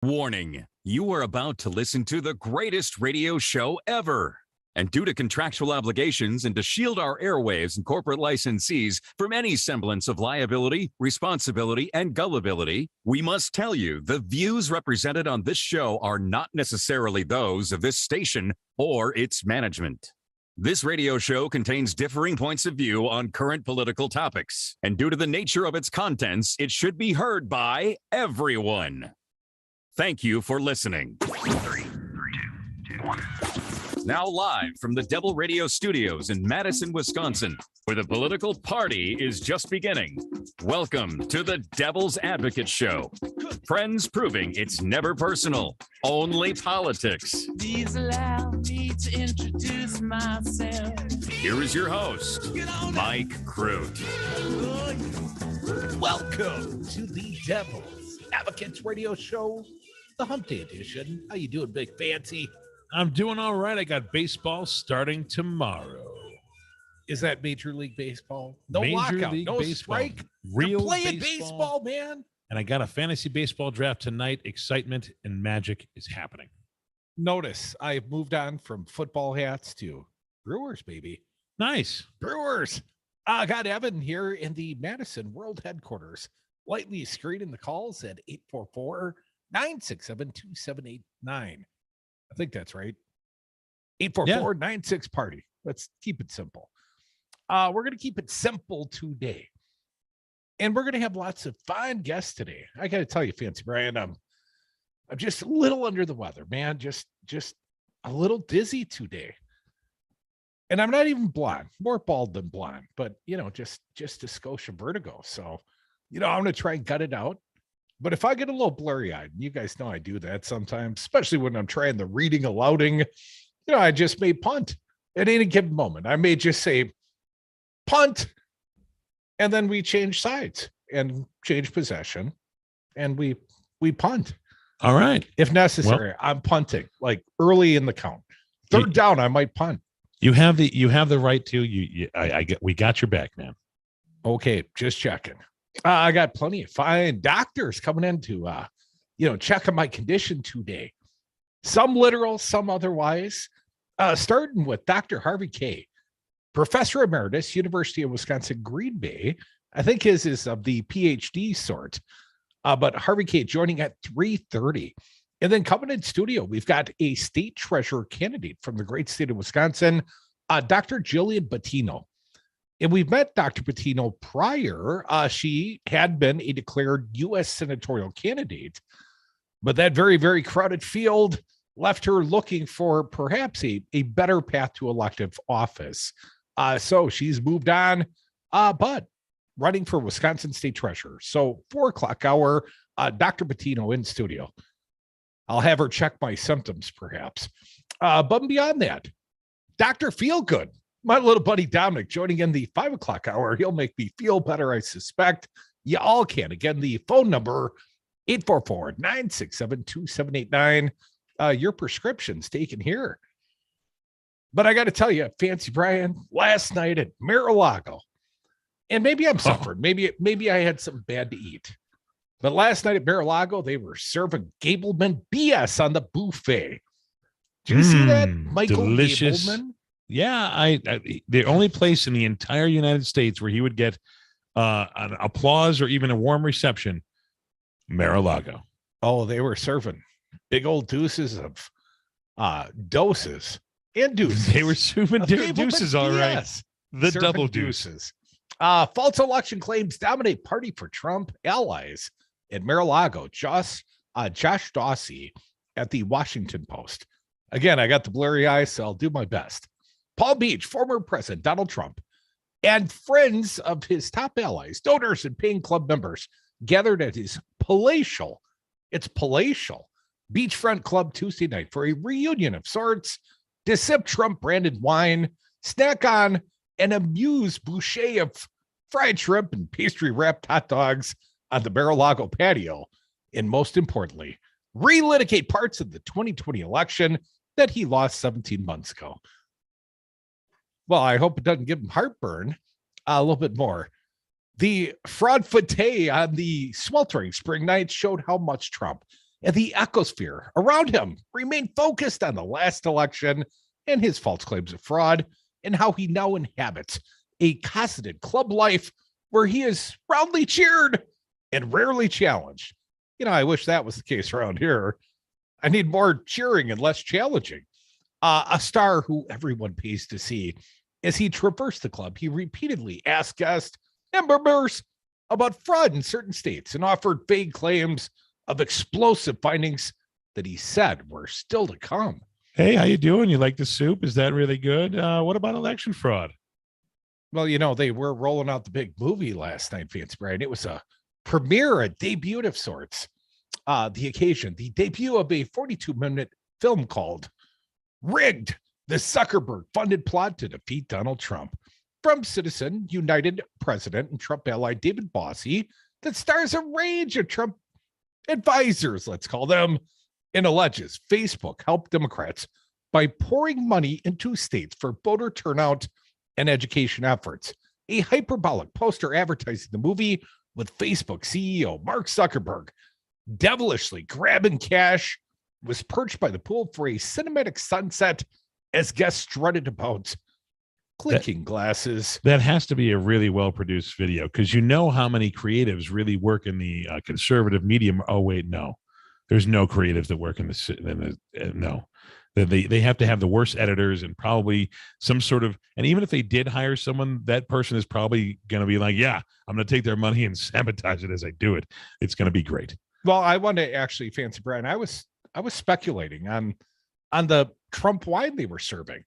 Warning, you are about to listen to the greatest radio show ever. And due to contractual obligations and to shield our airwaves and corporate licensees from any semblance of liability, responsibility, and gullibility, we must tell you the views represented on this show are not necessarily those of this station or its management. This radio show contains differing points of view on current political topics, and due to the nature of its contents, it should be heard by everyone. Thank you for listening. 3, 2, 1. Now live from the Devil Radio Studios in Madison, Wisconsin, where the political party is just beginning. Welcome to the Devil's Advocate Show. Friends proving it's never personal, only politics. Please allow me to introduce myself. Here is your host, Mike Crute. Welcome to the Devil's Advocates Radio Show, the Hump Day edition. How you doing, Big Fancy? I'm doing all right. I got baseball starting tomorrow. Is that Major League Baseball? No Major lockout, League no Baseball. strike. Real You're playing baseball, man. And I got a fantasy baseball draft tonight. Excitement and magic is happening. Notice I've moved on from football hats to Brewers, baby. Nice. Brewers. I got Evan here in the Madison World Headquarters. Lightly screening the calls at 844-967-2789. I think that's right. 844-96 party. Let's keep it simple. We're going to keep it simple today. And we're going to have lots of fine guests today. I got to tell you, Fancy Brian, I'm just a little under the weather, man. Just a little dizzy today. And I'm not even blind, more bald than blind, but just a Scotia vertigo. So, I'm going to try and gut it out. But if I get a little blurry-eyed, you guys know I do that sometimes, especially when I'm trying the reading alouding, I just may punt at any given moment. I may just say punt, and then we change sides and change possession, and we punt. All right. If necessary, I'm punting, like early in the count. Third down, I might punt. You have the right to. We got your back, man. Okay, just checking. I got plenty of fine doctors coming in to, check on my condition today. Some literal, some otherwise. Starting with Dr. Harvey Kaye, Professor Emeritus, University of Wisconsin, Green Bay. I think his is of the PhD sort. But Harvey Kaye joining at 3:30. And then coming in studio, we've got a state treasurer candidate from the great state of Wisconsin, Dr. Gillian Battino. And we've met Dr. Battino prior. She had been a declared U.S. senatorial candidate, but that very, very crowded field left her looking for perhaps a better path to elective office. So she's moved on, but running for Wisconsin State Treasurer. So 4:00 hour, Dr. Battino in studio. I'll have her check my symptoms, perhaps. But beyond that, Dr. Feelgood. My little buddy Dominic joining in the 5:00 hour. He'll make me feel better, I suspect. You all can. Again, the phone number, 844-967-2789. Your prescription's taken here. But I got to tell you, Fancy Brian, last night at Mar-a-lago, and maybe I'm suffering. Maybe I had something bad to eat. But last night at Mar-a-lago, they were serving Gableman BS on the buffet. Did you see that, Michael Delicious. Gableman? Yeah, I the only place in the entire United States where he would get an applause or even a warm reception, Mar-a-lago. Oh, they were serving big old deuces of doses and deuces. They were serving deuces, all right. Yes. The Serving double deuces. False election claims dominate party for Trump allies at Mar-a-lago. Josh Dawsey at the Washington Post. Again, I got the blurry eyes, so I'll do my best. Palm Beach, former President Donald Trump and friends of his top allies, donors and paying club members gathered at his palatial beachfront club Tuesday night for a reunion of sorts to sip Trump-branded wine, snack on an amused bouquet of fried shrimp and pastry-wrapped hot dogs on the Mar-a-Lago patio, and most importantly, relitigate parts of the 2020 election that he lost 17 months ago. Well, I hope it doesn't give him heartburn. A little bit more. The fraud footy on the sweltering spring nights showed how much Trump and the ecosphere around him remained focused on the last election and his false claims of fraud, and how he now inhabits a cosseted club life where he is roundly cheered and rarely challenged. I wish that was the case around here. I need more cheering and less challenging. A star who everyone pays to see. As he traversed the club, he repeatedly asked guests and members about fraud in certain states and offered vague claims of explosive findings that he said were still to come. Hey, how you doing? You like the soup? Is that really good? What about election fraud? Well, they were rolling out the big movie last night, Fancy Brian. It was a premiere, a debut of sorts. The occasion, the debut of a 42-minute film called Rigged, the Zuckerberg-funded plot to defeat Donald Trump, from Citizen United President and Trump ally David Bossie, that stars a range of Trump advisors, let's call them, and alleges Facebook helped Democrats by pouring money into states for voter turnout and education efforts. A hyperbolic poster advertising the movie with Facebook CEO Mark Zuckerberg devilishly grabbing cash was perched by the pool for a cinematic sunset as guests strutted about, clinking glasses. That has to be a really well-produced video, because how many creatives really work in the conservative medium. Oh, wait, no. There's no creatives that work in the no. They have to have the worst editors and probably some sort of, and even if they did hire someone, that person is probably going to be like, yeah, I'm going to take their money and sabotage it as I do it. It's going to be great. Well, I want to actually, Fancy Brian, I was speculating on the Trump wine they were serving.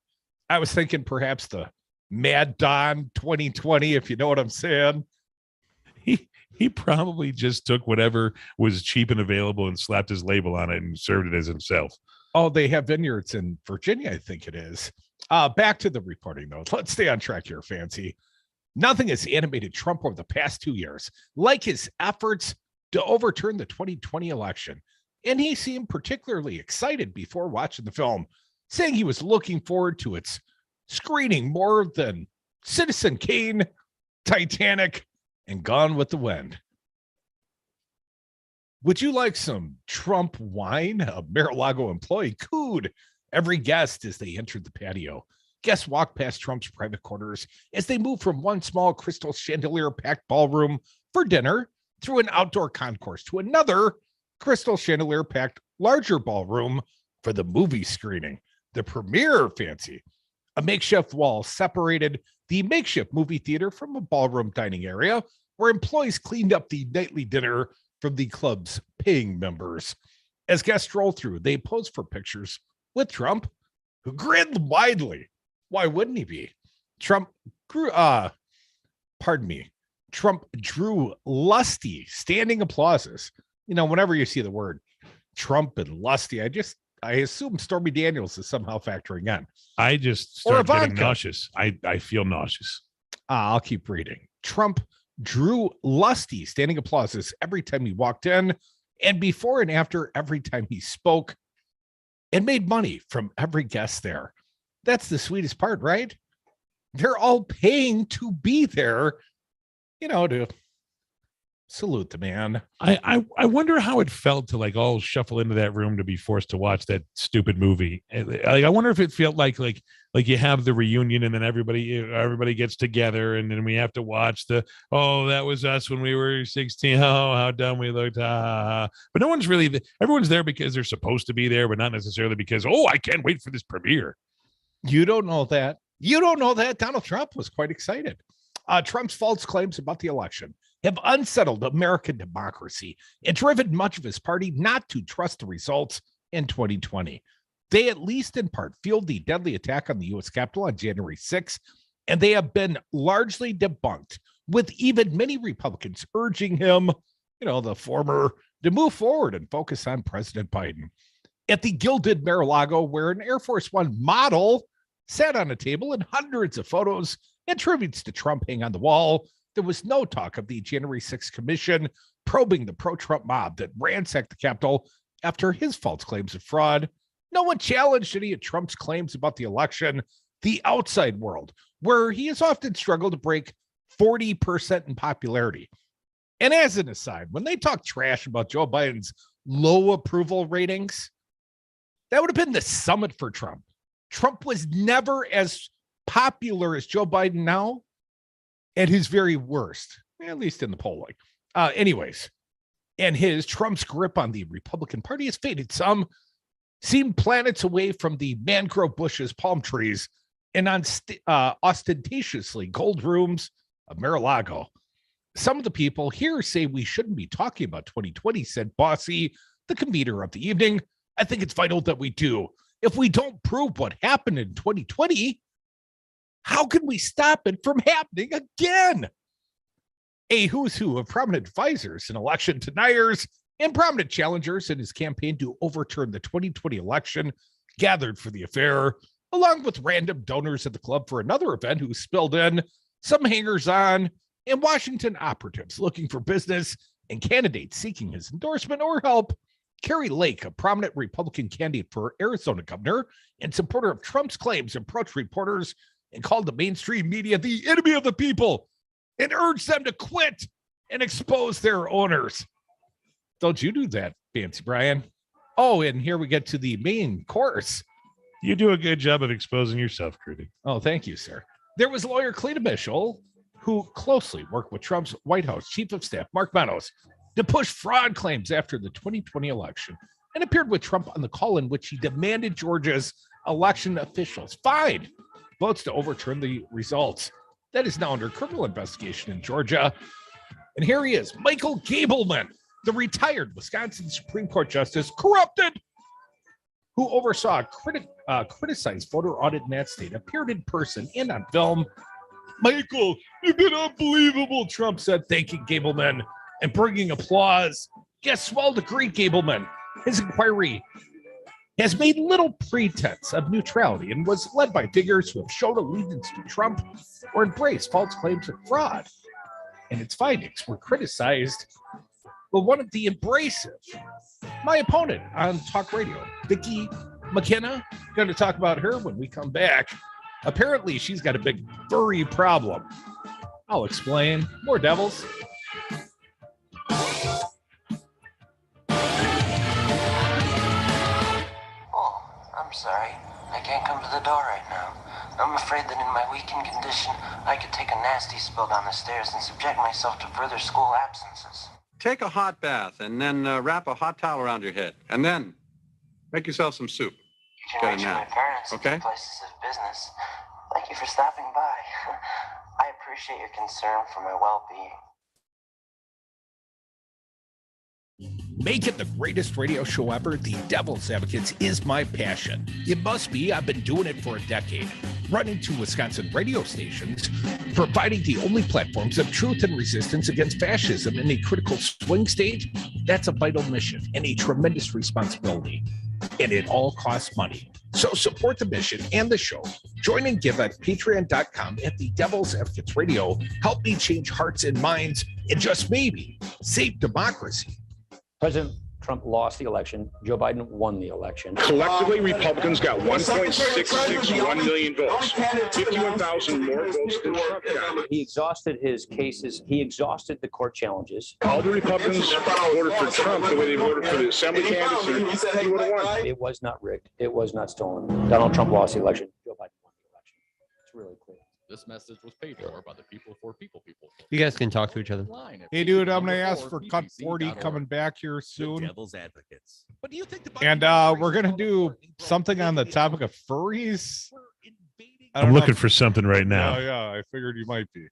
I was thinking perhaps the Mad Don 2020, if you know what I'm saying. He probably just took whatever was cheap and available and slapped his label on it and served it as himself. Oh, they have vineyards in Virginia, I think it is. Back to the reporting, though. Let's stay on track here, Fancy. Nothing has animated Trump over the past 2 years like his efforts to overturn the 2020 election. And he seemed particularly excited before watching the film, saying he was looking forward to its screening more than Citizen Kane, Titanic, and Gone with the Wind. Would you like some Trump wine? A Mar-a-lago employee cooed every guest as they entered the patio. Guests walked past Trump's private quarters as they moved from one small crystal chandelier-packed ballroom for dinner through an outdoor concourse to another crystal chandelier-packed larger ballroom for the movie screening. The premiere, Fancy. A makeshift wall separated the makeshift movie theater from a ballroom dining area where employees cleaned up the nightly dinner from the club's paying members. As guests strolled through, they posed for pictures with Trump, who grinned widely. Why wouldn't he be? Trump drew lusty standing applauses. Whenever you see the word Trump and lusty, I assume Stormy Daniels is somehow factoring in. I just start getting nauseous. I feel nauseous. I'll keep reading. Trump drew lusty standing applauses every time he walked in, and before and after every time he spoke, and made money from every guest there. That's the sweetest part, right? They're all paying to be there, to salute the man. I wonder how it felt to all shuffle into that room to be forced to watch that stupid movie. I wonder if it felt like you have the reunion and then everybody gets together and then we have to watch that was us when we were 16. Oh, how dumb we looked. But no one's really, everyone's there because they're supposed to be there, but not necessarily because, I can't wait for this premiere. You don't know that. Donald Trump was quite excited. Trump's false claims about the election have unsettled American democracy and driven much of his party not to trust the results in 2020. They, at least in part, fueled the deadly attack on the U.S. Capitol on January 6th, and they have been largely debunked, with even many Republicans urging him, the former, to move forward and focus on President Biden. At the gilded Mar-a-lago, where an Air Force One model sat on a table and hundreds of photos and tributes to Trump hang on the wall, there was no talk of the January 6th commission probing the pro-Trump mob that ransacked the Capitol after his false claims of fraud. No one challenged any of Trump's claims about the election. The outside world, where he has often struggled to break 40% in popularity. And as an aside, when they talk trash about Joe Biden's low approval ratings, that would have been the summit for Trump. Trump was never as popular as Joe Biden now at his very worst, at least in the polling. Anyways, and Trump's grip on the Republican Party has faded. Some seem planets away from the mangrove bushes, palm trees, and ostentatiously gold rooms of Mar-a-Lago. Some of the people here say we shouldn't be talking about 2020, said Bossy, the convener of the evening. I think it's vital that we do. If we don't prove what happened in 2020, how can we stop it from happening again? A who's who of prominent advisors and election deniers and prominent challengers in his campaign to overturn the 2020 election gathered for the affair, along with random donors at the club for another event who spilled in, some hangers-on, and Washington operatives looking for business and candidates seeking his endorsement or help. Carrie Lake, a prominent Republican candidate for Arizona governor and supporter of Trump's claims, approached reporters and called the mainstream media the enemy of the people and urged them to quit and expose their owners. Don't you do that, Fancy Brian? Oh, and here we get to the main course. You do a good job of exposing yourself, Crudy. Oh, thank you, sir. There was lawyer Cleta Mitchell, who closely worked with Trump's White House chief of staff, Mark Meadows, to push fraud claims after the 2020 election and appeared with Trump on the call in which he demanded Georgia's election officials find votes to overturn the results. That is now under criminal investigation in Georgia. And here he is, Michael Gableman, the retired Wisconsin Supreme Court justice, corrupted, who oversaw criticized voter audit in that state, appeared in person and on film. Michael, you've been unbelievable, Trump said, thanking Gableman and bringing applause. Guests swelled to greet Gableman. His inquiry has made little pretense of neutrality and was led by figures who have shown allegiance to Trump or embraced false claims of fraud. And its findings were criticized. But one of the abrasive, my opponent on talk radio, Vicki McKenna, going to talk about her when we come back. Apparently, she's got a big furry problem. I'll explain. More devils. I'm sorry. I can't come to the door right now. I'm afraid that in my weakened condition, I could take a nasty spill down the stairs and subject myself to further school absences. Take a hot bath and then wrap a hot towel around your head. And then make yourself some soup. You can reach my parents okay? at places of business. Thank you for stopping by. I appreciate your concern for my well-being. Make it the greatest radio show ever. The Devil's Advocates is my passion. It must be. I've been doing it for a decade. Running two Wisconsin radio stations, providing the only platforms of truth and resistance against fascism in a critical swing state. That's a vital mission and a tremendous responsibility. And it all costs money. So support the mission and the show. Join and give at patreon.com at the Devil's Advocates Radio. Help me change hearts and minds and just maybe save democracy. President Trump lost the election. Joe Biden won the election. Collectively, Republicans got 1.661 million votes, 51,000 more votes than Trump got. He exhausted his cases. He exhausted the court challenges. All the Republicans voted for Trump the way they voted for the assembly candidates. He would have won. It was not rigged. It was not stolen. Donald Trump lost the election. Joe Biden won the election. It's really clear. This message was paid for by the people for people. You guys can talk to each other. Hey, dude, I'm going to ask for Cut 40 coming back here soon. Devil's Advocates. What do you think? And we're going to do something on the topic of furries. I'm looking for something right now. Yeah, I figured you might be.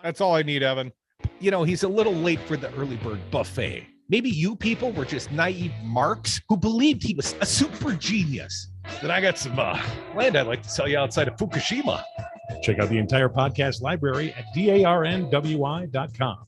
That's all I need, Evan. You know, he's a little late for the early bird buffet. Maybe you people were just naive marks who believed he was a super genius. Then I got some land I'd like to sell you outside of Fukushima. Check out the entire podcast library at darnwi.com.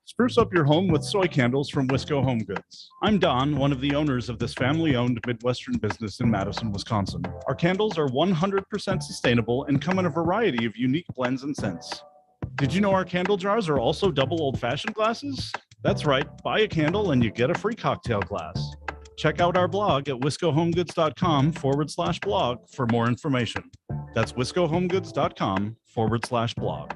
Spruce up your home with soy candles from Wisco Home Goods. I'm Don, one of the owners of this family-owned Midwestern business in Madison, Wisconsin. Our candles are 100% sustainable and come in a variety of unique blends and scents. Did you know our candle jars are also double old-fashioned glasses? That's right, buy a candle and you get a free cocktail glass. Check out our blog at wiscohomegoods.com/blog for more information. That's wiscohomegoods.com/blog.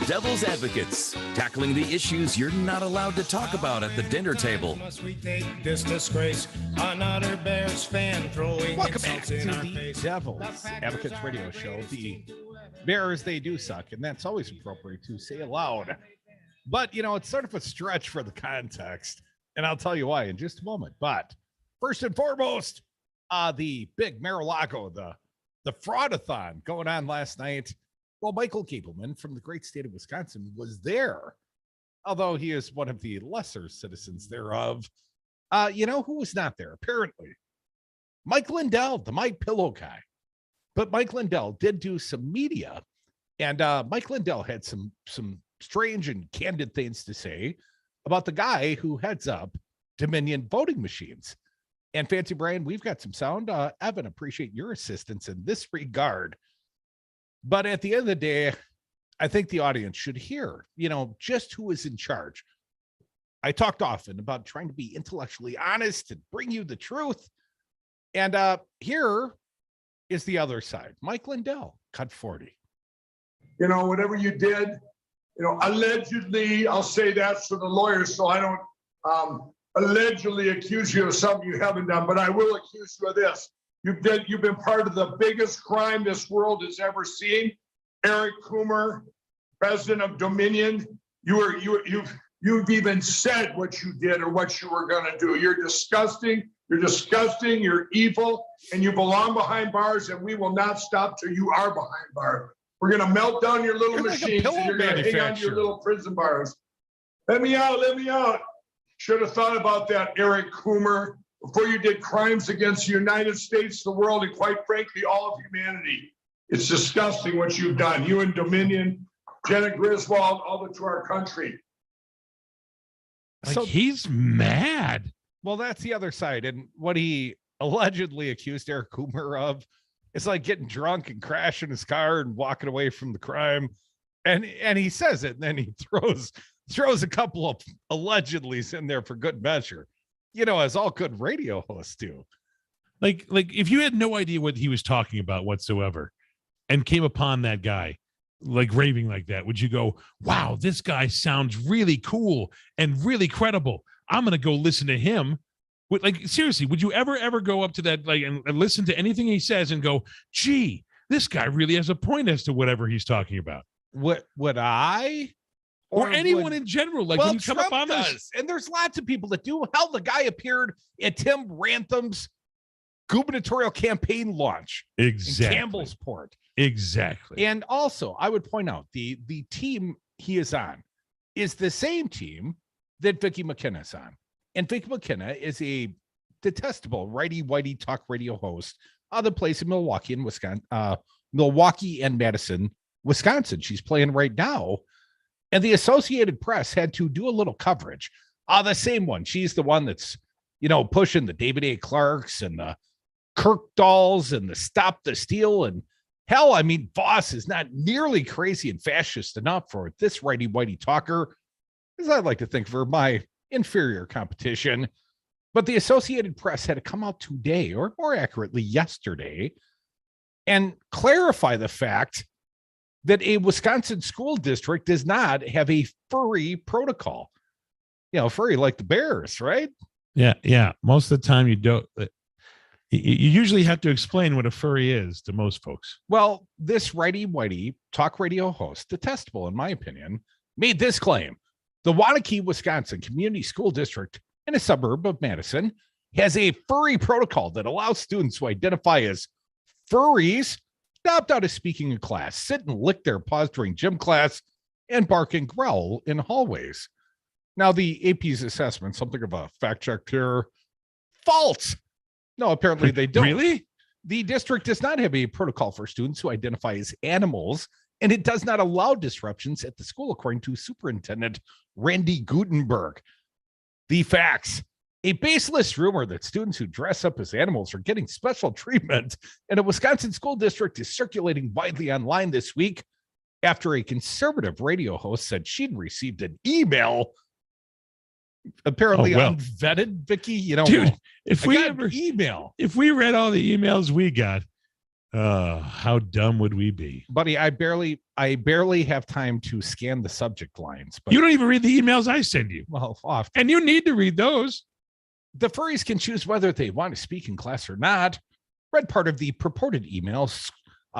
Devil's Advocates, tackling the issues you're not allowed to talk about at the dinner table. Must we take this disgrace? Another Bears fan throwing Welcome back insults to in our the face. Devil's Advocates radio show. The Bears, they do suck, and that's always appropriate to say aloud. But, you know, it's sort of a stretch for the context, and I'll tell you why in just a moment. But first and foremost, the big Mar-a-lago, the fraudathon going on last night. Well, Michael Gableman from the great state of Wisconsin was there, although he is one of the lesser citizens thereof. You know who was not there? Apparently, Mike Lindell, the My Pillow guy. But Mike Lindell did do some media, and Mike Lindell had some strange and candid things to say about the guy who heads up Dominion voting machines. And Fancy Brian, we've got some sound. Evan, appreciate your assistance in this regard. But at the end of the day, I think the audience should hear, you know, just who is in charge. I talked often about trying to be intellectually honest and bring you the truth. And here is the other side. Mike Lindell, cut 40. You know, whatever you did, you know, allegedly, I'll say that for the lawyers so I don't allegedly accuse you of something you haven't done, but I will accuse you of this. You've been part of the biggest crime this world has ever seen. Eric Coomer, president of Dominion, you've even said what you did or what you were going to do. You're disgusting. You're evil, and you belong behind bars, and we will not stop till you are behind bars. We're going to melt down your little machines, and you're going to hang on to your little prison bars. Let me out. Should have thought about that, Eric Coomer, before you did crimes against the United States, the world, and quite frankly, all of humanity. It's disgusting what you've done. You and Dominion, Jenna Griswold, all to our country. So he's mad. Well, that's the other side. And what he allegedly accused Eric Coomer of is like getting drunk and crashing his car and walking away from the crime. And he says it, and then he throws a couple of allegedlys in there for good measure. You know, as all good radio hosts do. Like if you had no idea what he was talking about whatsoever and came upon that guy like raving like that, would you go, wow, this guy sounds really cool and really credible. I'm going to go listen to him. Like, seriously, would you ever go up to that, like, and listen to anything he says and go, gee, this guy really has a point as to whatever he's talking about? Would I? Or anyone in general, like, when you come up on this, and there's lots of people that do. Hell, the guy appeared at Tim Rantham's gubernatorial campaign launch exactly in Campbellsport. Exactly. And also, I would point out the team he is on is the same team that Vicky McKenna is on. And Vicky McKenna is a detestable righty-whitey talk radio host of the place in Milwaukee and Wisconsin, Milwaukee and Madison, Wisconsin. She's playing right now. And the Associated Press had to do a little coverage. The same one. She's the one that's, you know, pushing the David A. Clarks and the Kirk Dolls and the Stop the Steal. And hell, I mean, Voss is not nearly crazy and fascist enough for this righty-whitey talker, as I'd like to think, for my inferior competition. But the Associated Press had to come out today, or more accurately, yesterday, and clarify the fact that a Wisconsin school district does not have a furry protocol. You know, furry like the Bears, right? Yeah. Most of the time you don't. You usually have to explain what a furry is to most folks. Well, this righty-whitey talk radio host, detestable in my opinion, made this claim. The Waunakee, Wisconsin Community School District in a suburb of Madison has a furry protocol that allows students who identify as furries to opt out of speaking in class, sit and lick their paws during gym class, and bark and growl in hallways. Now, the AP's assessment, something of a fact check here, false. No, apparently they don't. Really? The district does not have a protocol for students who identify as animals, and it does not allow disruptions at the school, according to Superintendent Randy Gutenberg. The facts. A baseless rumor that students who dress up as animals are getting special treatment in a Wisconsin school district is circulating widely online this week after a conservative radio host said she'd received an email, apparently unvetted, Vicky. You know, dude, if we ever email, if we read all the emails we got, How dumb would we be? Buddy, I barely have time to scan the subject lines. But you don't even read the emails I send you. Well, often. And you need to read those. The furries can choose whether they want to speak in class or not. Read part of the purported emails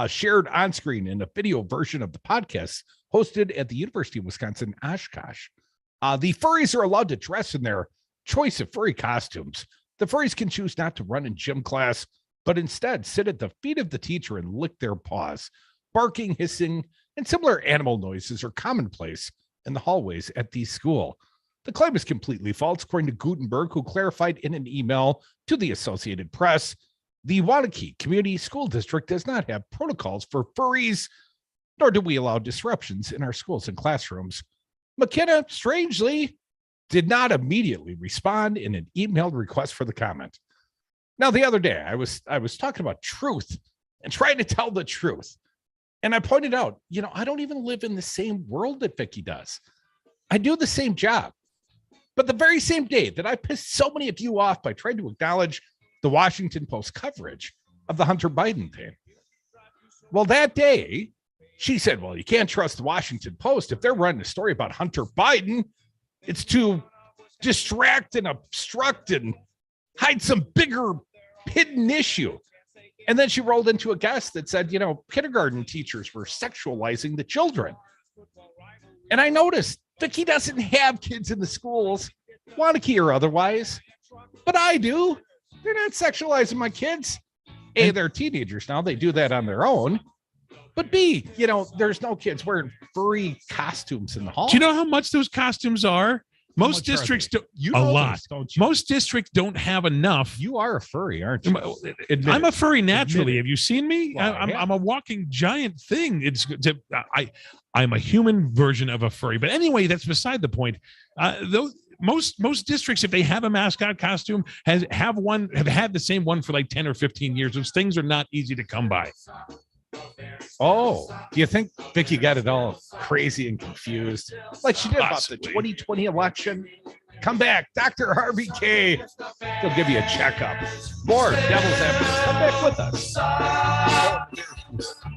shared on screen in a video version of the podcast hosted at the University of Wisconsin Oshkosh. The furries are allowed to dress in their choice of furry costumes. The furries can choose not to run in gym class, but instead sit at the feet of the teacher and lick their paws. Barking, hissing, and similar animal noises are commonplace in the hallways at the school. The claim is completely false, according to Gutenberg, who clarified in an email to the Associated Press. The Waunakee Community School District does not have protocols for furries, nor do we allow disruptions in our schools and classrooms. McKenna, strangely, did not immediately respond in an emailed request for the comment. Now, the other day, I was talking about truth and trying to tell the truth. And I pointed out, I don't even live in the same world that Vicky does. I do the same job. But the very same day that I pissed so many of you off by trying to acknowledge the Washington Post coverage of the Hunter Biden thing, well, that day, she said, well, you can't trust the Washington Post. If they're running a story about Hunter Biden, it's to distract and obstruct and hide some bigger hidden issue. And then she rolled into a guest that said, kindergarten teachers were sexualizing the children. And I noticed Vicky doesn't have kids in the schools, Waunakee or otherwise, but I do. They're not sexualizing my kids. A, they're teenagers now. They do that on their own. But B, there's no kids wearing furry costumes in the hall. Do you know how much those costumes are? Most districts don't. A lot. Most districts don't have enough. You are a furry, aren't you? I'm a furry naturally. Have you seen me? Well, I'm a walking giant thing. I'm a human version of a furry. But anyway, that's beside the point. Most districts, if they have a mascot costume, have had the same one for like 10 or 15 years. Those things are not easy to come by. Oh, do you think Vicky got it all crazy and confused like she did about the 2020 election? Come back, Dr. Harvey Kaye. He'll give you a checkup. More Devil's Advocates. Come back with us.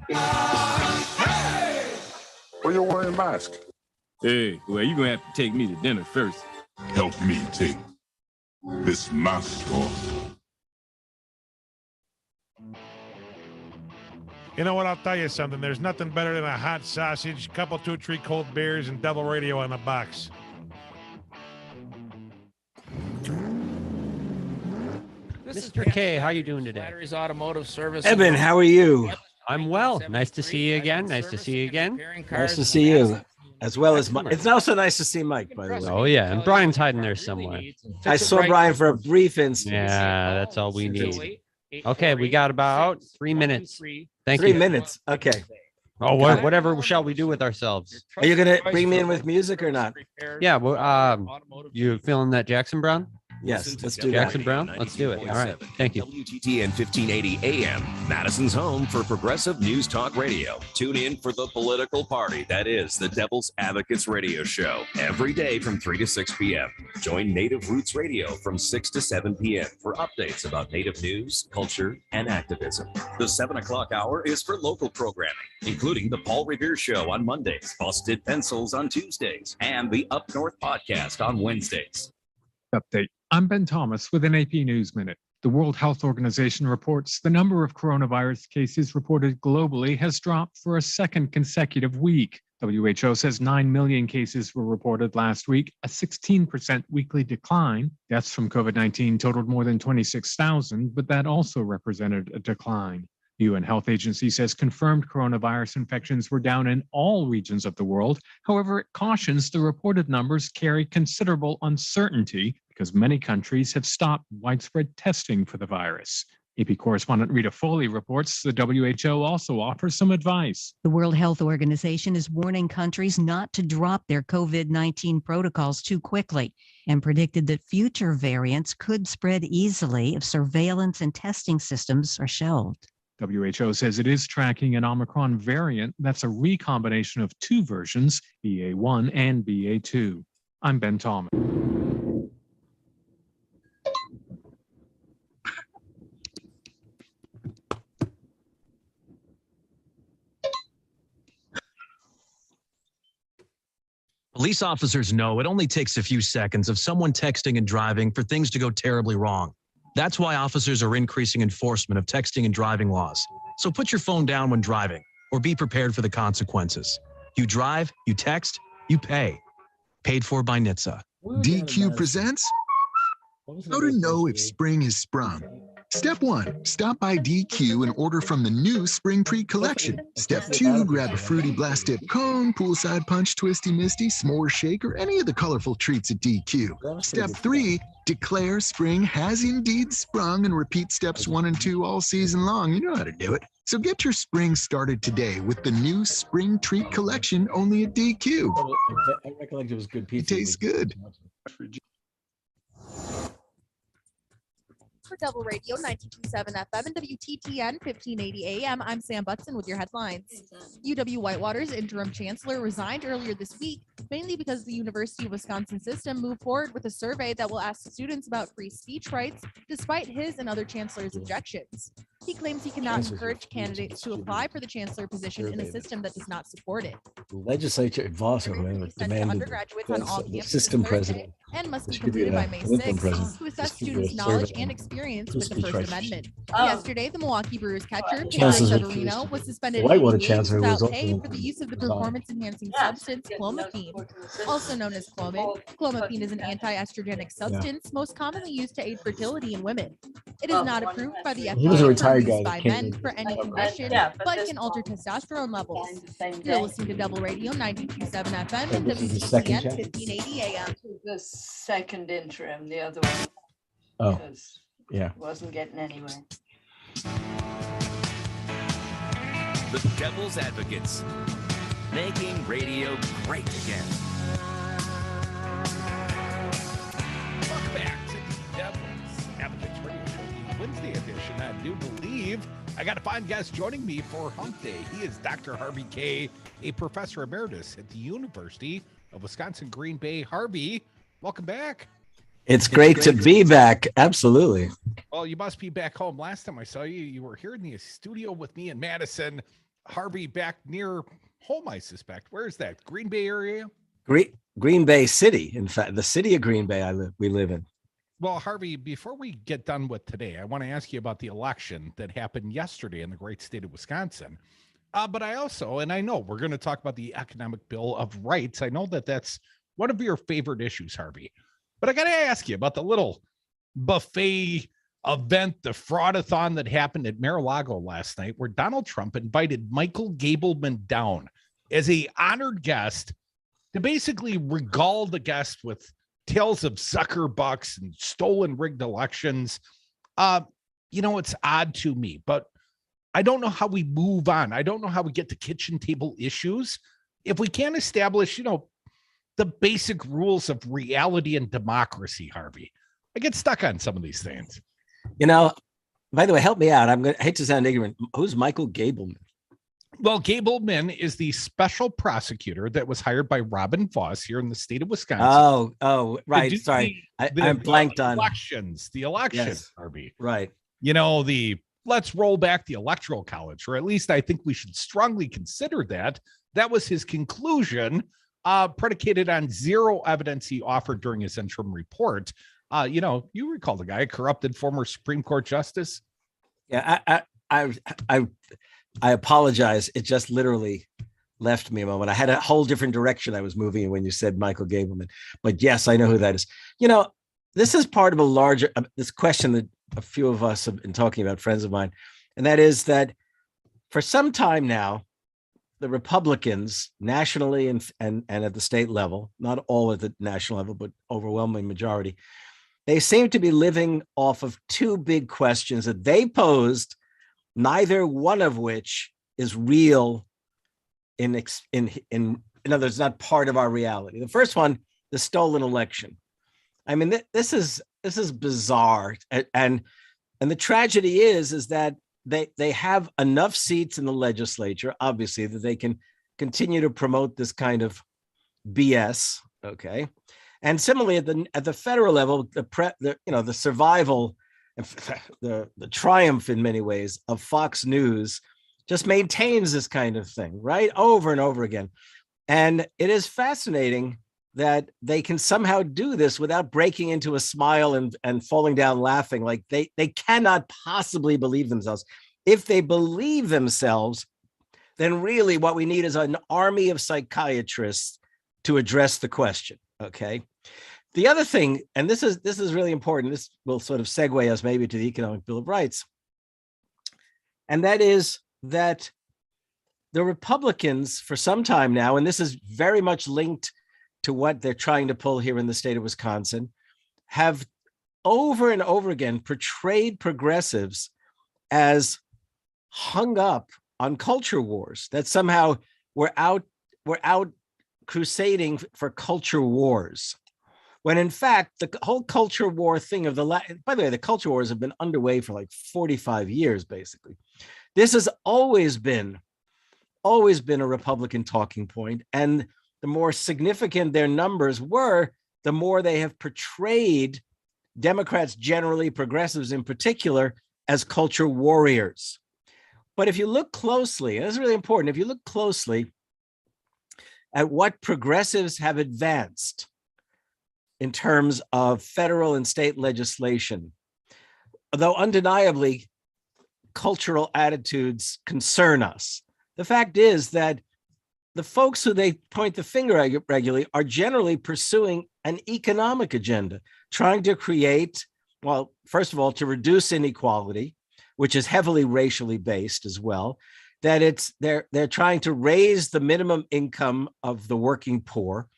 Hey! Well, you're wearing a mask. Hey, well, you're going to have to take me to dinner first. Help me take this mask off. You know what? I'll tell you something. There's nothing better than a hot sausage, couple 2-3 cold beers, and double radio on the box. Mr. Kaye, how are you doing today? Batteries Automotive Service. Evan, how are you? I'm well. Nice to see you again. Nice to see you again. Nice to see you. As well as Mike. It's also nice to see Mike, by the way. Oh, yeah. And Brian's hiding there somewhere. I saw Brian for a brief instant. Yeah, that's all we need. Okay, we got about 3 minutes. Thank you. 3 minutes. Okay. Oh, whatever shall we do with ourselves? Are you going to bring me in with music or not? Yeah. Well, you feeling that Jackson Brown? Yes, let's do Jackson that. Brown. Let's do it. All right. Thank you. WTTN 1580 AM, Madison's home for progressive news talk radio. Tune in for the political party that is the Devil's Advocates radio show every day from 3 to 6 p.m. Join Native Roots Radio from 6 to 7 p.m. for updates about Native news, culture, and activism. The 7 o'clock hour is for local programming, including the Paul Revere Show on Mondays, Busted Pencils on Tuesdays, and the Up North podcast on Wednesdays. Update. I'm Ben Thomas with an AP News Minute. The World Health Organization reports the number of coronavirus cases reported globally has dropped for a second consecutive week. WHO says 9 million cases were reported last week, a 16% weekly decline. Deaths from COVID-19 totaled more than 26,000, but that also represented a decline. The UN Health Agency says confirmed coronavirus infections were down in all regions of the world. However, it cautions the reported numbers carry considerable uncertainty because many countries have stopped widespread testing for the virus. AP correspondent Rita Foley reports the WHO also offers some advice. The World Health Organization is warning countries not to drop their COVID-19 protocols too quickly and predicted that future variants could spread easily if surveillance and testing systems are shelved. WHO says it is tracking an Omicron variant that's a recombination of two versions, BA1 and BA2. I'm Ben Thomas. Police officers know it only takes a few seconds of someone texting and driving for things to go terribly wrong. That's why officers are increasing enforcement of texting and driving laws. So put your phone down when driving, or be prepared for the consequences. You drive, you text, you pay. Paid for by NHTSA. DQ presents How to Know If Spring Has Sprung. Step 1, stop by DQ and order from the new Spring Treat collection. Step 2, grab a Fruity Blast Dip cone, poolside punch, twisty misty, s'more shake, or any of the colorful treats at DQ. Step 3, declare spring has indeed sprung and repeat steps 1 and 2 all season long. You know how to do it. So get your spring started today with the new Spring Treat collection only at DQ. I recollect it was good pizza. It tastes good. For Double Radio 92.7 FM and WTTN 1580 AM, I'm Sam Butson with your headlines. UW Whitewater's interim chancellor resigned earlier this week, mainly because the University of Wisconsin system moved forward with a survey that will ask students about free speech rights, despite his and other chancellors' objections. He claims he cannot encourage candidates to apply for the chancellor position in a system that does not support it. The legislature at Voss or whoever demanded undergraduates on all the campuses system Thursday president and must be completed by May 6th to assess students' knowledge and experience with the First Amendment. Yesterday, the Milwaukee Brewers catcher, Pedro Severino, was suspended Whitewater 8 games chancellor was without pay also for the use of the performance-enhancing substance clomiphene, also known as Clomid. Clomiphene is an anti-estrogenic substance most commonly used to aid fertility in women. It is not approved by the He was a FDA for retired use guy by that came men in. for any condition, but can alter testosterone levels. You're listening to Double Radio 92.7 FM and This is the second WTTN check? 1580 AM. The second interim, the other one. Oh, because yeah. Wasn't getting anywhere. The Devil's Advocates, making radio great again. Welcome back to the Devil's Advocates Radio Show, the Wednesday edition. I do believe I got a fine guest joining me for Hump Day. He is Dr. Harvey Kaye, a professor emeritus at the University of Wisconsin Green Bay. Harvey, welcome back. It's great to be back. Absolutely. Well, you must be back home. Last time I saw you, you were here in the studio with me in Madison. Harvey, back near home, I suspect. Where is that? Green Bay area? Green Bay City. In fact, the city of Green Bay we live in. Well, Harvey, before we get done with today, I want to ask you about the election that happened yesterday in the great state of Wisconsin. But I also, and I know we're going to talk about the Economic Bill of Rights. I know that that's one of your favorite issues, Harvey. But I got to ask you about the little buffet event, the fraudathon that happened at Mar-a-Lago last night, where Donald Trump invited Michael Gableman down as a honored guest to basically regale the guest with tales of sucker bucks and stolen rigged elections. It's odd to me, but I don't know how we move on. I don't know how we get to kitchen table issues if we can't establish, the basic rules of reality and democracy, Harvey. I get stuck on some of these things. By the way, help me out. I hate to sound ignorant. Who's Michael Gableman? Well, Gableman is the special prosecutor that was hired by Robin Voss here in the state of Wisconsin. Oh, right. Sorry. I'm blanked on elections. The election, Yes. Harvey. Right. Let's roll back the Electoral College, or at least I think we should strongly consider that. That was his conclusion, predicated on zero evidence he offered during his interim report. You recall the guy, corrupted former Supreme Court justice. Yeah, I apologize. It just literally left me a moment. I had a whole different direction I was moving in when you said Michael Gableman. But yes, I know who that is. This is part of a larger this question that a few of us have been talking about, friends of mine, and that is that for some time now, the Republicans nationally and at the state level, not all at the national level, but overwhelming majority, they seem to be living off of two big questions that they posed, neither one of which is real in other words, not part of our reality. The first one, the stolen election. I mean, this is bizarre, and the tragedy is that they have enough seats in the legislature, obviously, that they can continue to promote this kind of BS. Okay, and similarly at the federal level, the survival, the triumph in many ways of Fox News just maintains this kind of thing, right, over and over again. And it is fascinating that they can somehow do this without breaking into a smile and falling down laughing. Like they cannot possibly believe themselves. If they believe themselves, then really what we need is an army of psychiatrists to address the question. Okay. The other thing, and this is really important, this will sort of segue us maybe to the Economic Bill of Rights, and that is that the Republicans for some time now, and this is very much linked to what they're trying to pull here in the state of Wisconsin, have over and over again portrayed progressives as hung up on culture wars, that somehow we're out crusading for culture wars. When in fact, the whole culture war thing of by the way, the culture wars have been underway for like 45 years, basically. This has always been a Republican talking point. And the more significant their numbers were, the more they have portrayed Democrats generally, progressives in particular, as culture warriors. But if you look closely, and this is really important, if you look closely at what progressives have advanced in terms of federal and state legislation, though undeniably cultural attitudes concern us, the fact is that the folks who they point the finger at regularly are generally pursuing an economic agenda, trying to create, well, first of all, to reduce inequality, which is heavily racially based as well, that they're trying to raise the minimum income of the working poor.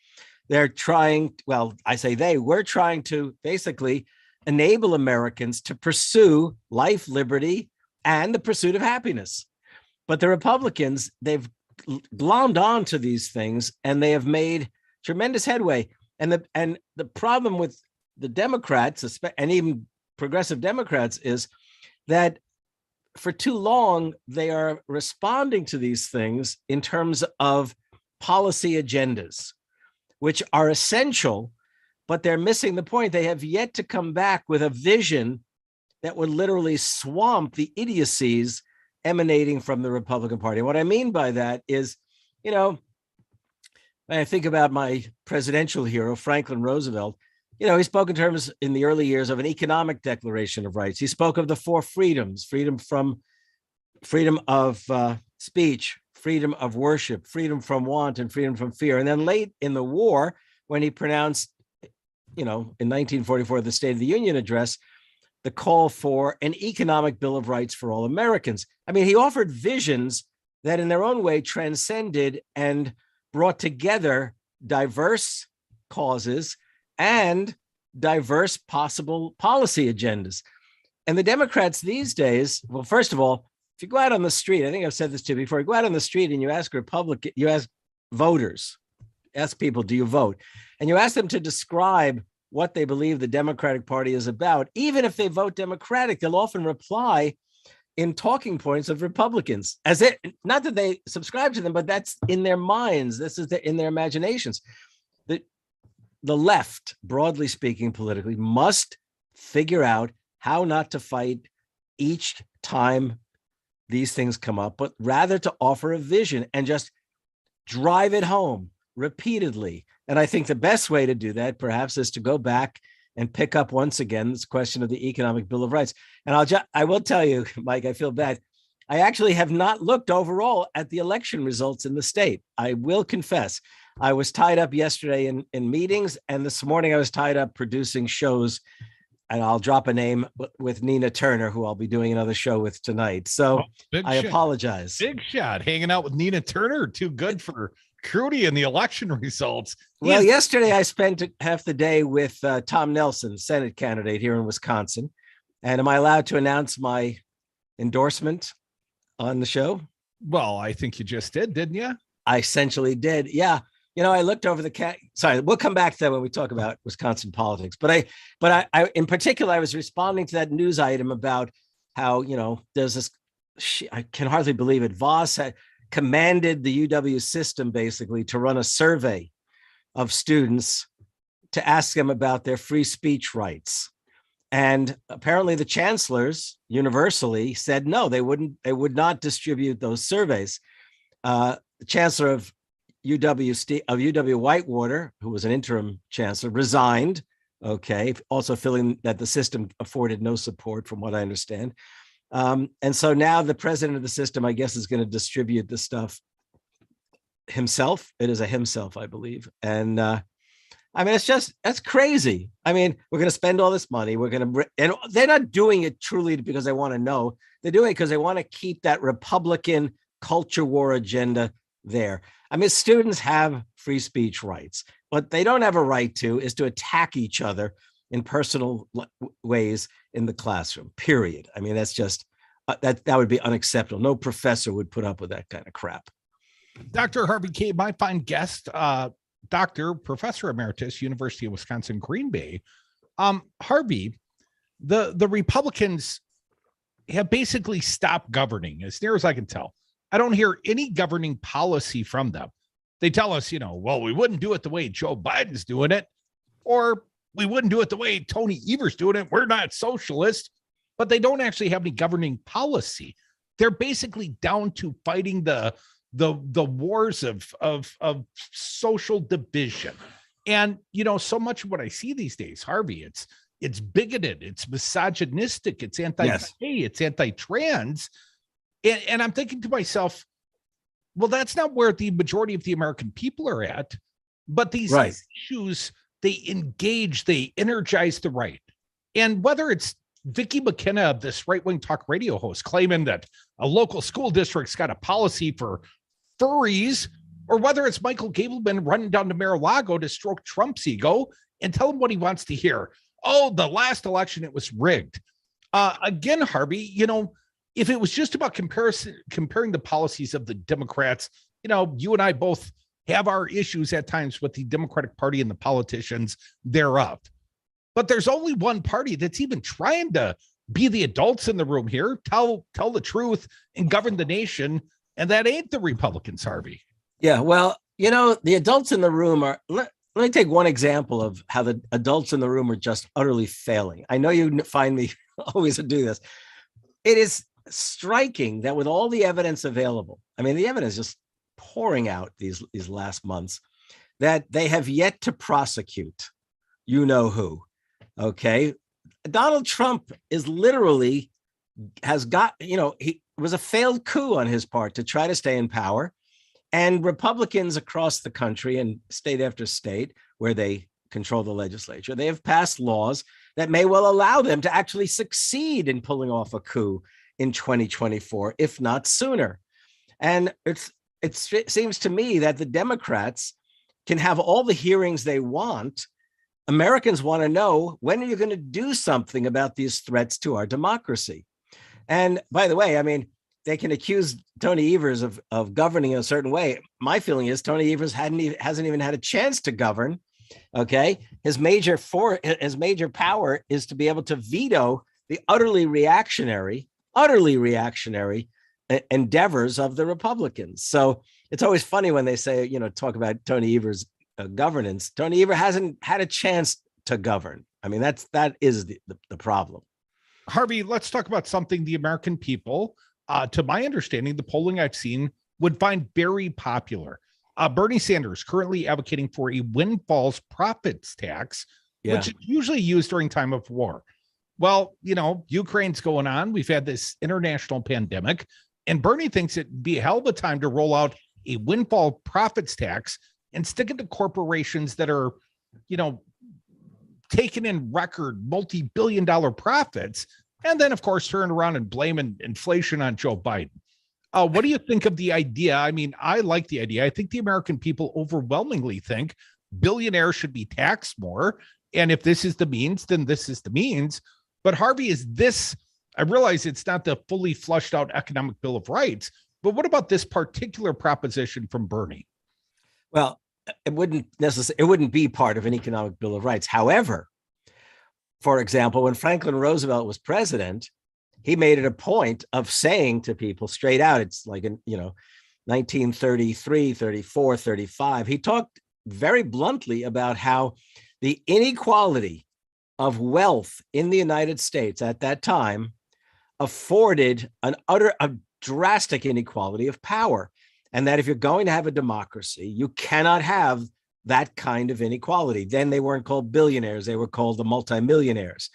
They're trying, well, I say we're trying to basically enable Americans to pursue life, liberty, and the pursuit of happiness. But the Republicans, they've glommed on to these things and they have made tremendous headway. And the problem with the Democrats, and even progressive Democrats, is that for too long, they are responding to these things in terms of policy agendas, which are essential, but they're missing the point. They have yet to come back with a vision that would literally swamp the idiocies emanating from the Republican Party. And what I mean by that is, when I think about my presidential hero, Franklin Roosevelt, he spoke in terms in the early years of an economic declaration of rights. He spoke of the four freedoms: freedom of speech, freedom of worship, freedom from want, and freedom from fear. And then late in the war, when he pronounced, in 1944, the State of the Union address, the call for an economic bill of rights for all Americans. I mean, he offered visions that in their own way transcended and brought together diverse causes and diverse possible policy agendas. And the Democrats these days, well, first of all, if you go out on the street, I think I've said this to you before, you go out on the street and you ask voters, ask people, do you vote? And you ask them to describe what they believe the Democratic Party is about. Even if they vote Democratic, they'll often reply in talking points of Republicans, not that they subscribe to them, but that's in their minds. This is in their imaginations. The left, broadly speaking, politically, must figure out how not to fight each time these things come up, but rather to offer a vision and just drive it home repeatedly. And I think the best way to do that, perhaps, is to go back and pick up once again this question of the Economic Bill of Rights. And I will tell you, Mike, I feel bad. I actually have not looked overall at the election results in the state. I will confess. I was tied up yesterday in meetings, and this morning I was tied up producing shows, and I'll drop a name with Nina Turner, who I'll be doing another show with tonight. So I apologize. Big shot. Hanging out with Nina Turner, too good for Crudy and the election results. Well, yesterday I spent half the day with Tom Nelson, Senate candidate here in Wisconsin. And am I allowed to announce my endorsement on the show? Well, I think you just did, didn't you? I essentially did. Yeah. I looked over sorry, we'll come back to that when we talk about Wisconsin politics. But I in particular, I was responding to that news item about how, there's this, I can hardly believe it. Voss had commanded the UW system basically to run a survey of students to ask them about their free speech rights. And apparently the chancellors universally said, no, they would not distribute those surveys. The chancellor of UW Whitewater, who was an interim chancellor, resigned. Okay, also feeling that the system afforded no support, from what I understand. And so now the president of the system, I guess, is going to distribute the stuff himself. It is a himself, I believe. And I mean, that's crazy. I mean, we're going to spend all this money. And they're not doing it truly because they want to know. They're doing it because they want to keep that Republican culture war agenda there. I mean, students have free speech rights. What they don't have a right to is to attack each other in personal ways in the classroom, period. I mean, that's just, that would be unacceptable. No professor would put up with that kind of crap. Dr. Harvey Kaye, my fine guest, Dr. Professor Emeritus, University of Wisconsin, Green Bay. Harvey, the Republicans have basically stopped governing, as near as I can tell. I don't hear any governing policy from them. They tell us, well, we wouldn't do it the way Joe Biden's doing it, or we wouldn't do it the way Tony Evers doing it. We're not socialist, but they don't actually have any governing policy. They're basically down to fighting the wars of social division. And, so much of what I see these days, Harvey, it's bigoted, it's misogynistic, it's anti-gay, it's anti-trans. And I'm thinking to myself, well, that's not where the majority of the American people are at, but these issues, they engage, they energize the right. And whether it's Vicky McKenna, this right-wing talk radio host, claiming that a local school district's got a policy for furries, or whether it's Michael Gableman running down to Mar-a-Lago to stroke Trump's ego and tell him what he wants to hear. Oh, the last election, it was rigged. Again, Harvey, if it was just about comparing the policies of the Democrats, you and I both have our issues at times with the Democratic Party and the politicians thereof. But there's only one party that's even trying to be the adults in the room here, tell the truth and govern the nation. And that ain't the Republicans, Harvey. Yeah, well, the adults in the room are, let me take one example of how the adults in the room are just utterly failing. I know you find me always to do this. It is striking that with all the evidence available, I mean, the evidence just pouring out these last months, that they have yet to prosecute who. Okay. Donald Trump is literally he was a failed coup on his part to try to stay in power. And Republicans across the country and state after state where they control the legislature, they have passed laws that may well allow them to actually succeed in pulling off a coup in 2024, if not sooner. And it seems to me that the Democrats can have all the hearings they want. Americans want to know, when are you going to do something about these threats to our democracy? And by the way, I mean, they can accuse Tony Evers of governing in a certain way. My feeling is Tony Evers hasn't even had a chance to govern. Okay, his major power is to be able to veto the utterly reactionary endeavors of the Republicans. So it's always funny when they say, talk about Tony Evers' governance. Tony Evers hasn't had a chance to govern. I mean, that is the problem. Harvey, let's talk about something the American people, to my understanding, the polling I've seen, would find very popular. Bernie Sanders currently advocating for a windfalls profits tax, which is usually used during time of war. Well, Ukraine's going on. We've had this international pandemic, and Bernie thinks it'd be a hell of a time to roll out a windfall profits tax and stick it to corporations that are, taking in record multi-billion-dollar profits, and then, of course, turn around and blame inflation on Joe Biden. What do you think of the idea? I mean, I like the idea. I think the American people overwhelmingly think billionaires should be taxed more. And if this is the means, then this is the means. But Harvey, I realize it's not the fully flushed out economic Bill of Rights, but what about this particular proposition from Bernie? Well, it wouldn't be part of an economic Bill of Rights. However, for example, when Franklin Roosevelt was president, he made it a point of saying to people straight out, it's like in 1933, 34, 35, he talked very bluntly about how the inequality of wealth in the United States at that time afforded a drastic inequality of power. and that if you're going to have a democracy, you cannot have that kind of inequality. Then they weren't called billionaires, they were called the multimillionaires.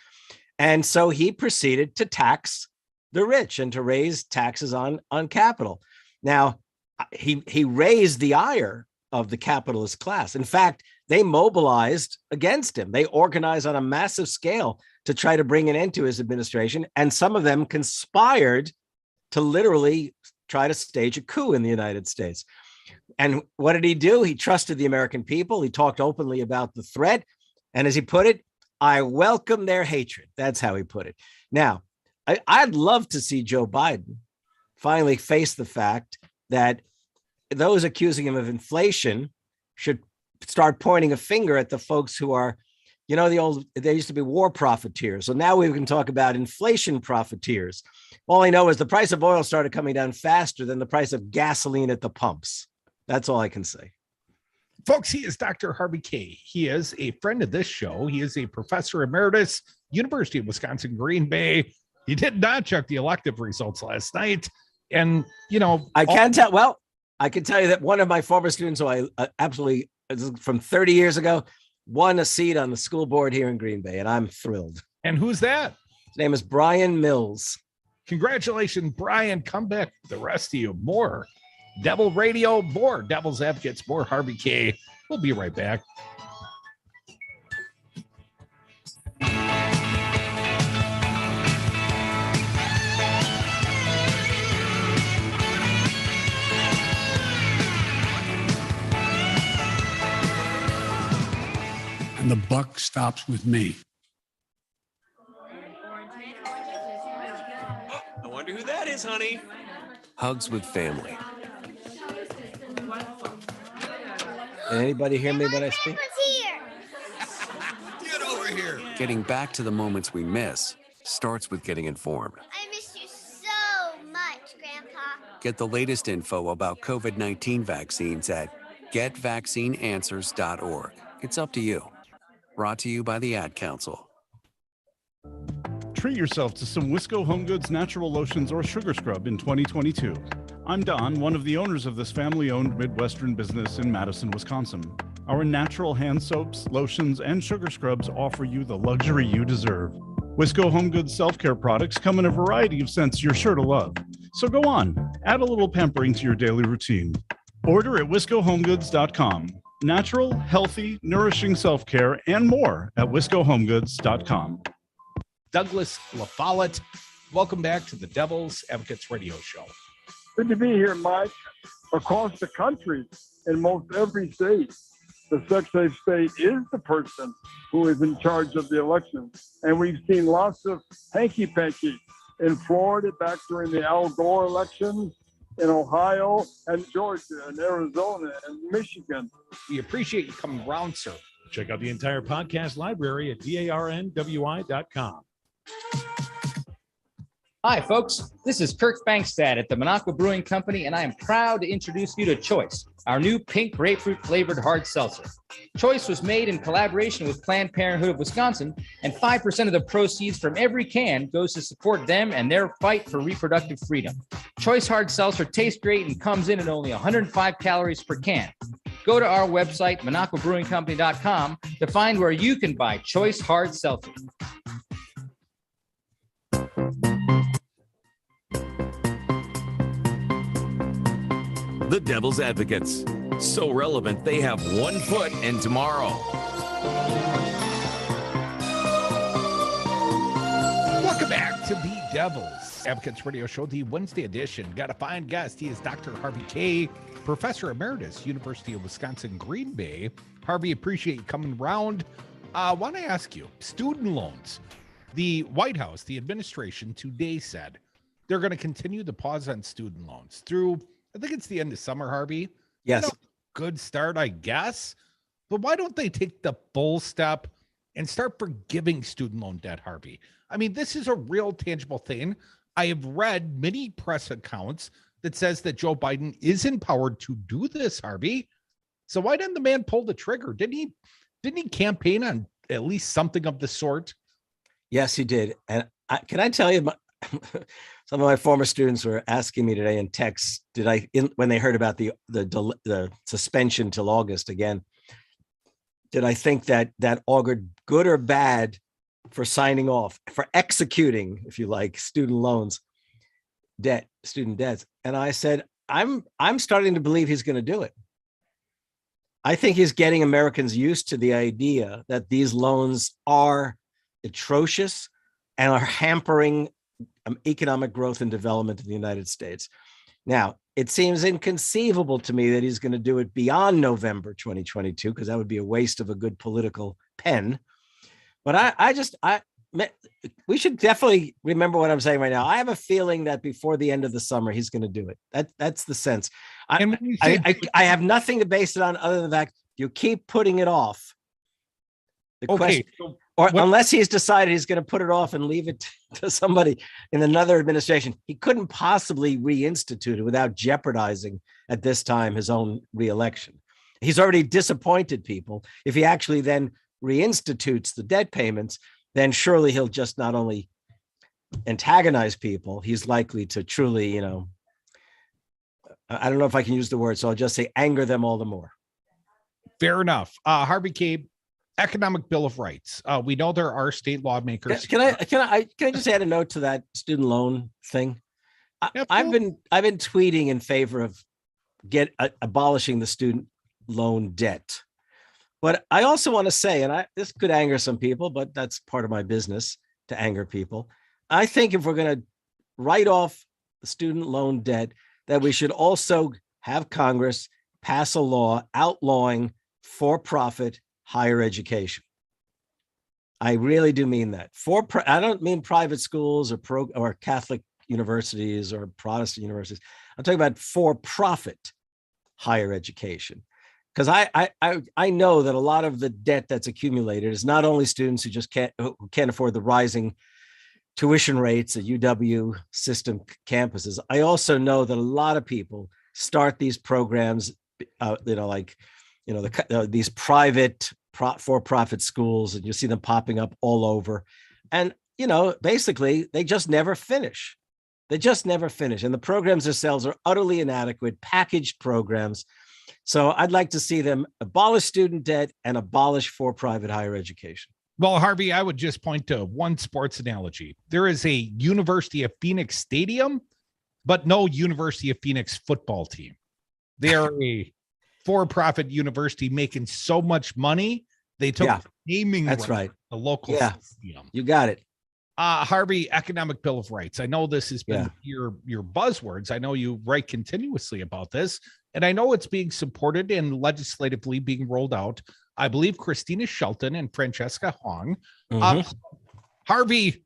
And so he proceeded to tax the rich and to raise taxes on capital. Now, he raised the ire of the capitalist class. In fact, they mobilized against him. They organized on a massive scale to try to bring an end to his administration. And some of them conspired to literally try to stage a coup in the United States. And what did he do? He trusted the American people. He talked openly about the threat. And as he put it, I welcome their hatred. That's how he put it. Now, I'd love to see Joe Biden finally face the fact that those accusing him of inflation should start pointing a finger at the folks who are, there used to be war profiteers. So now we can talk about inflation profiteers. All I know is the price of oil started coming down faster than the price of gasoline at the pumps. That's all I can say. Folks, he is Dr. Harvey Kaye. He is a friend of this show. He is a professor emeritus, University of Wisconsin, Green Bay. He did not check the elective results last night. And, I can tell. Well, I can tell you that one of my former students who I absolutely, from 30 years ago, won a seat on the school board here in Green Bay, and I'm thrilled. And who's that? His name is Brian Mills. Congratulations, Brian. Come back, the rest of you. More Devil Radio, more Devil's Advocates, more Harvey Kaye. We'll be right back. And the buck stops with me. I wonder who that is, honey. Hugs with family. Can anybody hear me when I speak? Get over here. Getting back to the moments we miss starts with getting informed. I miss you so much, Grandpa. Get the latest info about COVID-19 vaccines at getvaccineanswers.org. It's up to you. Brought to you by the Ad Council. Treat yourself to some Wisco Home Goods natural lotions or sugar scrub in 2022. I'm Don, one of the owners of this family-owned Midwestern business in Madison, Wisconsin. Our natural hand soaps, lotions, and sugar scrubs offer you the luxury you deserve. Wisco Home Goods self-care products come in a variety of scents you're sure to love. So go on, add a little pampering to your daily routine. Order at wiscohomegoods.com. Natural, healthy, nourishing self-care and more at wiscohomegoods.com. Douglas LaFollette, welcome back to the Devil's Advocates Radio Show. Good to be here, Mike. Across the country, in most every state, the Secretary of State is the person who is in charge of the election. And we've seen lots of hanky-panky in Florida back during the Al Gore election, in Ohio and Georgia and Arizona and Michigan. We appreciate you coming around, sir. Check out the entire podcast library at darnwi.com. Hi, folks. This is Kirk Bankstad at the Monaco Brewing Company, and I am proud to introduce you to Choice, our new pink grapefruit flavored hard seltzer. Choice was made in collaboration with Planned Parenthood of Wisconsin, and 5% of the proceeds from every can goes to support them and their fight for reproductive freedom. Choice hard seltzer tastes great and comes in at only 105 calories per can. Go to our website, monacobrewingcompany.com, to find where you can buy Choice hard seltzer. The Devil's Advocates. So relevant, they have one foot in tomorrow. Welcome back to the Devil's Advocates Radio Show, the Wednesday edition. Got a fine guest. He is Dr. Harvey Kaye, Professor Emeritus, University of Wisconsin, Green Bay. Harvey, appreciate you coming around. I want to ask you, student loans. The White House, the administration today said they're going to continue the pause on student loans through, I think it's the end of summer, Harvey. Yes. Good start, I guess. But why don't they take the full step and start forgiving student loan debt, Harvey? I mean, this is a real tangible thing. I have read many press accounts that says that Joe Biden is empowered to do this, Harvey. So why didn't the man pull the trigger? Didn't he campaign on at least something of the sort? Yes, he did. And can I tell you, some of my former students were asking me today in text, when they heard about the suspension till August again, did I think that augured good or bad for signing off, for executing, if you like, student debts? And I said, I'm starting to believe he's going to do it. I think he's getting Americans used to the idea that these loans are atrocious and are hampering economic growth and development in the United States. Now, it seems inconceivable to me that he's going to do it beyond November 2022, because that would be a waste of a good political pen. But we should definitely remember what I'm saying right now. I have a feeling that before the end of the summer, he's going to do it. That's the sense. I have nothing to base it on other than the fact you keep putting it off. Unless he's decided he's going to put it off and leave it to somebody in another administration, he couldn't possibly reinstitute it without jeopardizing at this time his own reelection. He's already disappointed people. If he actually then reinstitutes the debt payments, then surely he'll just not only antagonize people, he's likely to truly, I don't know if I can use the word, so I'll just say anger them all the more. Fair enough. Harvey Kaye, Economic Bill of Rights. We know there are state lawmakers. Can I just add a note to that student loan thing? I've been tweeting in favor of abolishing the student loan debt. But I also want to say, and this could anger some people, but that's part of my business to anger people. I think if we're going to write off the student loan debt, that we should also have Congress pass a law outlawing for-profit higher education. I really do mean that. I don't mean private schools or Catholic universities or Protestant universities. I'm talking about for-profit higher education. Because I know that a lot of the debt that's accumulated is not only students who just can't afford the rising tuition rates at UW system campuses. I also know that a lot of people start these programs, these private for-profit schools, and you see them popping up all over. And, basically they just never finish. And the programs themselves are utterly inadequate, packaged programs. So I'd like to see them abolish student debt and abolish for-profit higher education. Well, Harvey, I would just point to one sports analogy. There is a University of Phoenix stadium, but no University of Phoenix football team. They are a for-profit university making so much money. They took naming. That's right. The local stadium. You got it. Harvey, Economic Bill of Rights. I know this has been your buzzwords. I know you write continuously about this, and I know it's being supported and legislatively being rolled out. I believe Christina Shelton and Francesca Hong. Harvey,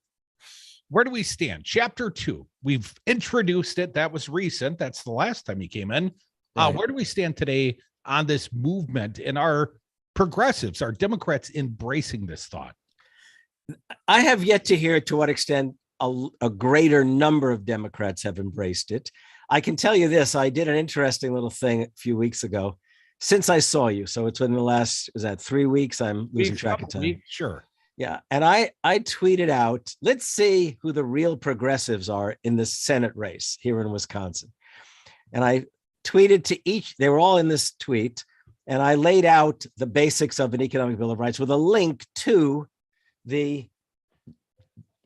where do we stand? Chapter 2. We've introduced it. That was recent. That's the last time you came in. Right. Where do we stand today on this movement and our progressives, our Democrats embracing this thought? I have yet to hear to what extent a greater number of Democrats have embraced it. I can tell you this. I did an interesting little thing a few weeks ago since I saw you. So it's been the last, is that 3 weeks? I'm losing track of time. Sure. Yeah. And I tweeted out, let's see who the real progressives are in the Senate race here in Wisconsin. And I tweeted to each, they were all in this tweet, and I laid out the basics of an economic bill of rights with a link to the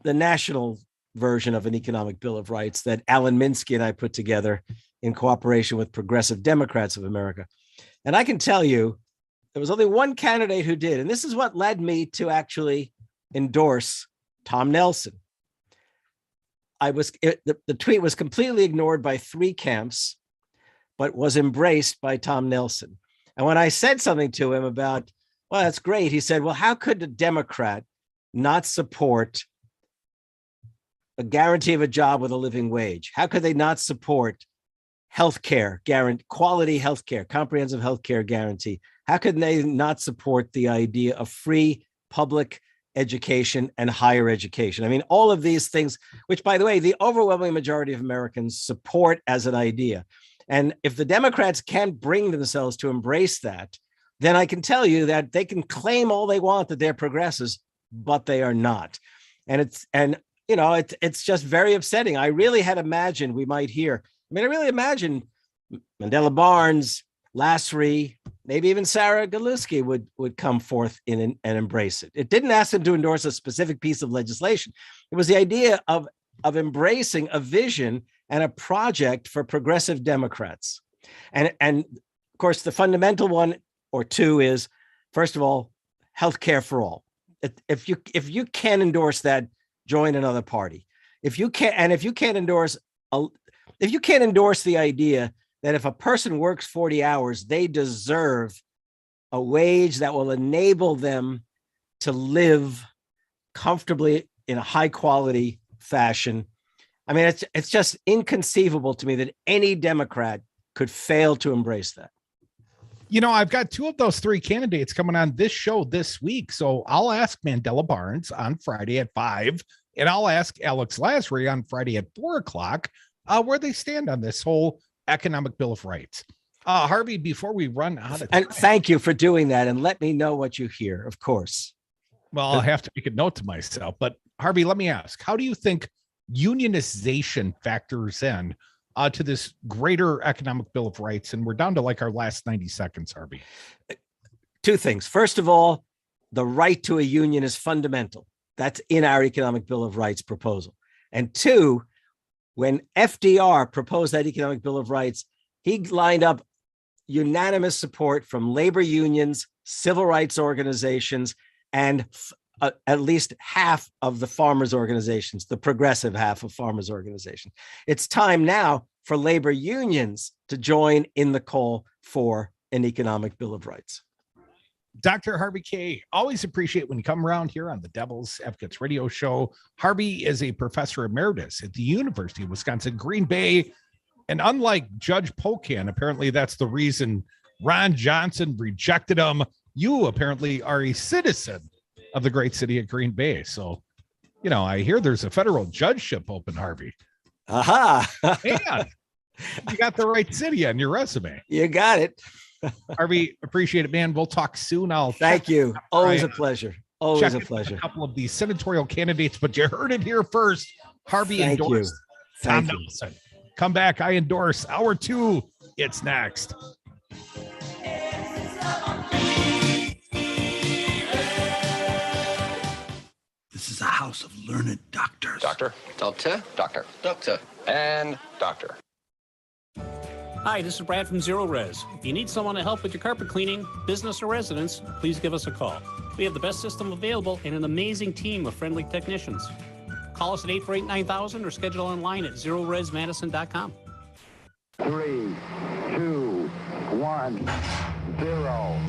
national version of an economic bill of rights that Alan Minsky and I put together in cooperation with Progressive Democrats of America. And I can tell you, there was only one candidate who did, and this is what led me to actually endorse Tom Nelson. The tweet was completely ignored by 3 camps, but was embraced by Tom Nelson. And when I said something to him about, well, that's great, he said, well, how could a Democrat not support a guarantee of a job with a living wage? How could they not support healthcare, quality healthcare, comprehensive healthcare guarantee? How could they not support the idea of free public education and higher education? I mean, all of these things, which, by the way, the overwhelming majority of Americans support as an idea. And if the Democrats can't bring themselves to embrace that, then I can tell you that they can claim all they want that they're progressives, but they are not. And it's just very upsetting. I really had imagined we might hear. I really imagined Mandela Barnes, Lassery, maybe even Sarah Galuski would come forth and embrace it. It didn't ask them to endorse a specific piece of legislation. It was the idea of embracing a vision and a project for progressive Democrats. And of course, the fundamental one or two is, first of all, healthcare for all. If you can't endorse that, join another party. If you can't endorse the idea that if a person works 40 hours, they deserve a wage that will enable them to live comfortably in a high quality fashion. It's just inconceivable to me that any Democrat could fail to embrace that. I've got two of those three candidates coming on this show this week. So I'll ask Mandela Barnes on Friday at 5, and I'll ask Alex Lassery on Friday at 4:00 where they stand on this whole economic Bill of Rights. Harvey, before we run out of time. And thank you for doing that, and let me know what you hear, of course. Well, I'll have to make a note to myself. But Harvey, let me ask, how do you think unionization factors in to this greater economic Bill of Rights? And we're down to like our last 90 seconds, Harvey. Two things. First of all, the right to a union is fundamental. That's in our economic Bill of Rights proposal. And two, when FDR proposed that economic Bill of Rights, he lined up unanimous support from labor unions, civil rights organizations, and at least half of the farmers' organizations, the progressive half of farmers' organizations. It's time now for labor unions to join in the call for an economic Bill of Rights. Dr. Harvey Kaye, always appreciate when you come around here on the Devil's Advocates radio show. Harvey is a professor emeritus at the University of Wisconsin, Green Bay. And unlike Judge Pocan, apparently that's the reason Ron Johnson rejected him. You apparently are a citizen of the great city of Green Bay. So, I hear there's a federal judgeship open, Harvey. Aha. Man, you got the right city on your resume. You got it. Harvey, appreciate it, man. We'll talk soon. Thank you. Always a pleasure. Always a pleasure. A couple of these senatorial candidates, but you heard it here first. Harvey endorsed Tom Nelson. Come back. I endorse hour 2. It's next. This is a house of learned doctors. Doctor. Doctor. Doctor. Doctor. And doctor. Hi, this is Brad from Zero Res. If you need someone to help with your carpet cleaning, business or residence, please give us a call. We have the best system available and an amazing team of friendly technicians. Call us at 848-9000 or schedule online at zeroresmadison.com. 3, 2, 1, 0.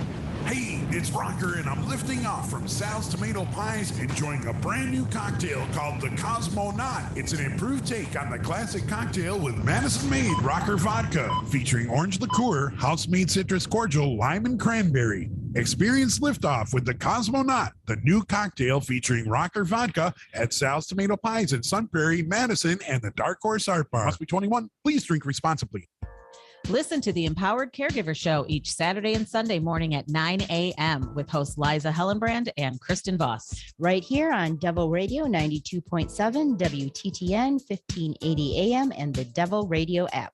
Hey, it's Rocker, and I'm lifting off from Sal's Tomato Pies, enjoying a brand new cocktail called the Cosmonaut. It's an improved take on the classic cocktail with Madison-made Rocker vodka, featuring orange liqueur, house-made citrus cordial, lime, and cranberry. Experience liftoff with the Cosmonaut, the new cocktail featuring Rocker vodka at Sal's Tomato Pies in Sun Prairie, Madison, and the Dark Horse Art Bar. Must be 21. Please drink responsibly. Listen to the Empowered Caregiver Show each Saturday and Sunday morning at 9 a.m. with hosts Liza Hellenbrand and Kristen Voss. Right here on Devil Radio 92.7, WTTN 1580 AM, and the Devil Radio app.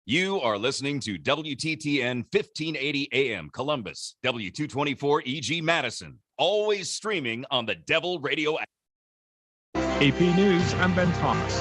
You are listening to WTTN 1580 AM Columbus, W224 EG Madison, always streaming on the Devil Radio app. AP News, I'm Ben Thomas.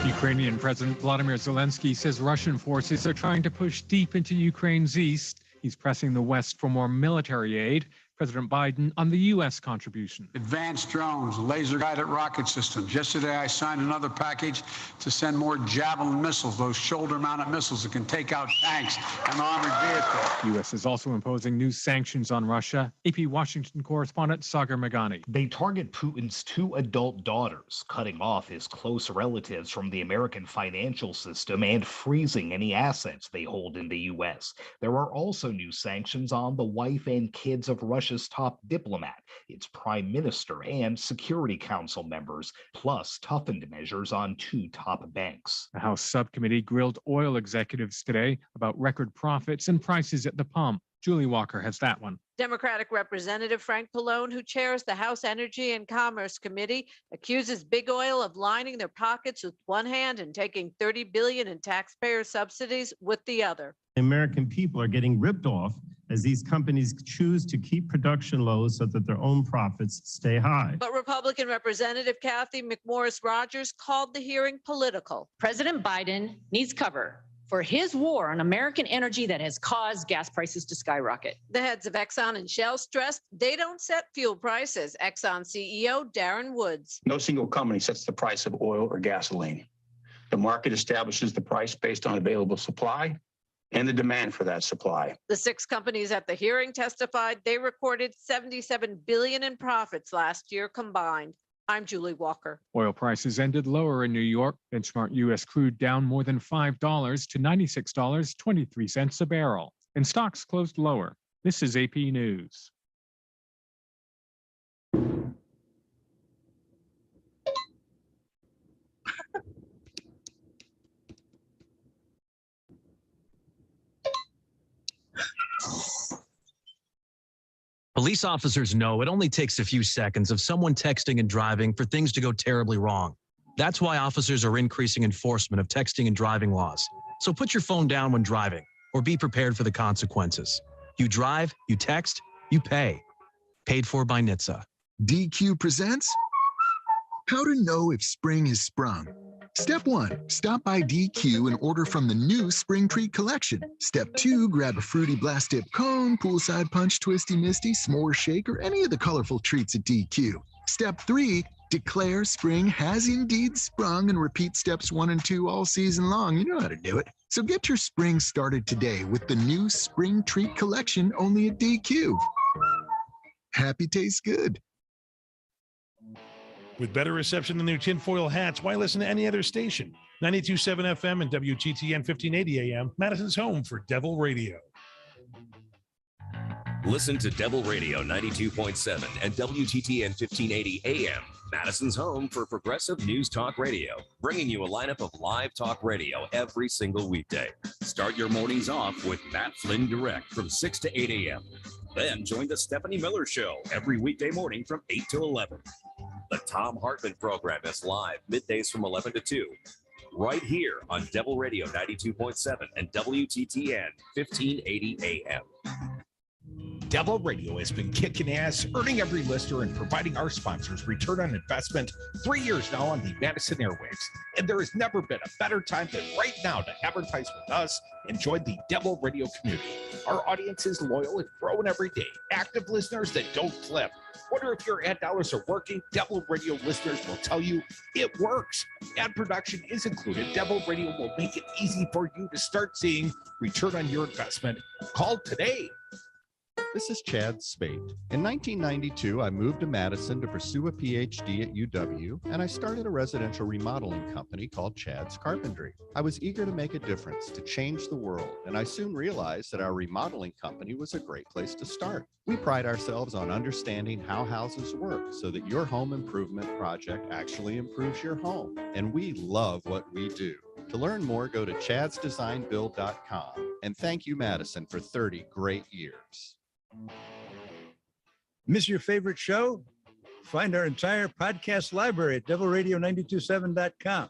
Ukrainian President Vladimir Zelensky says Russian forces are trying to push deep into Ukraine's east. He's pressing the West for more military aid. President Biden on the U.S. contribution. Advanced drones, laser-guided rocket systems. Yesterday, I signed another package to send more Javelin missiles, those shoulder-mounted missiles that can take out tanks and armored vehicles. The U.S. is also imposing new sanctions on Russia. AP Washington correspondent Sagar Meghani. They target Putin's 2 adult daughters, cutting off his close relatives from the American financial system and freezing any assets they hold in the U.S. There are also new sanctions on the wife and kids of Russia's top diplomat, its prime minister, and Security Council members, plus toughened measures on 2 top banks. The House subcommittee grilled oil executives today about record profits and prices at the pump. Julie Walker has that one. Democratic Representative Frank Pallone, who chairs the House Energy and Commerce Committee, accuses Big Oil of lining their pockets with one hand and taking $30 billion in taxpayer subsidies with the other. American people are getting ripped off as these companies choose to keep production low so that their own profits stay high. But Republican Representative Kathy McMorris Rogers called the hearing political. President Biden needs cover for his war on American energy that has caused gas prices to skyrocket. The heads of Exxon and Shell stressed they don't set fuel prices. Exxon CEO Darren Woods. No single company sets the price of oil or gasoline. The market establishes the price based on available supply and the demand for that supply. The 6 companies at the hearing testified they recorded $77 billion in profits last year combined. I'm Julie Walker. Oil prices ended lower in New York. Benchmark U.S. crude down more than $5 to $96.23 a barrel. And stocks closed lower. This is AP News. Police officers know it only takes a few seconds of someone texting and driving for things to go terribly wrong. That's why officers are increasing enforcement of texting and driving laws. So put your phone down when driving, or be prepared for the consequences. You drive, you text, you pay. Paid for by NHTSA. DQ presents How to Know If Spring Has Sprung. Step 1, stop by DQ and order from the new Spring Treat collection. Step 2, grab a fruity blast dip cone, poolside punch, twisty misty, s'more shake, or any of the colorful treats at DQ. Step 3, declare spring has indeed sprung and repeat steps 1 and 2 all season long. You know how to do it. So get your spring started today with the new Spring Treat collection only at DQ. Happy tastes good. With better reception than their tinfoil hats, why listen to any other station? 92.7 FM and WTTN 1580 AM, Madison's home for Devil Radio. Listen to Devil Radio 92.7 and WTTN 1580 AM, Madison's home for progressive news talk radio, bringing you a lineup of live talk radio every single weekday. Start your mornings off with Matt Flynn Direct from 6 to 8 AM. Then join the Stephanie Miller Show every weekday morning from 8 to 11. The Tom Hartman program is live middays from 11 to 2, right here on Devil Radio 92.7 and WTTN 1580 AM. Devil Radio has been kicking ass, earning every listener, and providing our sponsors return on investment 3 years now on the Madison airwaves. And there has never been a better time than right now to advertise with us and join the Devil Radio community. Our audience is loyal and growing every day. Active listeners that don't flip. Wonder if your ad dollars are working? Devil Radio listeners will tell you it works. Ad production is included. Devil Radio will make it easy for you to start seeing return on your investment. Call today. This is Chad Spate. In 1992, I moved to Madison to pursue a PhD at UW, and I started a residential remodeling company called Chad's Carpentry. I was eager to make a difference, to change the world, and I soon realized that our remodeling company was a great place to start. We pride ourselves on understanding how houses work so that your home improvement project actually improves your home, and we love what we do. To learn more, go to chadsdesignbuild.com. And thank you, Madison, for 30 great years. Miss your favorite show? Find our entire podcast library at devilradio927.com.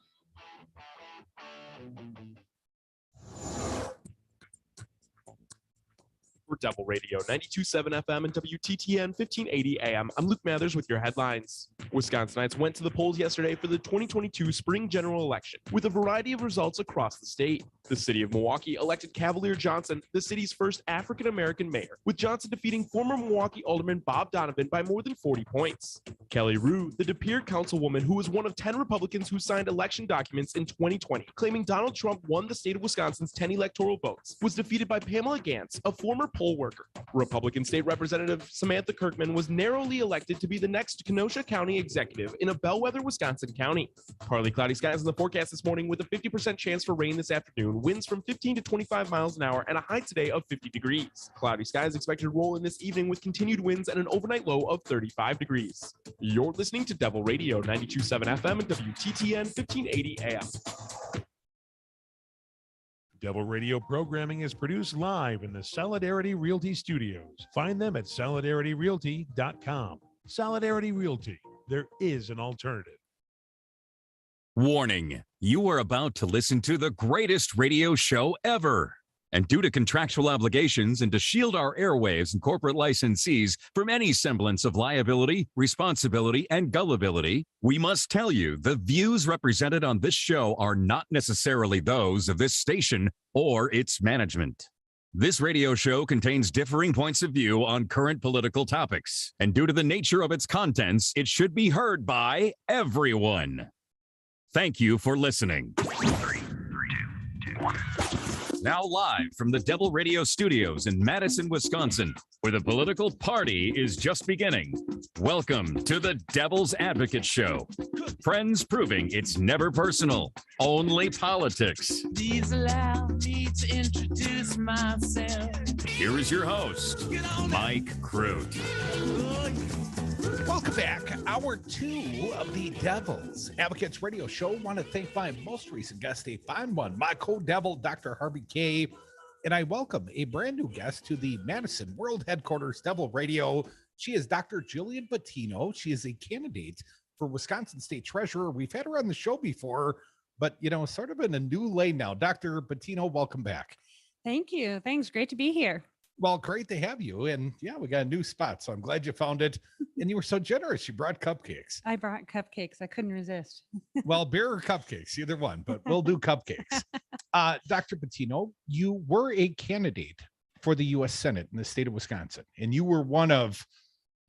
For Devil Radio 92.7 FM and WTTN 1580 AM, I'm Luke Mathers with your headlines. Wisconsinites went to the polls yesterday for the 2022 spring general election with a variety of results across the state. The city of Milwaukee elected Cavalier Johnson, the city's first African-American mayor, with Johnson defeating former Milwaukee Alderman Bob Donovan by more than 40 points. Kelly Rue, the De Pere councilwoman who was one of 10 Republicans who signed election documents in 2020, claiming Donald Trump won the state of Wisconsin's 10 electoral votes, was defeated by Pamela Gantz, a former poll worker. Republican State Representative Samantha Kirkman was narrowly elected to be the next Kenosha County executive in a bellwether Wisconsin county. Partly cloudy skies in the forecast this morning with a 50% chance for rain this afternoon, winds from 15 to 25 miles an hour, and a high today of 50 degrees. Cloudy skies expected to roll in this evening with continued winds and an overnight low of 35 degrees. You're listening to Devil Radio 92.7 FM and WTTN 1580 AM. Devil Radio programming is produced live in the Solidarity Realty Studios. Find them at solidarityrealty.com. Solidarity Realty. There is an alternative. Warning, you are about to listen to the greatest radio show ever. And due to contractual obligations and to shield our airwaves and corporate licensees from any semblance of liability, responsibility, and gullibility, we must tell you the views represented on this show are not necessarily those of this station or its management. This radio show contains differing points of view on current political topics, and due to the nature of its contents, it should be heard by everyone. Thank you for listening. 3, 2, 1. Now live from the Devil Radio Studios in Madison, Wisconsin, where the political party is just beginning. Welcome to the Devil's Advocate Show. Friends proving it's never personal, only politics. Please allow me to introduce myself. Here is your host, Mike Crute. Welcome back. Hour 2 of the Devil's Advocates Radio Show. Want to thank my most recent guest, a fine one, my co-devil, Dr. Harvey Kaye. And I welcome a brand new guest to the Madison World Headquarters Devil Radio. She is Dr. Gillian Battino. She is a candidate for Wisconsin State Treasurer. We've had her on the show before, but, sort of in a new lane now. Dr. Battino, welcome back. Thank you. Thanks. Great to be here. Well, great to have you. And yeah, we got a new spot, so I'm glad you found it. And you were so generous. You brought cupcakes. I brought cupcakes. I couldn't resist. Well, beer or cupcakes, either one, but we'll do cupcakes. Dr. Battino, you were a candidate for the U.S. Senate in the state of Wisconsin, and you were one of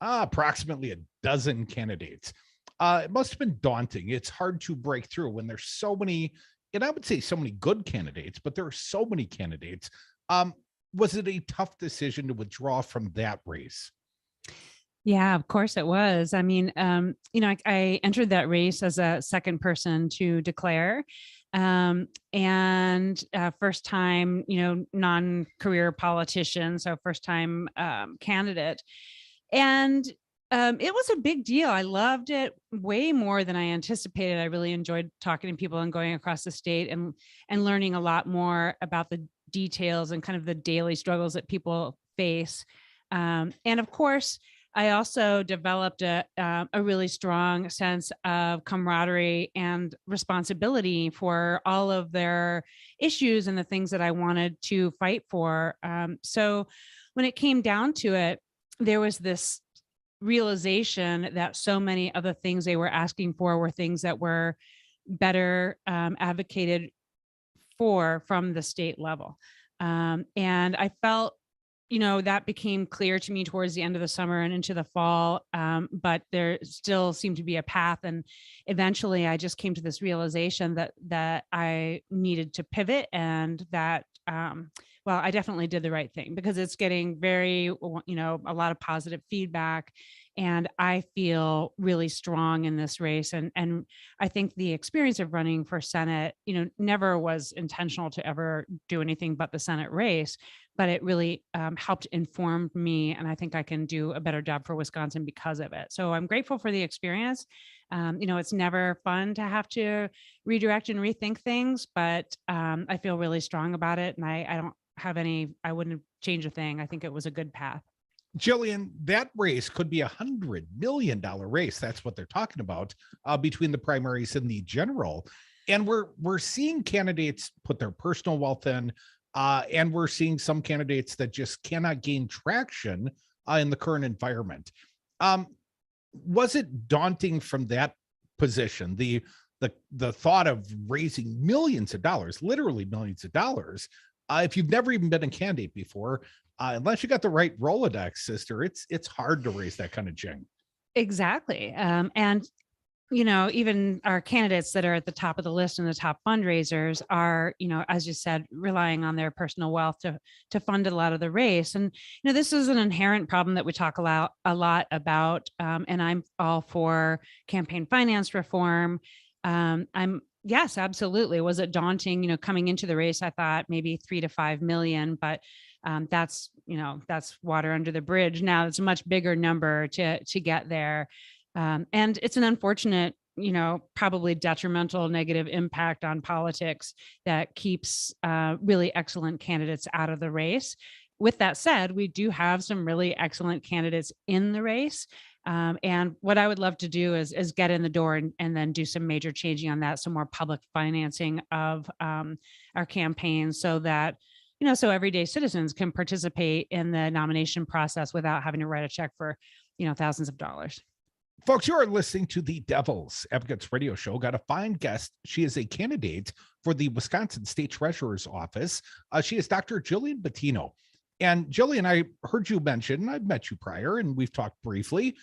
approximately a dozen candidates. It must have been daunting. It's hard to break through when there's so many, and I would say so many good candidates, but there are so many candidates. Was it a tough decision to withdraw from that race? Yeah, of course it was. I mean, I entered that race as a second person to declare, and first time, non-career politician, so first time candidate. And it was a big deal. I loved it way more than I anticipated. I really enjoyed talking to people and going across the state and learning a lot more about the details and kind of the daily struggles that people face. And of course, I also developed a really strong sense of camaraderie and responsibility for all of their issues and the things that I wanted to fight for. So when it came down to it, there was this realization that so many of the things they were asking for were things that were better advocated for from the state level. And I felt, that became clear to me towards the end of the summer and into the fall. But there still seemed to be a path. And eventually I just came to this realization that I needed to pivot, and that, I definitely did the right thing, because it's getting very, a lot of positive feedback. And I feel really strong in this race. And I think the experience of running for Senate, never was intentional to ever do anything but the Senate race, but it really helped inform me. And I think I can do a better job for Wisconsin because of it. So I'm grateful for the experience. It's never fun to have to redirect and rethink things, but I feel really strong about it. And I wouldn't change a thing. I think it was a good path. Gillian, that race could be $100 million race. That's what they're talking about between the primaries and the general. And we're seeing candidates put their personal wealth in, and we're seeing some candidates that just cannot gain traction in the current environment. Was it daunting from that position, the thought of raising millions of dollars, literally millions of dollars, if you've never even been a candidate before? Unless you got the right Rolodex, sister, it's hard to raise that kind of jing. Exactly. And, even our candidates that are at the top of the list and the top fundraisers are, as you said, relying on their personal wealth to fund a lot of the race. And, this is an inherent problem that we talk a lot about. And I'm all for campaign finance reform. Yes, absolutely. Was it daunting? Coming into the race, I thought maybe 3 to 5 million, but that's water under the bridge. Now it's a much bigger number to get there. And it's an unfortunate probably detrimental, negative impact on politics that keeps really excellent candidates out of the race. With that said, we do have some really excellent candidates in the race. And what I would love to do is get in the door and then do some major changing on that, some more public financing of our campaigns so that, so everyday citizens can participate in the nomination process without having to write a check for, thousands of dollars. Folks, you are listening to the Devil's Advocates Radio Show. Got a fine guest. She is a candidate for the Wisconsin State Treasurer's Office. She is Dr. Gillian Battino. And Gillian, I heard you mention, and I've met you prior, and we've talked briefly.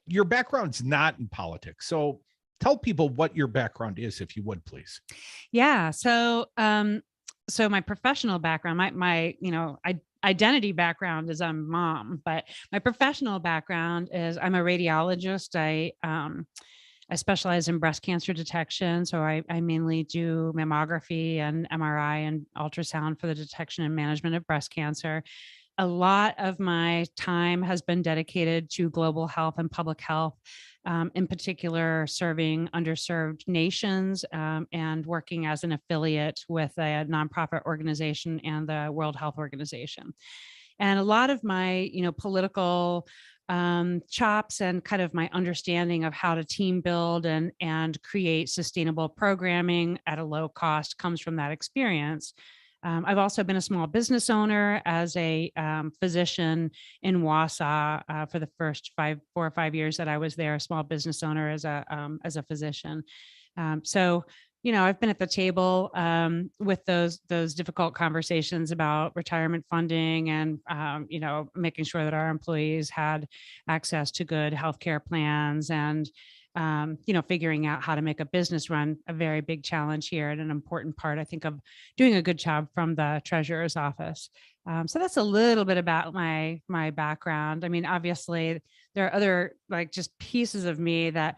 Your background's not in politics. So tell people what your background is, if you would, please. Yeah. So my professional background, my identity background is I'm a mom, but my professional background is I'm a radiologist. I specialize in breast cancer detection. So I mainly do mammography and MRI and ultrasound for the detection and management of breast cancer. A lot of my time has been dedicated to global health and public health, in particular, serving underserved nations and working as an affiliate with a nonprofit organization and the World Health Organization. And a lot of my, political chops and kind of my understanding of how to team build and create sustainable programming at a low cost comes from that experience. I've also been a small business owner as a physician in Wausau for the first 4 or 5 years that I was there, a small business owner as a physician. So I've been at the table with those difficult conversations about retirement funding and, making sure that our employees had access to good healthcare plans and, figuring out how to make a business run a very big challenge here and an important part, I think, of doing a good job from the treasurer's office. So that's a little bit about my background. I mean, obviously, there are other just pieces of me that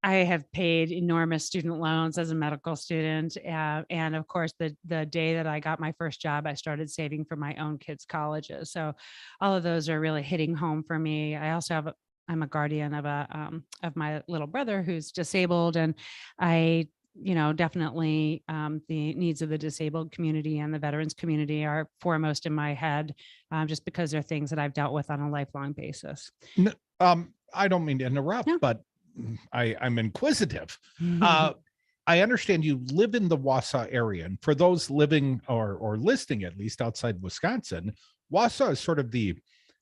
I have paid enormous student loans as a medical student. And of course, the day that I got my first job, I started saving for my own kids' colleges. So all of those are really hitting home for me. I also I'm a guardian of my little brother who's disabled. And I, definitely the needs of the disabled community and the veterans community are foremost in my head, just because they're things that I've dealt with on a lifelong basis. No, I don't mean to interrupt, but I'm inquisitive. I understand you live in the Wausau area, and for those living or listening, at least outside Wisconsin, Wausau is sort of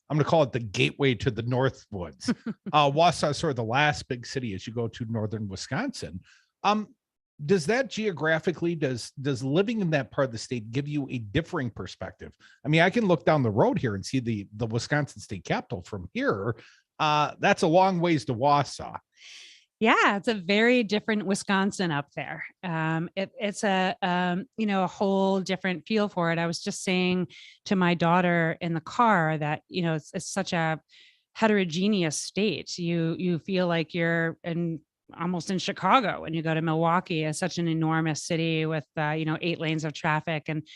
I'm going to call it the gateway to the North Woods. Wausau is sort of the last big city as you go to northern Wisconsin. Does that geographically, does living in that part of the state give you a differing perspective? I mean, I can look down the road here and see the Wisconsin State Capitol from here. That's a long ways to Wausau. Yeah, it's a very different Wisconsin up there. It's a whole different feel for it. I was just saying to my daughter in the car that, it's such a heterogeneous state. You feel like you're almost in Chicago when you go to Milwaukee. It's such an enormous city with 8 lanes of traffic. And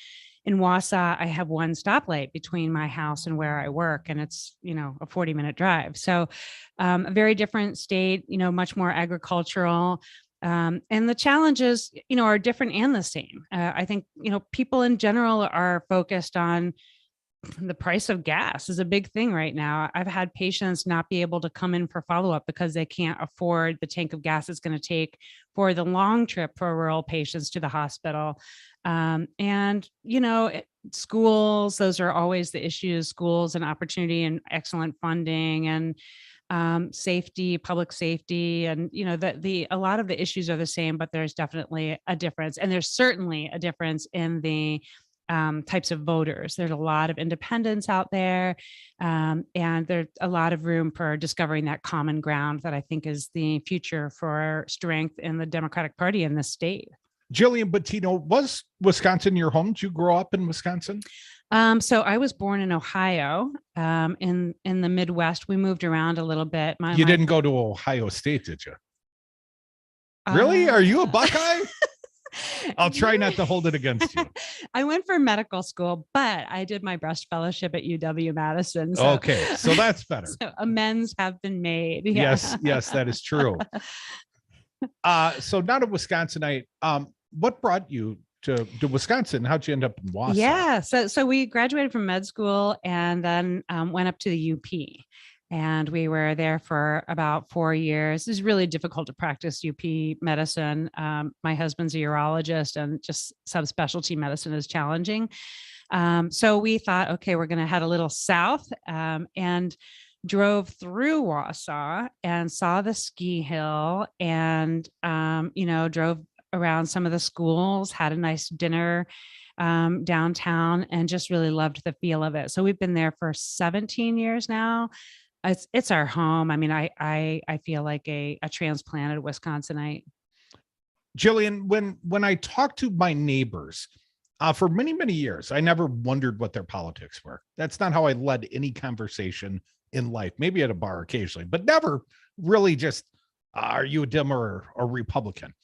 in Wausau, I have one stoplight between my house and where I work, and it's, a 40-minute drive. So a very different state, much more agricultural. And the challenges, are different and the same. I think, people in general are focused on the price of gas is a big thing right now. I've had patients not be able to come in for follow-up because they can't afford the tank of gas it's going to take for the long trip for rural patients to the hospital. And, schools, those are always the issues, schools and opportunity and excellent funding and safety, public safety. And, a lot of the issues are the same, but there's definitely a difference. And there's certainly a difference in the types of voters. There's a lot of independents out there, and there's a lot of room for discovering that common ground that I think is the future for strength in the Democratic Party in this state. Gillian Battino, was Wisconsin your home? Did you grow up in Wisconsin? So I was born in Ohio, in the Midwest. We moved around a little bit. You didn't go to Ohio State, did you? Really? Are you a Buckeye? I'll try not to hold it against you. I went for medical school, but I did my breast fellowship at UW-Madison. So, Okay, so that's better. So amends have been made. Yeah. Yes, that is true. So not a Wisconsinite. What brought you to Wisconsin? How'd you end up in Wausau? Yeah. So we graduated from med school and then went up to the UP. And we were there for about 4 years. It's really difficult to practice UP medicine. My husband's a urologist, and just subspecialty medicine is challenging. So we thought, okay, we're going to head a little south, and drove through Wausau and saw the ski hill, and drove around some of the schools, had a nice dinner downtown, and just really loved the feel of it. So we've been there for 17 years now. It's our home. I mean, I feel like a transplanted Wisconsinite. Gillian, when I talk to my neighbors, for many, many years, I never wondered what their politics were. That's not how I led any conversation in life. Maybe at a bar occasionally, but never really just, are you a Dem or a Republican?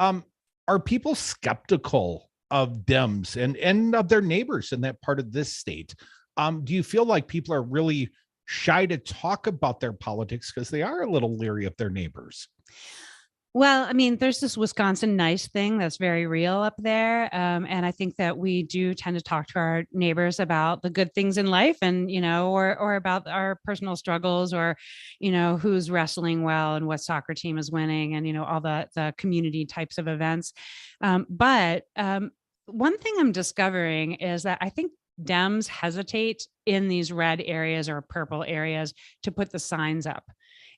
Are people skeptical of Dems and of their neighbors in that part of this state? Do you feel like people are really shy to talk about their politics because they are a little leery of their neighbors? Well, I mean, there's this Wisconsin nice thing that's very real up there. And I think that we do tend to talk to our neighbors about the good things in life and, or about our personal struggles, or, who's wrestling well and what soccer team is winning, and, all the community types of events. But one thing I'm discovering is that I think Dems hesitate in these red areas or purple areas to put the signs up.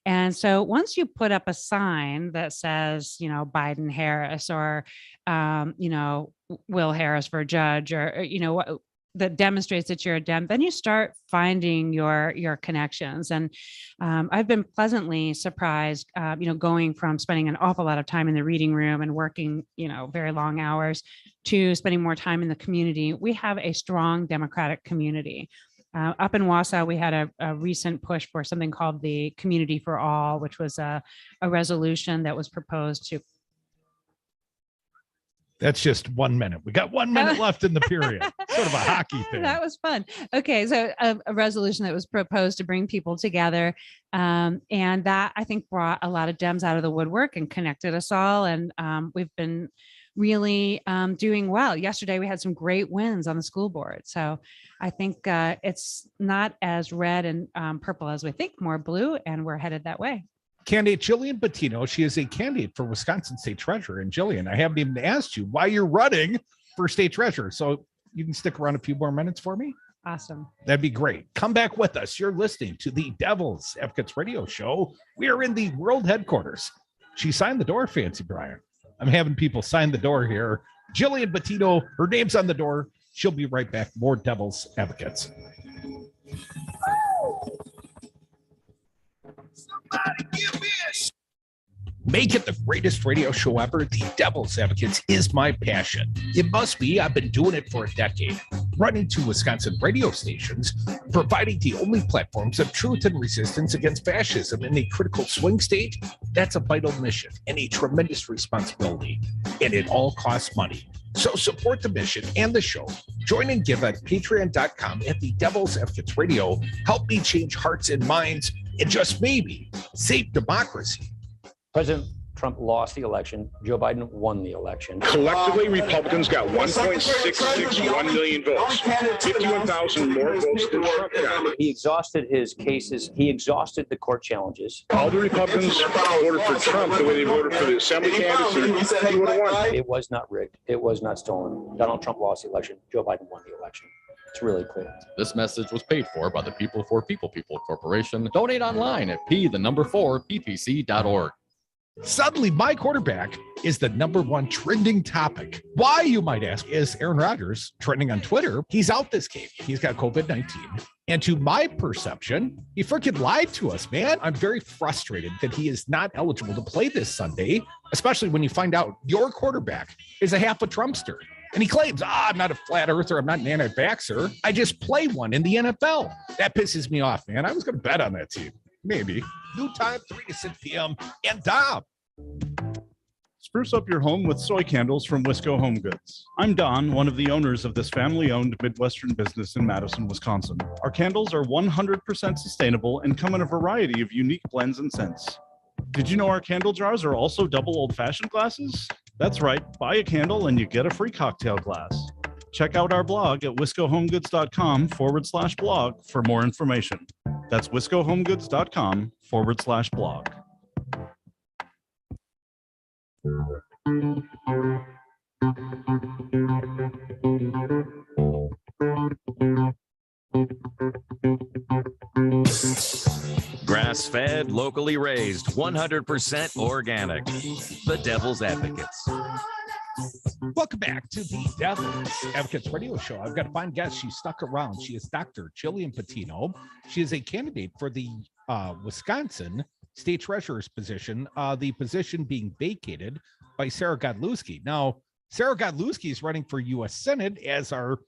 And so once you put up a sign that says, Biden Harris, or, Will Harris for judge, or, that demonstrates that you're a Dem, then you start finding your connections. And I've been pleasantly surprised, going from spending an awful lot of time in the reading room and working, very long hours, to spending more time in the community. We have a strong Democratic community. Up in Wausau, we had a recent push for something called the Community for All, which was a resolution that was proposed to. That's just 1 minute. We got 1 minute left in the period. Sort of a hockey thing. That was fun. Okay, so a resolution that was proposed to bring people together. And that, I think, brought a lot of Dems out of the woodwork and connected us all. And we've been really doing well. Yesterday, we had some great wins on the school board. So I think it's not as red and purple as we think, more blue, and we're headed that way. Candidate Gillian Battino, she is a candidate for Wisconsin State Treasurer. And Gillian, I haven't even asked you why you're running for State Treasurer. So you can stick around a few more minutes for me. Awesome. That'd be great. Come back with us. You're listening to the Devil's Advocates Radio Show. We are in the world headquarters. She signed the door, Fancy Brian. I'm having people sign the door here. Gillian Battino, her name's on the door. She'll be right back. More Devil's Advocates. Somebody give me a Make it the greatest radio show ever. The Devil's Advocates is my passion. It must be. I've been doing it for a decade. Running 2 Wisconsin radio stations, providing the only platforms of truth and resistance against fascism in a critical swing state. That's a vital mission and a tremendous responsibility. And it all costs money. So support the mission and the show. Join and give at patreon.com at the Devil's Advocates Radio. Help me change hearts and minds, and just maybe save democracy. President Trump lost the election. Joe Biden won the election. Collectively, Republicans got 1.661 million votes, 51,000 more votes than Trump got. He exhausted his cases. He exhausted the court challenges. All the Republicans voted for Trump the way they voted for the assembly candidates. He would have won. It was not rigged. It was not stolen. Donald Trump lost the election. Joe Biden won the election. It's really clear. This message was paid for by the People for People Corporation. Donate online at p4ppc.org. Suddenly, my quarterback is the #1 trending topic. Why, you might ask, is Aaron Rodgers trending on Twitter? He's out this game. He's got COVID-19. And to my perception, he freaking lied to us, man. I'm very frustrated that he is not eligible to play this Sunday, especially when you find out your quarterback is a half a Trumpster. And he claims, I'm not a flat earther. I'm not an anti-vaxxer. I just play one in the NFL. That pisses me off, man. I was going to bet on that team. Maybe. New time, 3 to 6 p.m. And Dom. spruce up your home with soy candles from Wisco Home Goods. I'm Don, one of the owners of this family-owned Midwestern business in Madison, Wisconsin. Our candles are 100% sustainable and come in a variety of unique blends and scents. Did you know our candle jars are also double old-fashioned glasses? That's right, buy a candle and you get a free cocktail glass. Check out our blog at wiscohomegoods.com/blog for more information. That's wiscohomegoods.com/blog. Grass-fed, locally raised, 100% organic. The Devil's Advocates. Welcome back to the Devil's Advocates radio show. I've got a fine guest. She stuck around. She is Dr. Gillian Battino. She is a candidate for the Wisconsin State Treasurer's position, the position being vacated by Sarah Godlewski. Now, Sarah Godlewski is running for U.S. Senate, or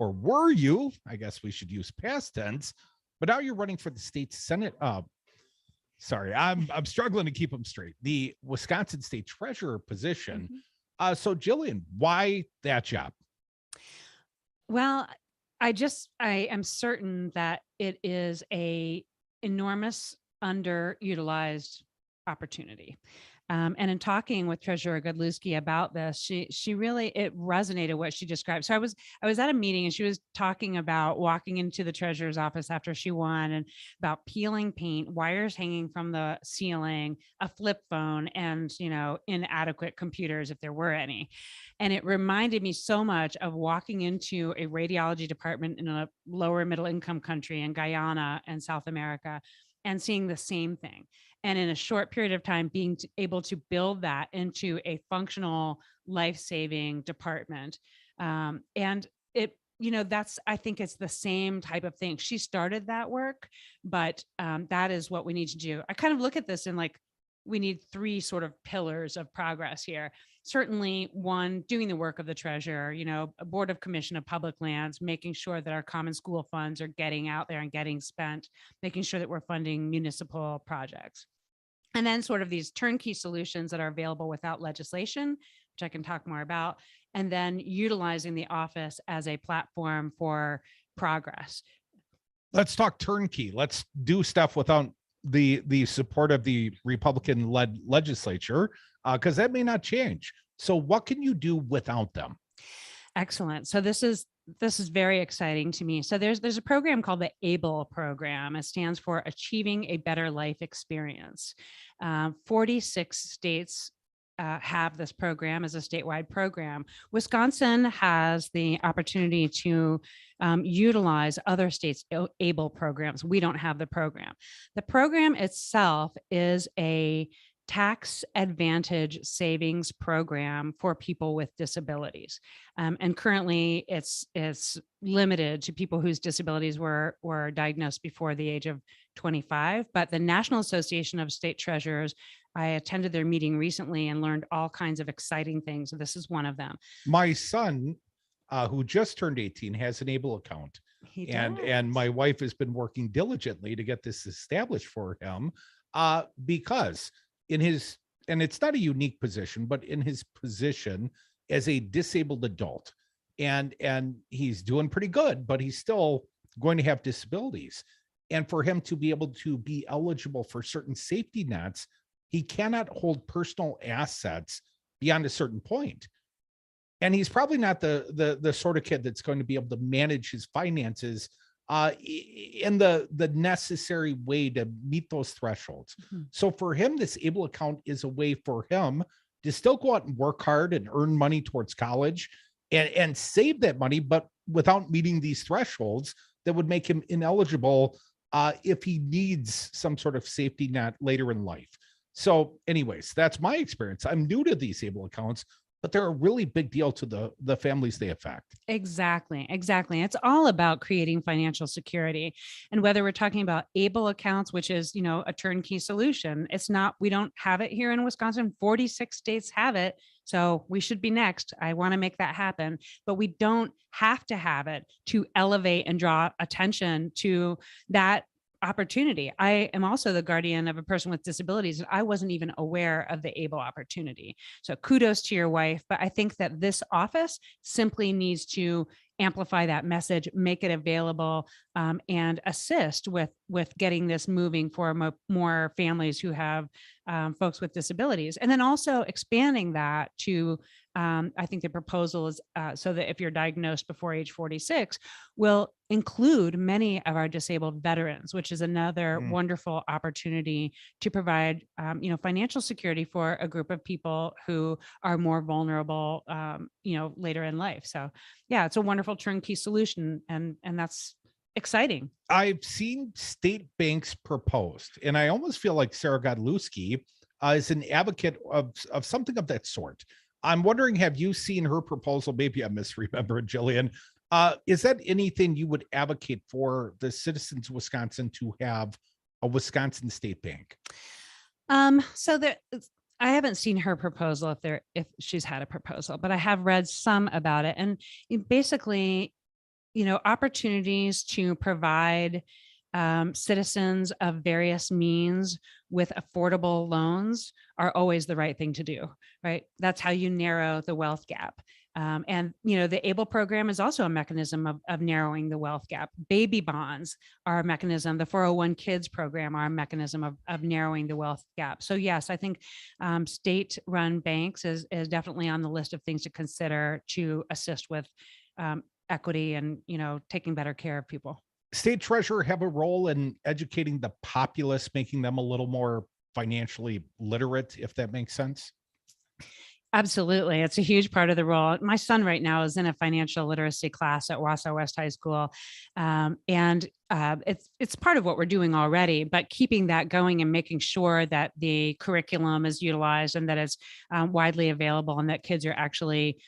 were you? I guess we should use past tense. But now you're running for the state Senate. Sorry, I'm struggling to keep them straight. The Wisconsin State Treasurer position. So Gillian, why that job? Well, I am certain that it is a enormous underutilized opportunity. And in talking with Treasurer Godlewski about this, she really, it resonated what she described. So I was at a meeting and she was talking about walking into the treasurer's office after she won and about peeling paint, wires hanging from the ceiling, a flip phone, and, inadequate computers if there were any. And it reminded me so much of walking into a radiology department in a lower middle income country in Guyana and South America and seeing the same thing. And in a short period of time, being able to build that into a functional, life-saving department. And it, I think it's the same type of thing. She started that work, but that is what we need to do. I kind of look at this in we need three sort of pillars of progress here. Certainly one, doing the work of the treasurer, a board of commission of public lands, making sure that our common school funds are getting out there and getting spent, making sure that we're funding municipal projects. And then sort of these turnkey solutions that are available without legislation, which I can talk more about, and then utilizing the office as a platform for progress. Let's talk turnkey. Let's do stuff without the support of the Republican-led legislature, because that may not change. So what can you do without them? Excellent. So this is very exciting to me. So there's a program called the ABLE program. It stands for Achieving a Better Life Experience. 46 states have this program as a statewide program. Wisconsin has the opportunity to utilize other states' ABLE programs. We don't have the program. The program itself is a tax advantage savings program for people with disabilities. And currently it's limited to people whose disabilities were diagnosed before the age of 25. But the National Association of State Treasurers, I attended their meeting recently and learned all kinds of exciting things. So this is one of them. My son, who just turned 18, has an ABLE account. And my wife has been working diligently to get this established for him because in his, and it's not a unique position, but in his position as a disabled adult, and he's doing pretty good, but he's still going to have disabilities. And for him to be able to be eligible for certain safety nets, he cannot hold personal assets beyond a certain point. And he's probably not the sort of kid that's going to be able to manage his finances in the necessary way to meet those thresholds. So for him, this ABLE account is a way for him to still go out and work hard and earn money towards college and save that money, but without meeting these thresholds that would make him ineligible if he needs some sort of safety net later in life. So anyways, that's my experience. I'm new to these ABLE accounts, but they're a really big deal to the families they affect. Exactly. It's all about creating financial security. And whether we're talking about ABLE accounts, which is, a turnkey solution, it's not, we don't have it here in Wisconsin. 46 states have it. So we should be next. I want to make that happen, but we don't have to have it to elevate and draw attention to that opportunity. I am also the guardian of a person with disabilities, and I wasn't even aware of the ABLE opportunity. So kudos to your wife. But I think that this office simply needs to amplify that message, make it available, and assist with getting this moving for more families who have folks with disabilities. And then also expanding that to, I think the proposal is so that if you're diagnosed before age 46, will include many of our disabled veterans, which is another wonderful opportunity to provide, financial security for a group of people who are more vulnerable, later in life. So yeah, it's a wonderful turnkey solution, and that's exciting. I've seen state banks proposed, and I almost feel like Sarah Godlewski is an advocate of something of that sort. I'm wondering, have you seen her proposal? Maybe I misremembered, Gillian. Is that anything you would advocate for the citizens of Wisconsin to have a Wisconsin state bank? So there, I haven't seen her proposal if she's had a proposal, but I have read some about it. And basically, opportunities to provide citizens of various means with affordable loans are always the right thing to do, right? That's how you narrow the wealth gap. And the ABLE program is also a mechanism of narrowing the wealth gap. Baby bonds are a mechanism. The 401 Kids program are a mechanism of narrowing the wealth gap. So yes, I think state-run banks is definitely on the list of things to consider to assist with equity and taking better care of people. State treasurer have a role in educating the populace, making them a little more financially literate, if that makes sense? Absolutely. It's a huge part of the role. My son right now is in a financial literacy class at Wausau West High School. And it's part of what we're doing already, but keeping that going and making sure that the curriculum is utilized and that it's widely available and that kids are actually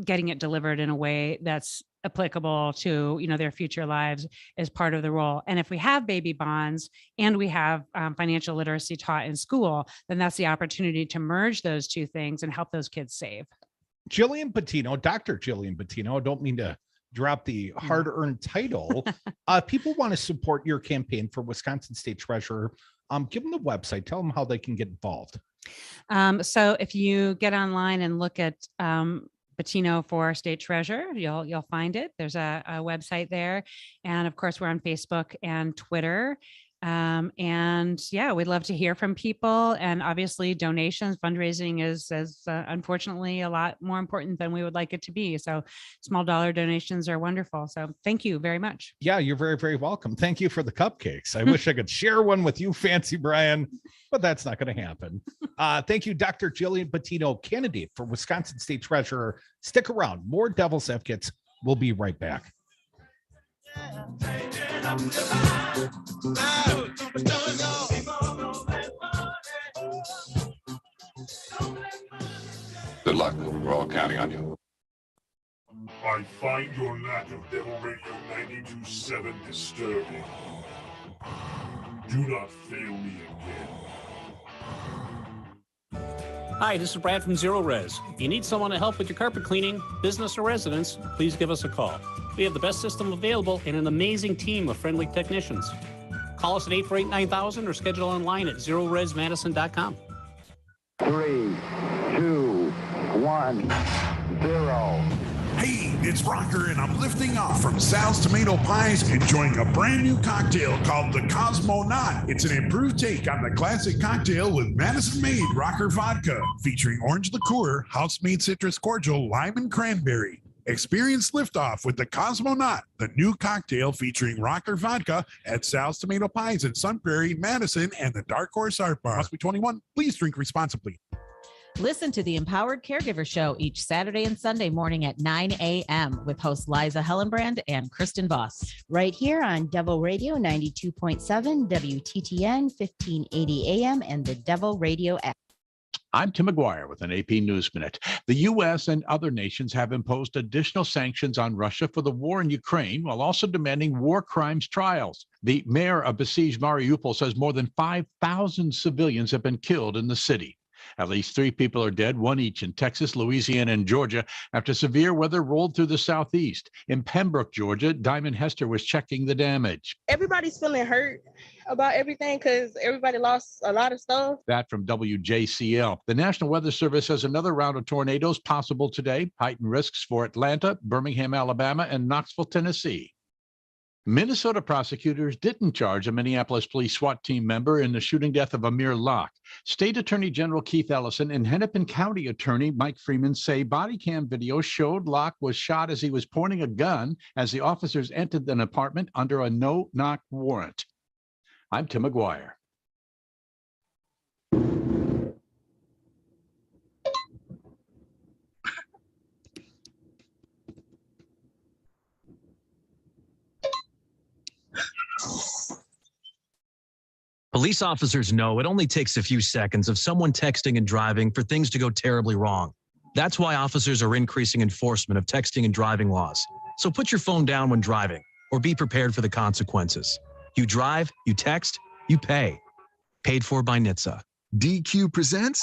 getting it delivered in a way that's applicable to their future lives is part of the role. And if we have baby bonds and we have financial literacy taught in school, then that's the opportunity to merge those two things and help those kids save. Gillian Battino, Dr. Gillian Battino, I don't mean to drop the hard-earned title. People want to support your campaign for Wisconsin State Treasurer. Give them the website, tell them how they can get involved. So if you get online and look at Battino for State Treasurer, you'll find it. There's a website there. And of course, we're on Facebook and Twitter. And yeah, we'd love to hear from people. And obviously donations, fundraising is unfortunately a lot more important than we would like it to be. So small dollar donations are wonderful. So thank you very much. Yeah, you're very, very welcome. Thank you for the cupcakes. I wish I could share one with you, Fancy Brian, but that's not going to happen. Thank you, Dr. Gillian Battino, candidate for Wisconsin State Treasurer. Stick around. More Devil's Advocates. We'll be right back. Good luck. We're all counting on you. I find your lack of Devil Radio 92.7 disturbing. Do not fail me again. Hi, this is Brad from Zero Res. If you need someone to help with your carpet cleaning, business or residence, please give us a call. We have the best system available and an amazing team of friendly technicians. Call us at 848-9000 or schedule online at zeroresmadison.com. 3, 2, 1, 0. Hey, it's Rocker, and I'm lifting off from Sal's Tomato Pies, enjoying a brand new cocktail called the Cosmonaut. It's an improved take on the classic cocktail with Madison-made Rocker vodka, featuring orange liqueur, house-made citrus cordial, lime, and cranberry. Experience liftoff with the Cosmonaut, the new cocktail featuring Rocker vodka at Sal's Tomato Pies in Sun Prairie, Madison, and the Dark Horse Art Bar. Must be 21. Please drink responsibly. Listen to the Empowered Caregiver Show each Saturday and Sunday morning at 9 a.m. with hosts Liza Hellenbrand and Kristen Voss. Right here on Devil Radio 92.7, WTTN 1580 AM, and the Devil Radio app. I'm Tim McGuire with an AP News Minute. The U.S. and other nations have imposed additional sanctions on Russia for the war in Ukraine, while also demanding war crimes trials. The mayor of besieged Mariupol says more than 5,000 civilians have been killed in the city. At least 3 people are dead, 1 each in Texas, Louisiana, and Georgia after severe weather rolled through the southeast. In Pembroke, Georgia, Diamond Hester was checking the damage. Everybody's feeling hurt about everything because everybody lost a lot of stuff. That from WJCL. The National Weather Service has another round of tornadoes possible today. Heightened risks for Atlanta, Birmingham, Alabama, and Knoxville, Tennessee. Minnesota prosecutors didn't charge a Minneapolis police SWAT team member in the shooting death of Amir Locke. State Attorney General Keith Ellison and Hennepin County Attorney Mike Freeman say body cam video showed Locke was shot as he was pointing a gun as the officers entered an apartment under a no-knock warrant. I'm Tim McGuire. Police officers know it only takes a few seconds of someone texting and driving for things to go terribly wrong. That's why officers are increasing enforcement of texting and driving laws. So put your phone down when driving, or be prepared for the consequences. You drive, you text, you pay. Paid for by NHTSA. DQ presents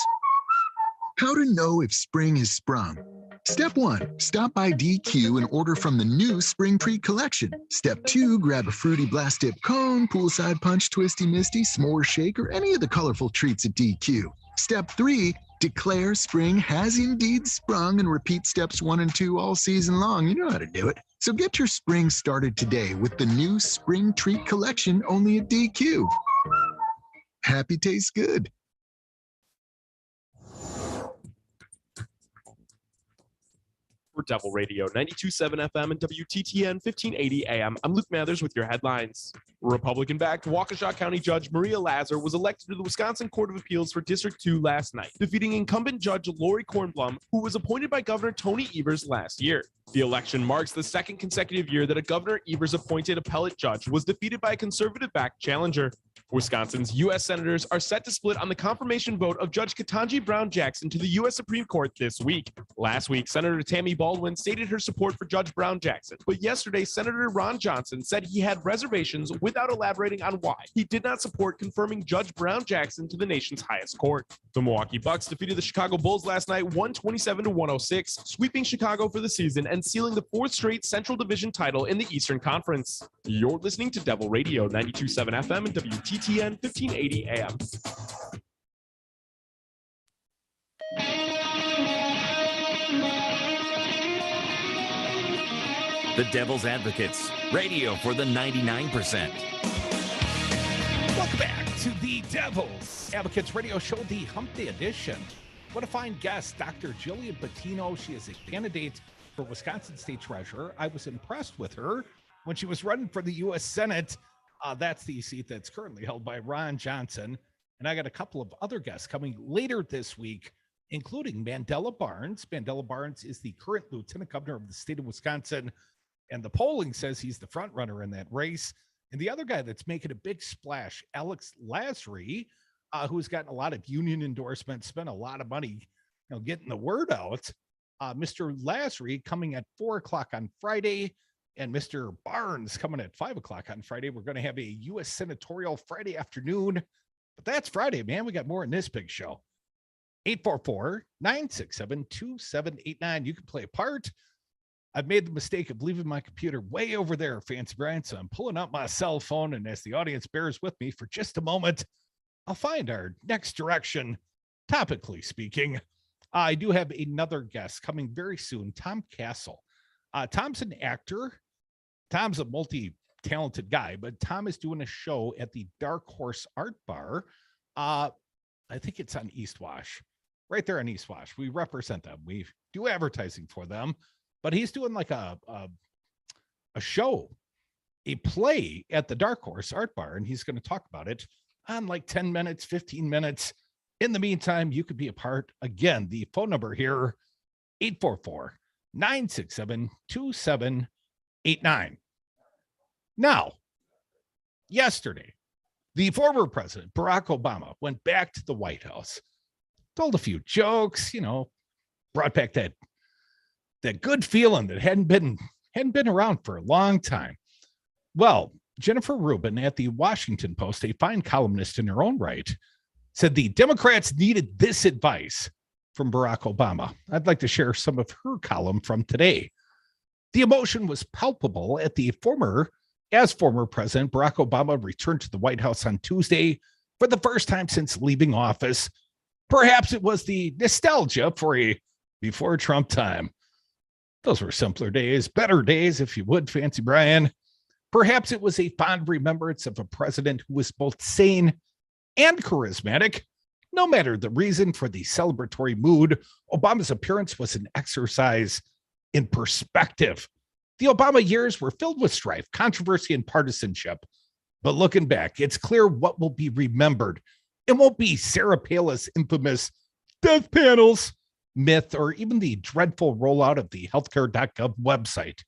How to Know If Spring Has Sprung. Step 1, stop by DQ and order from the new Spring Treat collection. Step 2, grab a fruity blast dip cone, poolside punch, twisty misty, s'more shake, or any of the colorful treats at DQ. Step 3, declare spring has indeed sprung and repeat steps 1 and 2 all season long. You know how to do it. So get your spring started today with the new Spring Treat collection only at DQ. Happy tastes good. For Devil Radio 92.7 FM and WTTN 1580 AM, I'm Luke Mathers with your headlines. Republican-backed Waukesha County Judge Maria Lazar was elected to the Wisconsin Court of Appeals for District 2 last night, defeating incumbent Judge Lori Kornblum, who was appointed by Governor Tony Evers last year. The election marks the second consecutive year that a Governor Evers-appointed appellate judge was defeated by a conservative-backed challenger. Wisconsin's U.S. senators are set to split on the confirmation vote of Judge Ketanji Brown Jackson to the U.S. Supreme Court this week. Last week, Senator Tammy Baldwin stated her support for Judge Brown Jackson, but yesterday, Senator Ron Johnson said he had reservations without elaborating on why he did not support confirming Judge Brown Jackson to the nation's highest court. The Milwaukee Bucks defeated the Chicago Bulls last night 127-106, sweeping Chicago for the season and sealing the 4th straight Central Division title in the Eastern Conference. You're listening to Devil Radio 92.7 FM and WTTN 1580 AM. The Devil's Advocates, radio for the 99%. Welcome back to the Devil's Advocates Radio Show, the Hump Day edition. What a fine guest, Dr. Gillian Battino. She is a candidate for Wisconsin State Treasurer. I was impressed with her when she was running for the U.S. Senate. That's the seat that's currently held by Ron Johnson. And I got a couple of other guests coming later this week, including Mandela Barnes. Mandela Barnes is the current lieutenant governor of the state of Wisconsin, and the polling says he's the front runner in that race. And the other guy that's making a big splash, Alex Lasry, who's gotten a lot of union endorsements, spent a lot of money, getting the word out. Mr. Lasry coming at 4:00 on Friday, and Mr. Barnes coming at 5:00 on Friday. We're going to have a U.S. Senatorial Friday afternoon, but that's Friday, man. We got more in this big show. 844-967-2789. You can play a part. I've made the mistake of leaving my computer way over there, Fancy Brian, so I'm pulling up my cell phone, and as the audience bears with me for just a moment, I'll find our next direction, topically speaking. I do have another guest coming very soon, Tom Castle. Tom's an actor. Tom's a multi-talented guy, but Tom is doing a show at the Dark Horse Art Bar. I think it's on East Wash, right there on East Wash. We represent them. We do advertising for them. But he's doing like a show, a play at the Dark Horse Art Bar, and he's going to talk about it on like 10 minutes, 15 minutes. In the meantime, you could be a part. Again, the phone number here, 844-967-2789. Now, yesterday, the former president, Barack Obama, went back to the White House, told a few jokes, brought back that good feeling that hadn't been around for a long time. Well, Jennifer Rubin at the Washington Post, a fine columnist in her own right, said the Democrats needed this advice from Barack Obama. I'd like to share some of her column from today. The emotion was palpable at the former President Barack Obama returned to the White House on Tuesday for the first time since leaving office. Perhaps it was the nostalgia for a before Trump time. Those were simpler days, better days, if you would, Fancy Brian. Perhaps it was a fond remembrance of a president who was both sane and charismatic. No matter the reason for the celebratory mood, Obama's appearance was an exercise in perspective. The Obama years were filled with strife, controversy, and partisanship. But looking back, it's clear what will be remembered. It won't be Sarah Palin's infamous death panels myth or even the dreadful rollout of the healthcare.gov website.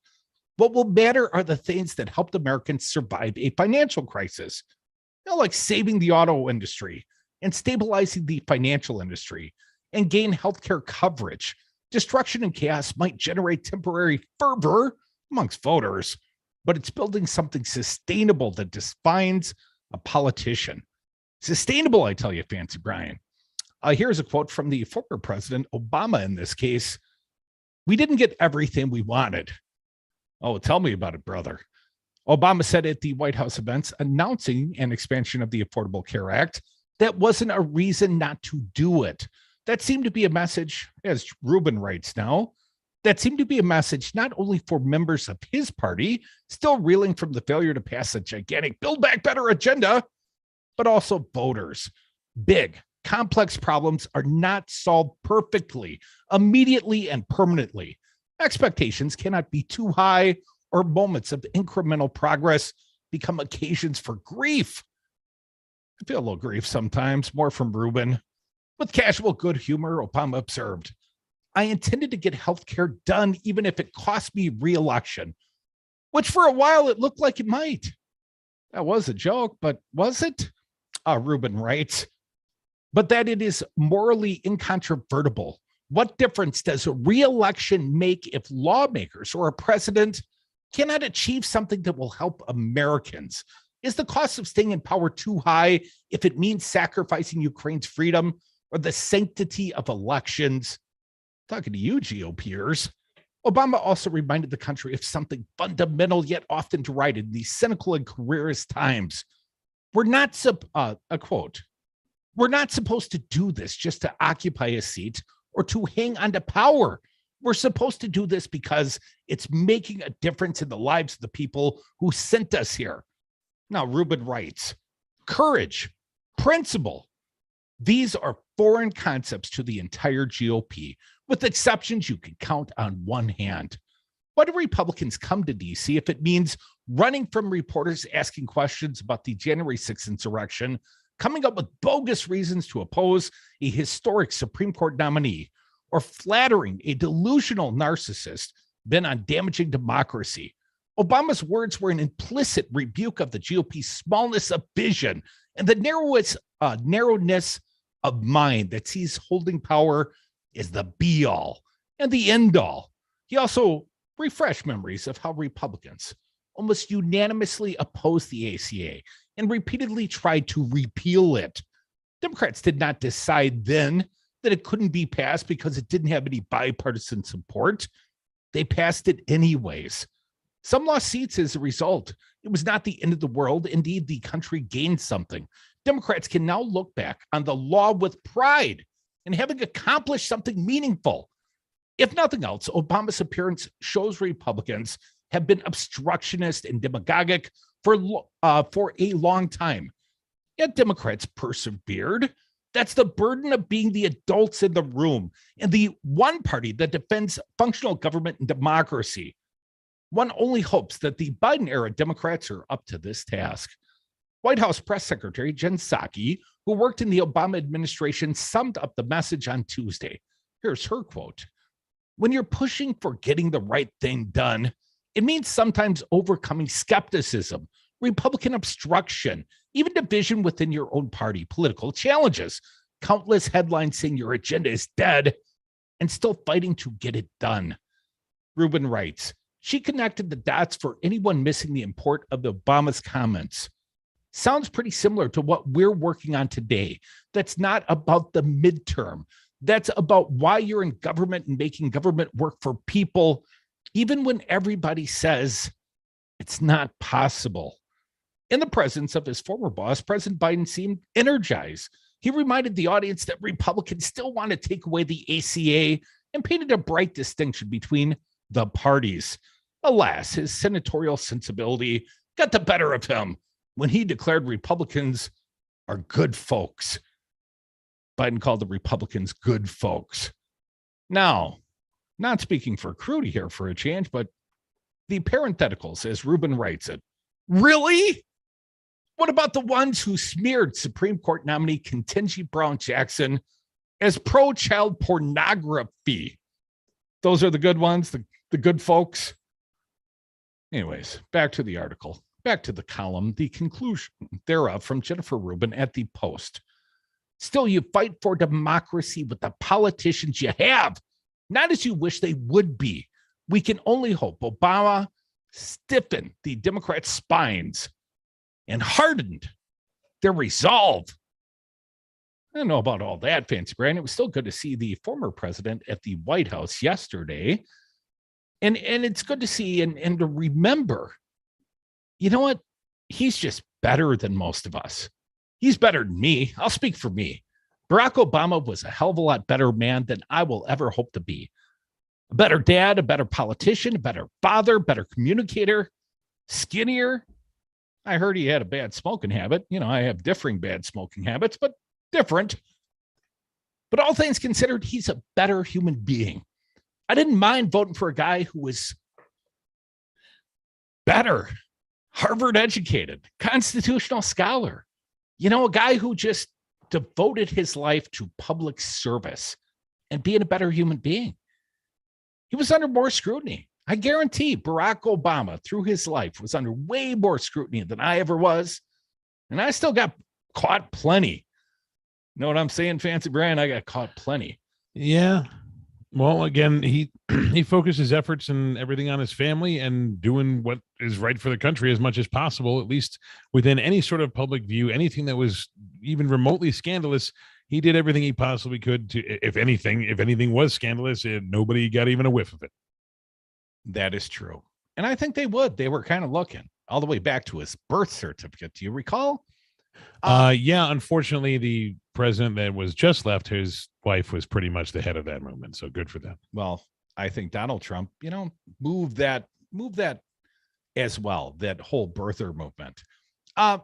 What will matter are the things that helped Americans survive a financial crisis, like saving the auto industry and stabilizing the financial industry and gain healthcare coverage. Destruction and chaos might generate temporary fervor amongst voters, but it's building something sustainable that defines a politician. Sustainable, I tell you, Fancy Brian. Here's a quote from the former President Obama in this case. We didn't get everything we wanted. Oh, tell me about it, brother. Obama said at the White House events announcing an expansion of the Affordable Care Act, that wasn't a reason not to do it. That seemed to be a message, as Rubin writes now, that seemed to be a message not only for members of his party, still reeling from the failure to pass a gigantic Build Back Better agenda, but also voters. Big, complex problems are not solved perfectly, immediately, and permanently. Expectations cannot be too high, or moments of incremental progress become occasions for grief. I feel a little grief sometimes, more from Rubin. With casual good humor, Obama observed, I intended to get health care done even if it cost me re-election, which for a while it looked like it might. That was a joke, but was it? Rubin writes, but that it is morally incontrovertible. What difference does a re-election make if lawmakers or a president cannot achieve something that will help Americans? Is the cost of staying in power too high if it means sacrificing Ukraine's freedom or the sanctity of elections? Talking to you, GOPers. Obama also reminded the country of something fundamental yet often derided in these cynical and careerist times. We're not, a quote, we're not supposed to do this just to occupy a seat or to hang on to power. We're supposed to do this because it's making a difference in the lives of the people who sent us here. Now, Rubin writes, courage, principle, these are foreign concepts to the entire GOP, with exceptions you can count on one hand. Why do Republicans come to DC if it means running from reporters asking questions about the January 6th insurrection, coming up with bogus reasons to oppose a historic Supreme Court nominee, or flattering a delusional narcissist bent on damaging democracy? Obama's words were an implicit rebuke of the GOP's smallness of vision and the narrowness of mind that sees holding power as the be-all and the end-all. He also refreshed memories of how Republicans almost unanimously opposed the ACA and repeatedly tried to repeal it. Democrats did not decide then that it couldn't be passed because it didn't have any bipartisan support. They passed it anyways. Some lost seats as a result. It was not the end of the world. Indeed, the country gained something. Democrats can now look back on the law with pride and having accomplished something meaningful. If nothing else, Obama's appearance shows Republicans have been obstructionist and demagogic for a long time. Yet Democrats persevered. That's the burden of being the adults in the room and the one party that defends functional government and democracy. One only hopes that the Biden-era Democrats are up to this task. White House Press Secretary Jen Psaki, who worked in the Obama administration, summed up the message on Tuesday. Here's her quote. When you're pushing for getting the right thing done, it means sometimes overcoming skepticism, Republican obstruction, even division within your own party, political challenges, countless headlines saying your agenda is dead, and still fighting to get it done. Rubin writes, she connected the dots for anyone missing the import of Obama's comments. sounds pretty similar to what we're working on today. That's not about the midterm. That's about why you're in government and making government work for people, even when everybody says it's not possible. In the presence of his former boss, President Biden seemed energized. He reminded the audience that Republicans still want to take away the ACA and painted a bright distinction between the parties. Alas, his senatorial sensibility got the better of him when he declared Republicans are good folks. Biden called the Republicans good folks. Now, not speaking for Crudy here for a change, but the parentheticals, as Rubin writes it. Really? What about the ones who smeared Supreme Court nominee Ketanji Brown Jackson as pro-child pornography? Those are the good ones, the good folks. Anyways, back to the article, back to the column, the conclusion thereof from Jennifer Rubin at the Post. Still, you fight for democracy with the politicians you have, not as you wish they would be. We can only hope Obama stiffened the Democrats' spines and hardened their resolve. I don't know about all that, Fancy Brand. It was still good to see the former president at the White House yesterday. And it's good to see and to remember, you know what? He's just better than most of us. He's better than me. I'll speak for me. Barack Obama was a hell of a lot better man than I will ever hope to be. A better dad, a better politician, a better father, better communicator, skinnier. I heard he had a bad smoking habit. You know, I have differing bad smoking habits, but different. But all things considered, he's a better human being. I didn't mind voting for a guy who was better, Harvard educated, constitutional scholar. You know, a guy who just devoted his life to public service and being a better human being. He was under more scrutiny. I guarantee Barack Obama, through his life, was under way more scrutiny than I ever was. And I still got caught plenty. You know what I'm saying, Fancy Brian? I got caught plenty. Yeah. Well, again, he focused his efforts and everything on his family and doing what is right for the country as much as possible, at least within any sort of public view. Anything that was even remotely scandalous, he did everything he possibly could to, if anything was scandalous, nobody got even a whiff of it. That is true. And I think they would. They were kind of looking all the way back to his birth certificate. Do you recall? Yeah, unfortunately, the president that was just left, his wife was pretty much the head of that movement. So good for them. Well, I think Donald Trump, you know, moved that as well, that whole birther movement.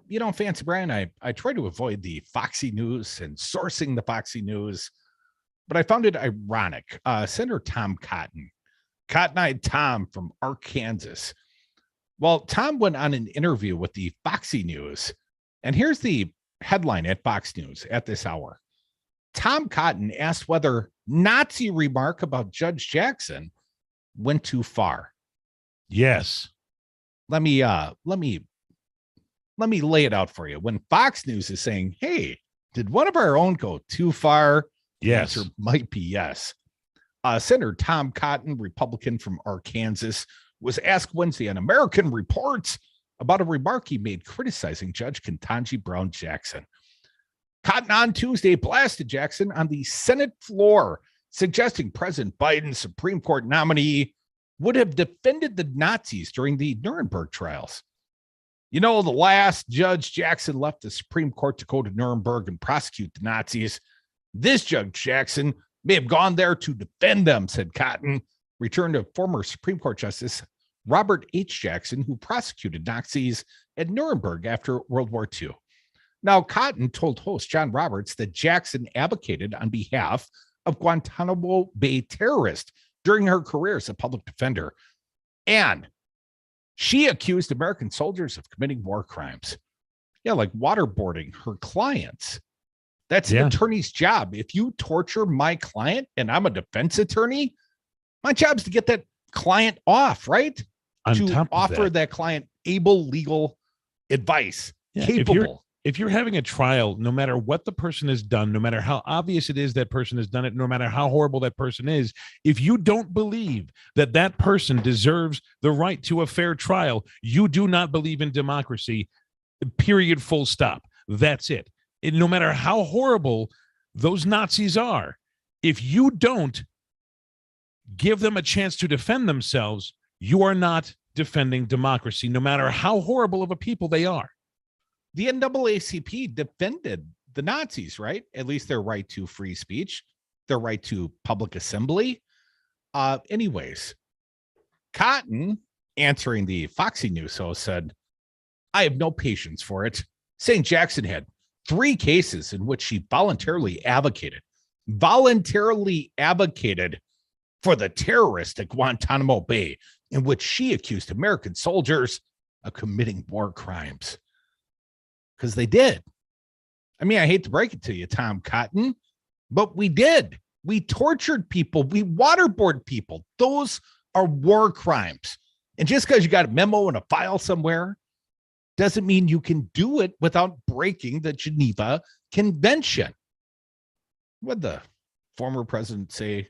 You know, Fancy Brian, I try to avoid the Foxy News and sourcing the Foxy News, but I found it ironic. Senator Tom Cotton-Eyed Tom from Arkansas. Well, Tom went on an interview with the Foxy News, and here's the headline at Fox News at this hour. Tom Cotton asked whether Nazi remark about Judge Jackson went too far. Yes. Let me lay it out for you. When Fox News is saying, hey, did one of our own go too far? Yes. The answer might be yes. Senator Tom Cotton, Republican from Arkansas, was asked Wednesday on American Reports about a remark he made criticizing Judge Ketanji Brown Jackson. Cotton on Tuesday blasted Jackson on the Senate floor, suggesting President Biden's Supreme Court nominee would have defended the Nazis during the Nuremberg trials. You know, the last Judge Jackson left the Supreme Court to go to Nuremberg and prosecute the Nazis. This Judge Jackson may have gone there to defend them, said Cotton, returned to former Supreme Court Justice Robert H. Jackson, who prosecuted Nazis at Nuremberg after World War II. Now, Cotton told host John Roberts that Jackson advocated on behalf of Guantanamo Bay terrorists during her career as a public defender. And she accused American soldiers of committing war crimes. Yeah, like waterboarding her clients. That's an attorney's job. If you torture my client and I'm a defense attorney, my job's to get that client off, right? To offer that client able legal advice, capable. If you're having a trial, no matter what the person has done, no matter how obvious it is that person has done it, no matter how horrible that person is, if you don't believe that that person deserves the right to a fair trial, you do not believe in democracy. Period, full stop. That's it. And no matter how horrible those Nazis are, if you don't give them a chance to defend themselves, you are not defending democracy, no matter how horrible of a people they are. The NAACP defended the Nazis, right? At least their right to free speech, their right to public assembly. Anyways, Cotton, answering the Foxy News host, said, I have no patience for it, saying Jackson had 3 cases in which she voluntarily advocated for the terrorists at Guantanamo Bay, in which she accused American soldiers of committing war crimes. Because they did. I mean, I hate to break it to you, Tom Cotton, but we did. We tortured people. We waterboarded people. Those are war crimes. And just because you got a memo in a file somewhere doesn't mean you can do it without breaking the Geneva Convention. What'd the former president say?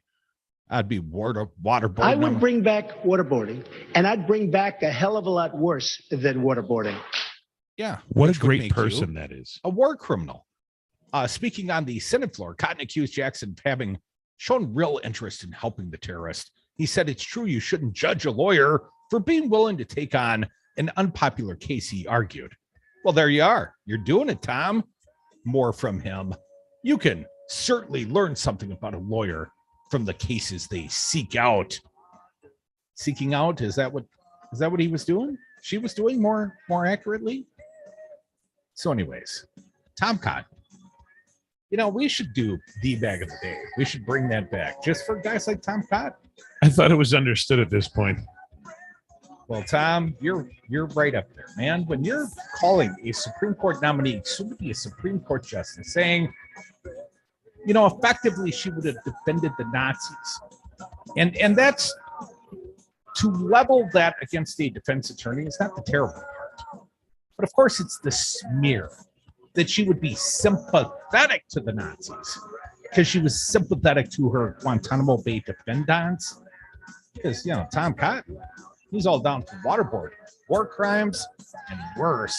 I'd be waterboarding. I would bring back waterboarding, and I'd bring back a hell of a lot worse than waterboarding. Yeah. What a great person that is. A war criminal. Speaking on the Senate floor, Cotton accused Jackson of having shown real interest in helping the terrorist. He said it's true you shouldn't judge a lawyer for being willing to take on an unpopular case, he argued. Well, there you are. You're doing it, Tom. More from him. You can certainly learn something about a lawyer from the cases they seek out. Seeking out, is that what he was doing? She was doing more accurately? So anyways, Tom Cotton. You know, we should do D-Bag of the Day. We should bring that back just for guys like Tom Cotton. I thought it was understood at this point. Well, Tom, you're right up there, man. When you're calling a Supreme Court nominee, soon to be a Supreme Court justice, saying, you know, effectively she would have defended the Nazis. And that's, to level that against a defense attorney is not the terrible part. But of course, it's the smear that she would be sympathetic to the Nazis because she was sympathetic to her Guantanamo Bay defendants. Because, you know, Tom Cotton, he's all down for waterboarding, war crimes, and worse.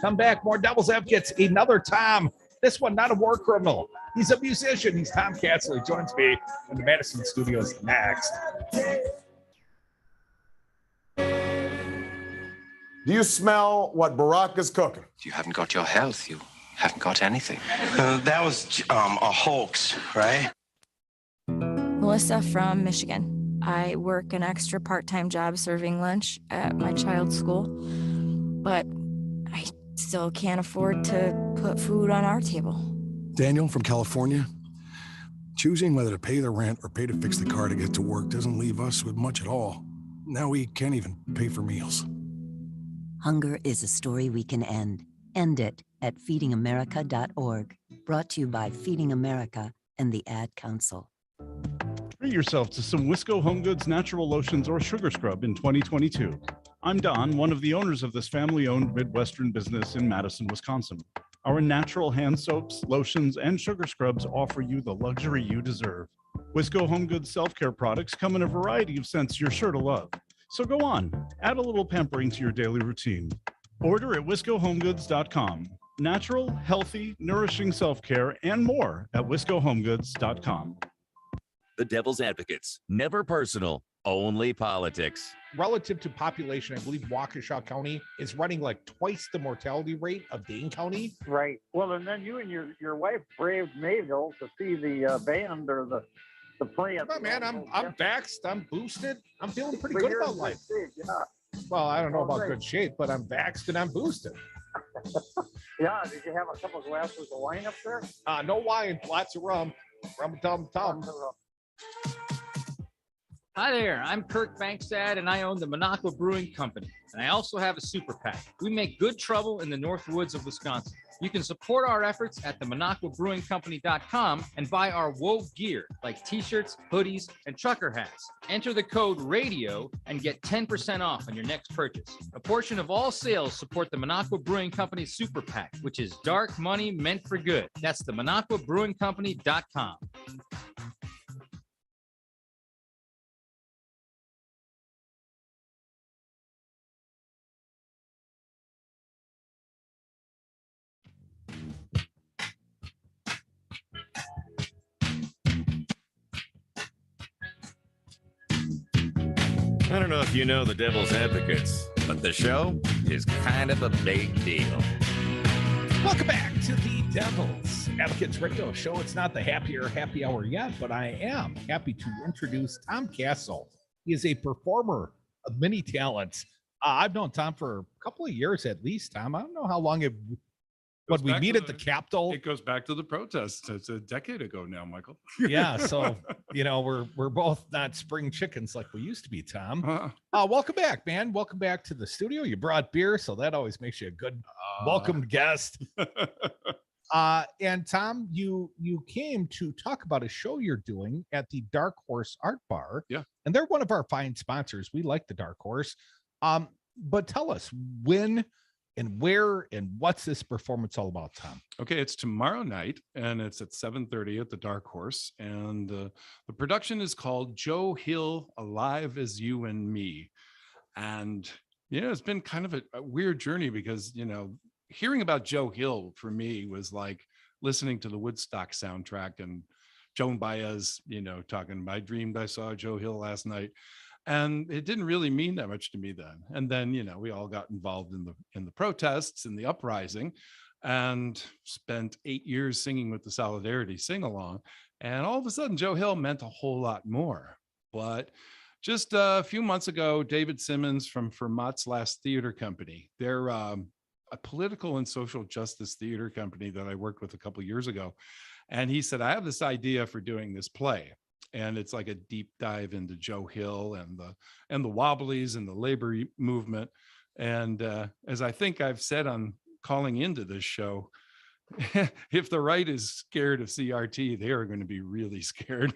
Come back, more Devil's Advocates. Another Tom. This one, not a war criminal. He's a musician. He's Tom Katzel. He joins me in the Madison studios next. Do you smell what Barack is cooking? You haven't got your health. You haven't got anything. That was a hoax, right? Melissa from Michigan. I work an extra part-time job serving lunch at my child's school, but I still can't afford to put food on our table. Daniel from California. Choosing whether to pay the rent or pay to fix the car to get to work doesn't leave us with much at all. Now we can't even pay for meals. Hunger is a story we can end. End it at feedingamerica.org. Brought to you by Feeding America and the Ad Council. Treat yourself to some Wisco Home Goods natural lotions or sugar scrub in 2022. I'm Don, one of the owners of this family-owned Midwestern business in Madison, Wisconsin. Our natural hand soaps, lotions, and sugar scrubs offer you the luxury you deserve. Wisco Home Goods self-care products come in a variety of scents you're sure to love. So go on, add a little pampering to your daily routine. Order at wiscohomegoods.com. Natural, healthy, nourishing self-care and more at wiscohomegoods.com. The Devil's Advocates. Never personal, only politics. Relative to population, I believe Waukesha County is running like twice the mortality rate of Dane County. Right. Well, and then you and your wife braved Mayville to see the band or the play. Oh, man, I'm vaxxed. I'm boosted. I'm feeling pretty good about life. Yeah. Well, I don't know about good shape, but I'm vaxxed and I'm boosted. Yeah. Did you have a couple glasses of wine up there? No wine, lots of rum. Rum tum tum. Hi there, I'm Kirk Bankstad and I own the Monaco Brewing Company. And I also have a super PAC. We make good trouble in the North Woods of Wisconsin. You can support our efforts at the MonacoBrewingCompany.com and buy our Wove gear like t-shirts, hoodies, and trucker hats. Enter the code RADIO and get 10% off on your next purchase. A portion of all sales support the Monaco Brewing Company Super PAC, which is dark money meant for good. That's the MonacoBrewingCompany.com. I don't know if you know the Devil's Advocates, but the show is kind of a big deal. Welcome back to the Devil's Advocates Radio Show. It's not the happy hour yet, but I am happy to introduce Tom Castle. He is a performer of many talents. I've known Tom for a couple of years at least, Tom. I don't know how long when we meet at the Capitol. It goes back to the protests. It's a decade ago now, Michael. Yeah, so we're both not spring chickens like we used to be, Tom. Welcome back, man. Welcome back to the studio. You brought beer, so that always makes you a good welcome guest. And Tom, you came to talk about a show you're doing at the Dark Horse Art Bar. Yeah. And they're one of our fine sponsors. We like the Dark Horse. But tell us when and where and what's this performance all about, Tom? Okay, it's tomorrow night, and it's at 7:30 at the Dark Horse. And the production is called Joe Hill, Alive as You and Me. And, it's been kind of a weird journey because, hearing about Joe Hill for me was like listening to the Woodstock soundtrack and Joan Baez, talking, I dreamed I saw Joe Hill last night. And it didn't really mean that much to me then. And then, we all got involved in the protests and the uprising and spent 8 years singing with the Solidarity Sing-Along. And all of a sudden, Joe Hill meant a whole lot more. But just a few months ago, David Simmons from Fermat's Last Theater Company, they're a political and social justice theater company that I worked with a couple of years ago. And he said, I have this idea for doing this play. And it's like a deep dive into Joe Hill and the Wobblies and the labor movement. And as I think I've said on calling into this show, if the right is scared of CRT, they are going to be really scared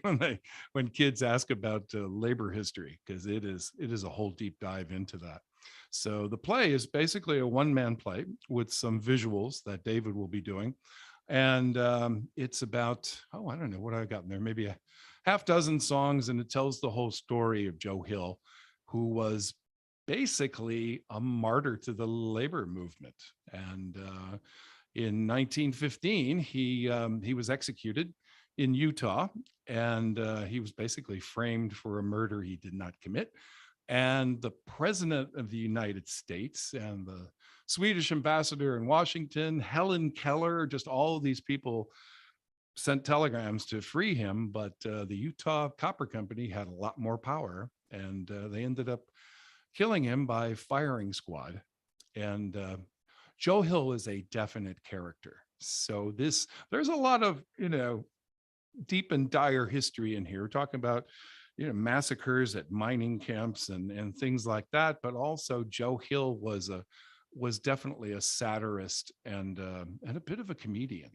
when kids ask about labor history, because it is a whole deep dive into that. So the play is basically a one-man play with some visuals that David will be doing. And it's about, I don't know what I got in there, maybe a half dozen songs, and it tells the whole story of Joe Hill, who was basically a martyr to the labor movement. And in 1915, he was executed in Utah, and he was basically framed for a murder he did not commit. And the president of the United States and the Swedish ambassador in Washington, Helen Keller, just all of these people sent telegrams to free him, but the Utah Copper Company had a lot more power, and they ended up killing him by firing squad. And Joe Hill is a definite character. So there's a lot of, deep and dire history in here. We're talking about, massacres at mining camps and things like that, but also Joe Hill was definitely a satirist and a bit of a comedian.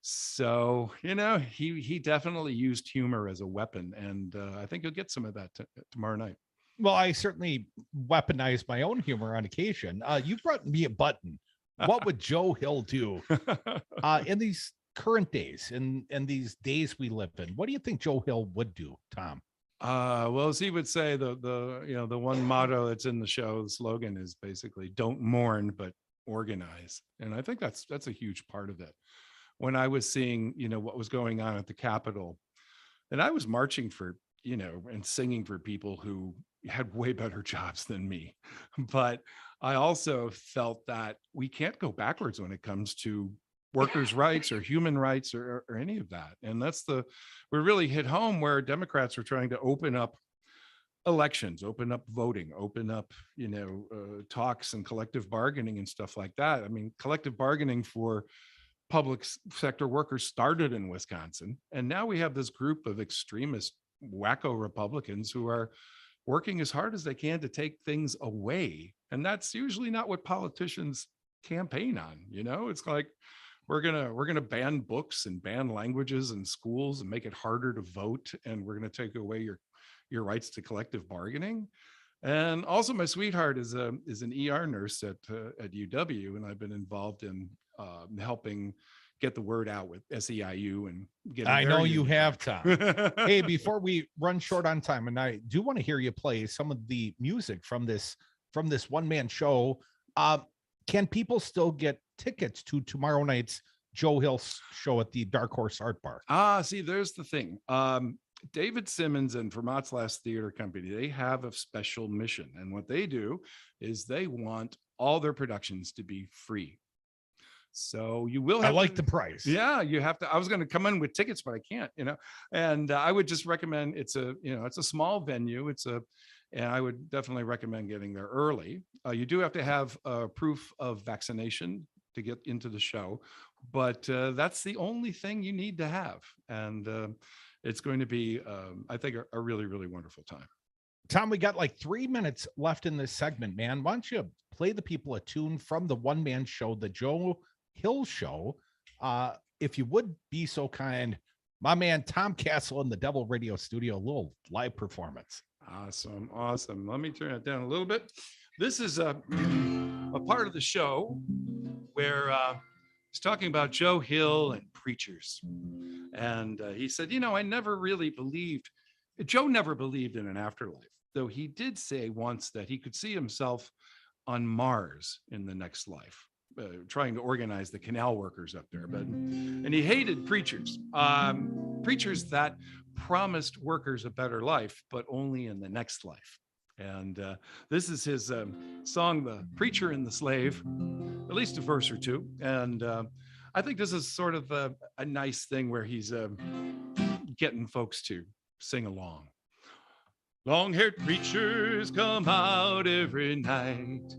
So, he definitely used humor as a weapon, and I think you'll get some of that tomorrow night. Well, I certainly weaponize my own humor on occasion. You brought me a button. What would Joe Hill do in these current days, in these days we live in? What do you think Joe Hill would do, Tom? Well, as he would say, the one motto that's in the show, the slogan is basically "Don't mourn, but organize," and I think that's a huge part of it. When I was seeing, what was going on at the Capitol, and I was marching for, and singing for people who had way better jobs than me. But I also felt that we can't go backwards when it comes to workers' rights or human rights or any of that. And we really hit home where Democrats were trying to open up elections, open up voting, open up, talks and collective bargaining and stuff like that. I mean, collective bargaining for public sector workers started in Wisconsin. And now we have this group of extremist wacko Republicans who are working as hard as they can to take things away. And that's usually not what politicians campaign on. It's like, we're gonna ban books and ban languages in schools and make it harder to vote. And we're going to take away your rights to collective bargaining. And also my sweetheart is an ER nurse at UW. And I've been involved in helping get the word out with SEIU and get. I know you have, Tom. Hey, before we run short on time, and I do want to hear you play some of the music from this one-man show. Can people still get tickets to tomorrow night's Joe Hill show at the Dark Horse Art Bar? See, there's the thing. David Simmons and Vermont's Last Theater Company, they have a special mission. And what they do is they want all their productions to be free. So you will have the price. Yeah, you have to. I was going to come in with tickets, but I can't, and I would just recommend it's a small venue. And I would definitely recommend getting there early. You do have to have proof of vaccination to get into the show, but that's the only thing you need to have. And it's going to be, I think, a really, really wonderful time. Tom, we got like 3 minutes left in this segment, man. Why don't you play the people a tune from the one-man show, the Joe Hill Show? If you would be so kind, my man Tom Castle in the Devil Radio Studio, a little live performance. Awesome. Let me turn it down a little bit. This is a part of the show where he's talking about Joe Hill and preachers. And he said, I never really believed, Joe never believed in an afterlife, though he did say once that he could see himself on Mars in the next life, trying to organize the canal workers up there. And he hated preachers, preachers that promised workers a better life, but only in the next life. And this is his song, The Preacher and the Slave, at least a verse or two. And I think this is sort of a nice thing where he's getting folks to sing along. Long-haired preachers come out every night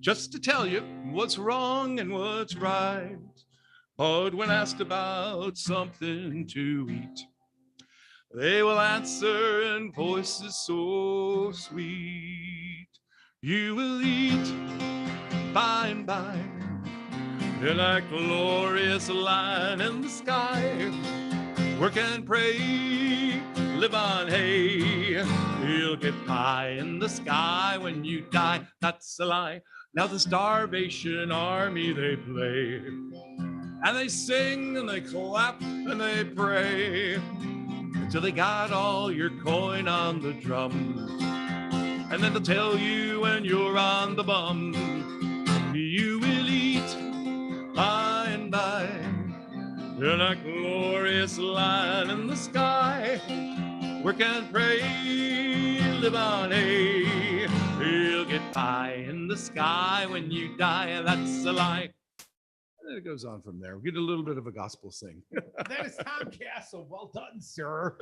just to tell you what's wrong and what's right. But when asked about something to eat, they will answer in voices so sweet. You will eat by and by in that glorious line in the sky. Work and pray, live on hay. You'll get pie in the sky when you die. That's a lie. Now the Starvation Army, they play. And they sing and they clap and they pray until they got all your coin on the drum. And then they'll tell you when you're on the bum, you will eat by and by in that glorious line in the sky. Work and pray, live on hay. You'll get pie in the sky when you die. That's a lie. And then it goes on from there. We get a little bit of a gospel sing. That is Tom Castle. Well done, sir.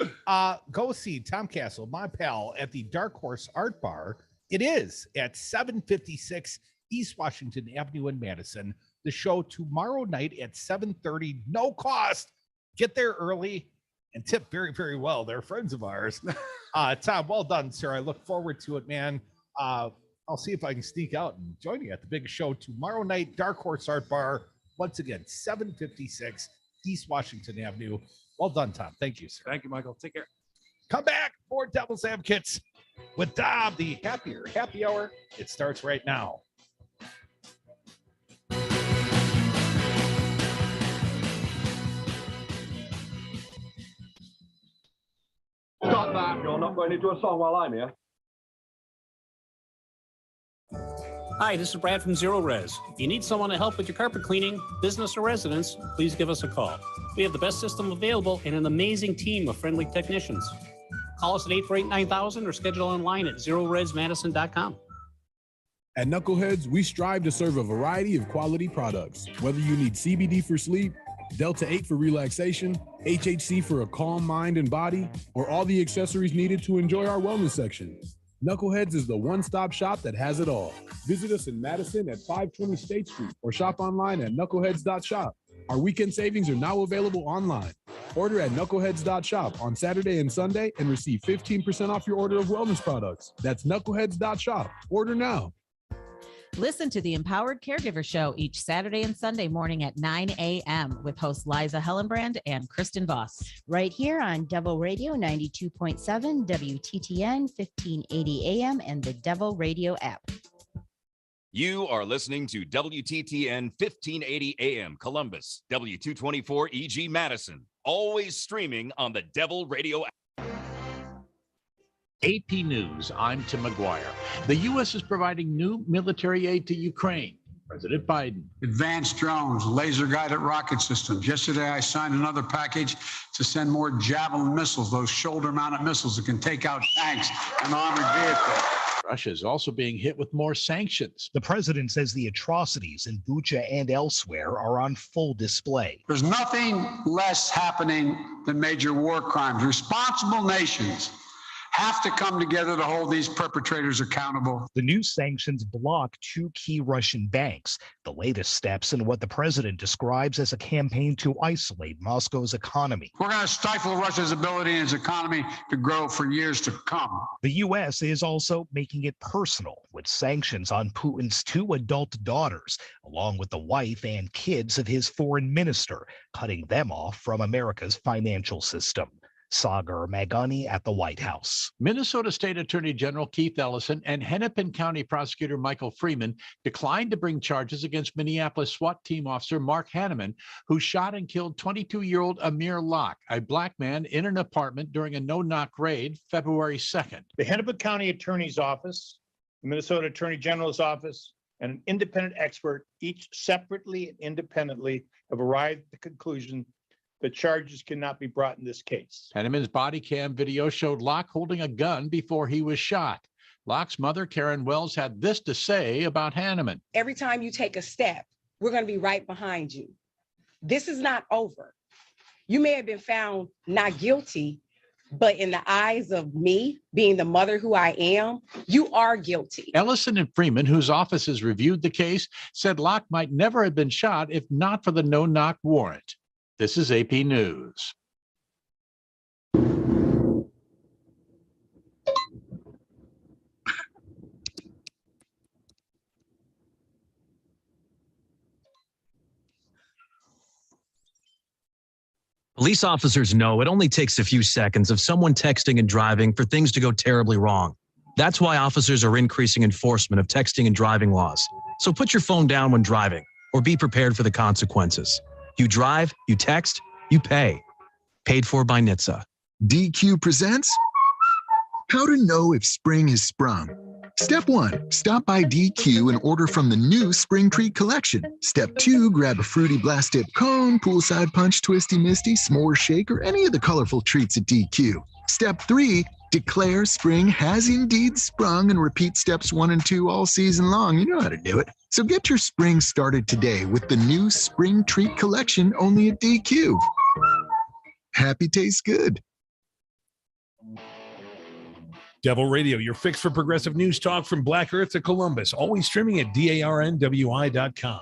Go see Tom Castle, my pal, at the Dark Horse Art Bar. It is at 756 East Washington Avenue in Madison. The show tomorrow night at 7:30, no cost. Get there early and tip very, very well. They're friends of ours. Tom, well done, sir. I look forward to it, man. I'll see if I can sneak out and join you at the big show tomorrow night, Dark Horse Art Bar. Once again, 756 East Washington Avenue. Well done, Tom. Thank you, sir. Thank you, Michael. Take care. Come back for Devil's Advocates with Dom, the Happier Happy Hour. It starts right now. Stop that. You're not going into a song while I'm here. Hi, this is Brad from Zero Res. If you need someone to help with your carpet cleaning, business or residence, please give us a call. We have the best system available and an amazing team of friendly technicians. Call us at 848-9000 or schedule online at zeroresmadison.com. At Knuckleheads, we strive to serve a variety of quality products. Whether you need CBD for sleep, Delta 8 for relaxation, HHC for a calm mind and body, or all the accessories needed to enjoy our wellness section, Knuckleheads is the one-stop shop that has it all. Visit us in Madison at 520 State Street or shop online at knuckleheads.shop. Our weekend savings are now available online. Order at knuckleheads.shop on Saturday and Sunday and receive 15% off your order of wellness products. That's knuckleheads.shop. Order now. Listen to the Empowered Caregiver Show each Saturday and Sunday morning at 9 a.m. with hosts Liza Hellenbrand and Kristen Voss. Right here on Devil Radio 92.7, WTTN 1580 AM, and the Devil Radio app. You are listening to WTTN 1580 AM Columbus, W224 EG Madison, always streaming on the Devil Radio app. AP News, I'm Tim McGuire. The U.S. is providing new military aid to Ukraine. President Biden. Advanced drones, laser-guided rocket systems. Yesterday, I signed another package to send more Javelin missiles, those shoulder-mounted missiles that can take out tanks and armored vehicles. Russia is also being hit with more sanctions. The president says the atrocities in Bucha and elsewhere are on full display. There's nothing less happening than major war crimes. Responsible nations have to come together to hold these perpetrators accountable. The new sanctions block 2 key Russian banks, the latest steps in what the president describes as a campaign to isolate Moscow's economy. We're going to stifle Russia's ability and its economy to grow for years to come. The U.S. is also making it personal with sanctions on Putin's 2 adult daughters, along with the wife and kids of his foreign minister, cutting them off from America's financial system. Sagar Magani at the White House. Minnesota State Attorney General Keith Ellison and Hennepin County Prosecutor Michael Freeman declined to bring charges against Minneapolis SWAT team officer Mark Hanneman, who shot and killed 22-year-old Amir Locke, a black man in an apartment during a no-knock raid February 2nd. The Hennepin County Attorney's Office, the Minnesota Attorney General's Office, and an independent expert, each separately and independently, have arrived at the conclusion the charges cannot be brought in this case. Henneman's body cam video showed Locke holding a gun before he was shot. Locke's mother, Karen Wells, had this to say about Hanneman. Every time you take a step, we're going to be right behind you. This is not over. You may have been found not guilty, but in the eyes of me, being the mother who I am, you are guilty. Ellison and Freeman, whose offices reviewed the case, said Locke might never have been shot if not for the no-knock warrant. This is AP News. Police officers know it only takes a few seconds of someone texting and driving for things to go terribly wrong. That's why officers are increasing enforcement of texting and driving laws. So put your phone down when driving, or be prepared for the consequences. You drive, you text, you pay. Paid for by NHTSA. DQ presents How to Know If Spring Has Sprung. Step 1, stop by DQ and order from the new Spring Treat Collection. Step 2, grab a fruity blast dip cone, poolside punch, twisty misty, s'more shake, or any of the colorful treats at DQ. Step 3, declare spring has indeed sprung and repeat steps 1 and 2 all season long. You know how to do it. So get your spring started today with the new Spring Treat Collection only at DQ. Happy tastes good. Devil Radio, your fix for progressive news talk from Black Earth to Columbus. Always streaming at DARNWI.com.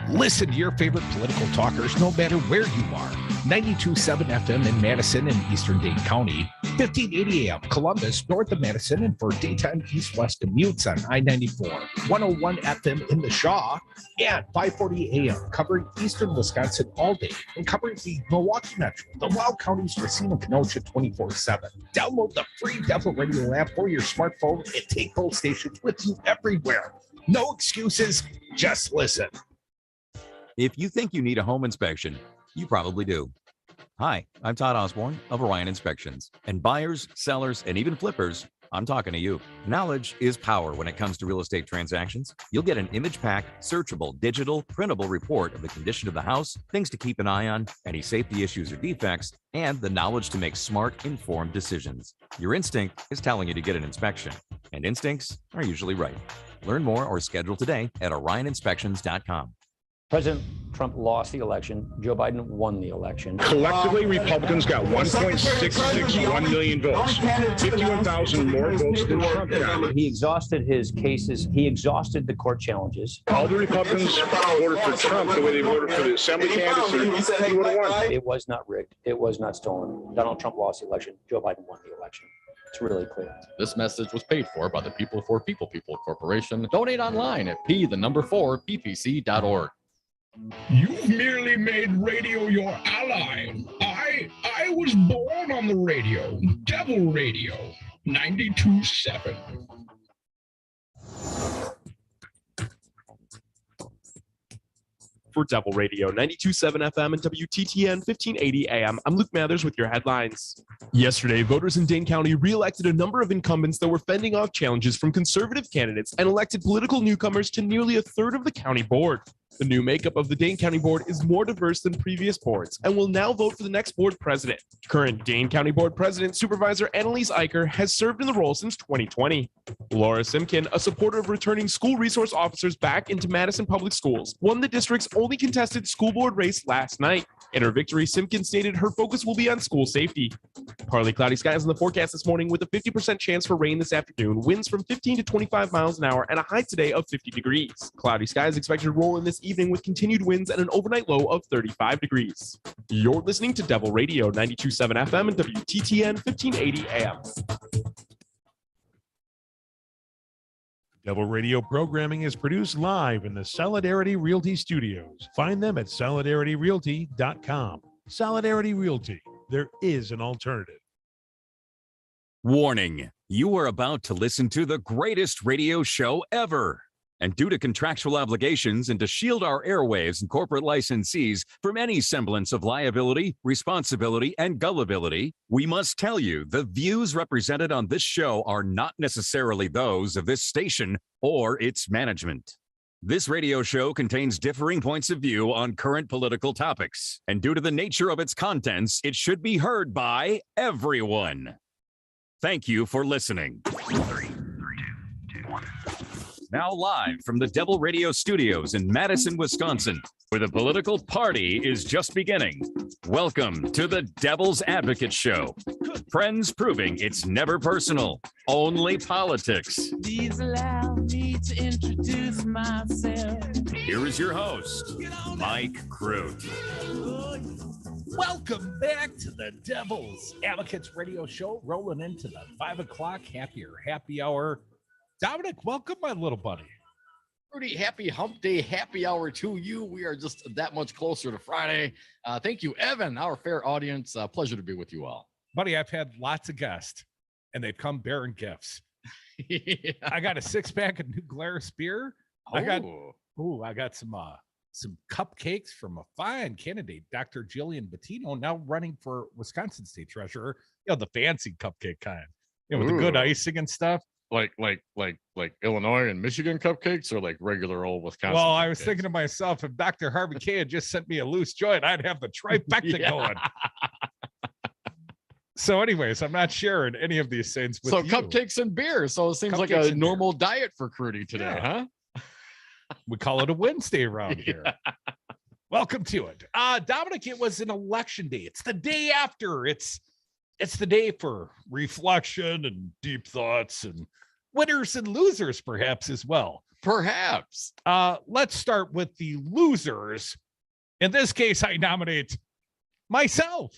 Listen to your favorite political talkers no matter where you are. 92.7 FM in Madison and Eastern Dane County, 1580 AM Columbus, north of Madison, and for daytime east-west commutes on I-94, 101 FM in the Shaw, and 540 AM covering eastern Wisconsin all day and covering the Milwaukee Metro, the Wild Counties, Racine, and Kenosha 24/7. Download the free Devil Radio app for your smartphone and take both stations with you everywhere. No excuses, just listen. If you think you need a home inspection, you probably do. Hi, I'm Todd Osborne of Orion Inspections. And buyers, sellers, and even flippers, I'm talking to you. Knowledge is power when it comes to real estate transactions. You'll get an image-packed, searchable, digital, printable report of the condition of the house, things to keep an eye on, any safety issues or defects, and the knowledge to make smart, informed decisions. Your instinct is telling you to get an inspection, and instincts are usually right. Learn more or schedule today at orioninspections.com. President Trump lost the election. Joe Biden won the election. Collectively, Republicans got 1.661 million votes, 51,000 more votes than Trump got. He exhausted his cases. He exhausted the court challenges. All the Republicans voted for Trump the way they voted for the assembly candidates. He would have won. It was not rigged. It was not stolen. Donald Trump lost the election. Joe Biden won the election. It's really clear. This message was paid for by the People for People Corporation. Donate online at p4ppc.org. You've merely made radio your ally. I was born on the radio. Devil Radio, 92.7. For Devil Radio 92.7 FM and WTTN 1580 AM, I'm Luke Mathers with your headlines. Yesterday, voters in Dane County re-elected a number of incumbents that were fending off challenges from conservative candidates and elected political newcomers to nearly a third of the county board. The new makeup of the Dane County Board is more diverse than previous boards and will now vote for the next board president. Current Dane County Board President Supervisor Annalise Eicher has served in the role since 2020. Laura Simkin, a supporter of returning school resource officers back into Madison Public Schools, won the district's only contested school board race last night. In her victory, Simkin stated her focus will be on school safety. Partly cloudy skies in the forecast this morning with a 50% chance for rain this afternoon, winds from 15 to 25 miles an hour, and a high today of 50 degrees. Cloudy skies expected to roll in this evening with continued winds and an overnight low of 35 degrees. You're listening to Devil Radio 92.7 FM and WTTN 1580 AM. Devil Radio programming is produced live in the Solidarity Realty Studios. Find them at solidarityrealty.com. Solidarity Realty. There is an alternative. Warning, you are about to listen to the greatest radio show ever. And due to contractual obligations and to shield our airwaves and corporate licensees from any semblance of liability, responsibility, and gullibility, we must tell you the views represented on this show are not necessarily those of this station or its management. This radio show contains differing points of view on current political topics, and due to the nature of its contents, it should be heard by everyone. Thank you for listening. 3, 2, 1. Now live from the Devil Radio Studios in Madison, Wisconsin, where the political party is just beginning. Welcome to the Devil's Advocate Show. Friends proving it's never personal, only politics. Please allow me to introduce myself. Here is your host, Mike Crute. Welcome back to the Devil's Advocates Radio Show, rolling into the 5 o'clock happy hour. Dominic, welcome, my little buddy. Rudy, happy hump day, happy hour to you. We are just that much closer to Friday. Thank you, Evan, our fair audience. Pleasure to be with you all. Buddy, I've had lots of guests, and they've come bearing gifts. Yeah. I got a 6-pack of New Glarus beer. I got some cupcakes from a fine candidate, Dr. Gillian Battino, now running for Wisconsin State Treasurer. You know, the fancy cupcake kind, with the good icing and stuff. Like Illinois and Michigan cupcakes, or like regular old Wisconsin? Well, I cupcakes? was thinking to myself, if Dr. Harvey Kaye had just sent me a loose joint, I'd have the trifecta going. So anyways, I'm not sharing any of these things with you. Cupcakes and beer. So it seems like a normal diet for Crudy today, huh? We call it a Wednesday around here. Welcome to it. Dominic, it was an election day. It's the day after. It's the day for reflection and deep thoughts and winners and losers, perhaps, as well. Perhaps. Let's start with the losers. In this case, I nominate myself.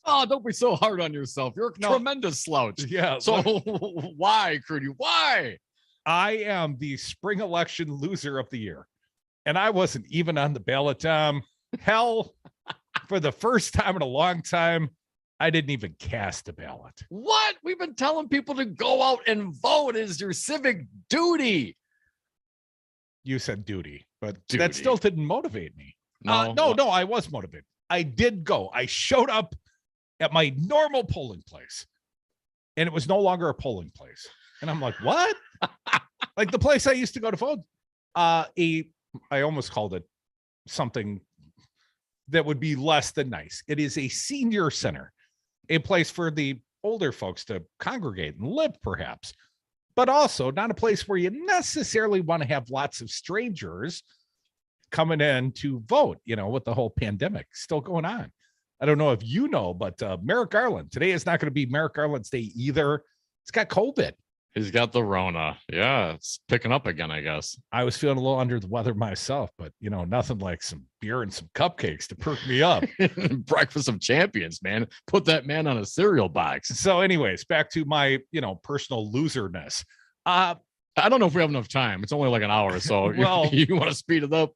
Oh, don't be so hard on yourself. You're a tremendous slouch. Yeah. So why, Crudy? Why? I am the spring election loser of the year. And I wasn't even on the ballot. Hell, for the first time in a long time, I didn't even cast a ballot. What? We've been telling people to go out and vote is your civic duty. You said duty, but that still didn't motivate me. No, I was motivated. I did go. I showed up at my normal polling place, and it was no longer a polling place. And I'm like, what? Like the place I used to go to vote. I almost called it something that would be less than nice. It is a senior center, a place for the older folks to congregate and live, perhaps, but also not a place where you necessarily want to have lots of strangers coming in to vote, with the whole pandemic still going on. I don't know if you know, but Merrick Garland, today is not going to be Merrick Garland's day either. He's got COVID. He's got the Rona. Yeah, it's picking up again, I guess. I was feeling a little under the weather myself, but nothing like some beer and some cupcakes to perk me up. Breakfast of champions, man. Put that man on a cereal box. So anyways, back to my, personal loserness. I don't know if we have enough time. It's only like an hour, so well, you want to speed it up.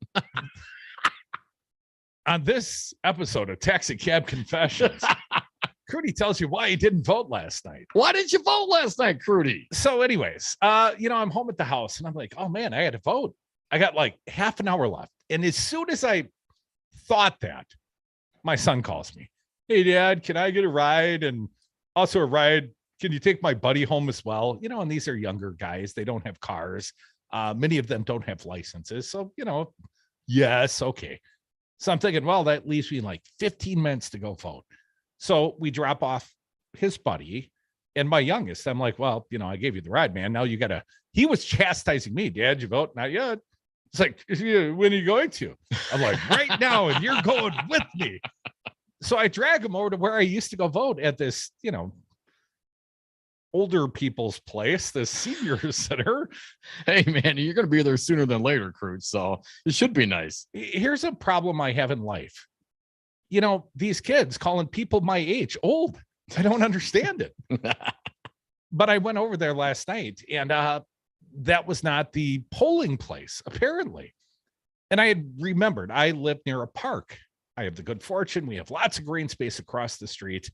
On this episode of Taxi Cab Confessions, Crudy tells you why he didn't vote last night. Why didn't you vote last night, Crudy? So anyways, I'm home at the house and I'm like, oh man, I had to vote. I got like half an hour left. And as soon as I thought that, my son calls me. Hey, Dad, can I get a ride? And also a ride. Can you take my buddy home as well? You know, and these are younger guys. They don't have cars. Many of them don't have licenses. So, you know, yes, okay. So I'm thinking, well, that leaves me like 15 minutes to go vote. So we drop off his buddy and my youngest. I'm like, well, you know, I gave you the ride, man. Now you got to, he was chastising me. Dad, you vote? Not yet. It's like, when are you going to? I'm like, right now, and you're going with me. So I drag him over to where I used to go vote at this, you know, older people's place, the senior center. Hey, man, you're going to be there sooner than later, Crude. So it should be nice. Here's a problem I have in life. You know, these kids calling people my age old. I don't understand it. But I went over there last night, and that was not the polling place, apparently. And I had remembered I live near a park. I have the good fortune. We have lots of green space across the street.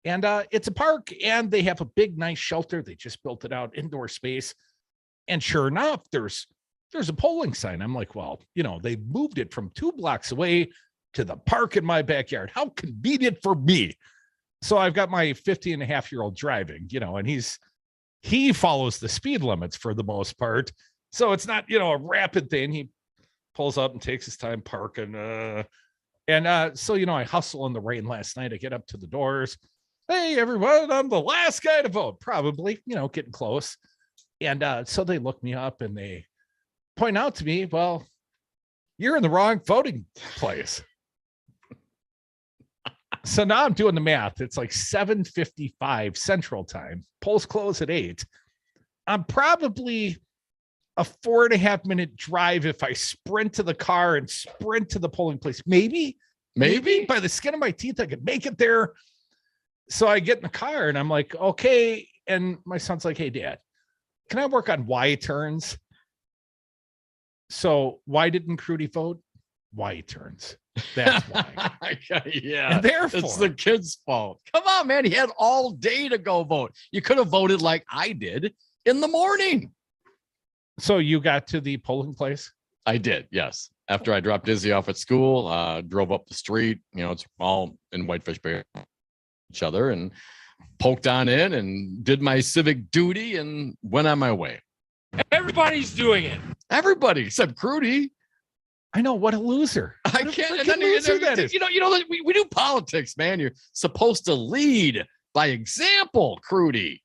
And it's a park, and they have a big, nice shelter. They just built it out, indoor space. And sure enough, there's a polling sign. I'm like, well, you know, they moved it from 2 blocks away to the park in my backyard. How convenient for me. So I've got my 50-and-a-half-year-old driving, you know, and he follows the speed limits for the most part. So it's not, you know, a rapid thing. He pulls up and takes his time parking. So, you know, I hustle in the rain last night. I get up to the doors. Hey, everyone, I'm the last guy to vote, probably, you know, getting close. And so they look me up and they point out to me, well, you're in the wrong voting place. So now I'm doing the math. It's like 7:55 Central Time. Polls close at 8. I'm probably a 4.5-minute drive if I sprint to the car and sprint to the polling place. Maybe by the skin of my teeth, I could make it there. So I get in the car and I'm like, okay. And my son's like, hey, Dad, can I work on Y turns? So why didn't Crudy vote? Y turns. That's why. Yeah, and therefore, it's the kid's fault. Come on, man. He had all day to go vote. You could have voted like I did in the morning. So you got to the polling place? I did, yes. After I dropped Izzy off at school, drove up the street. You know, it's all in Whitefish Bay, each other, and poked on in and did my civic duty and went on my way. Everybody's doing it. Everybody except Crudy. I know, what a loser. I can't. And then, you know, we do politics, man. You're supposed to lead by example, Crudy.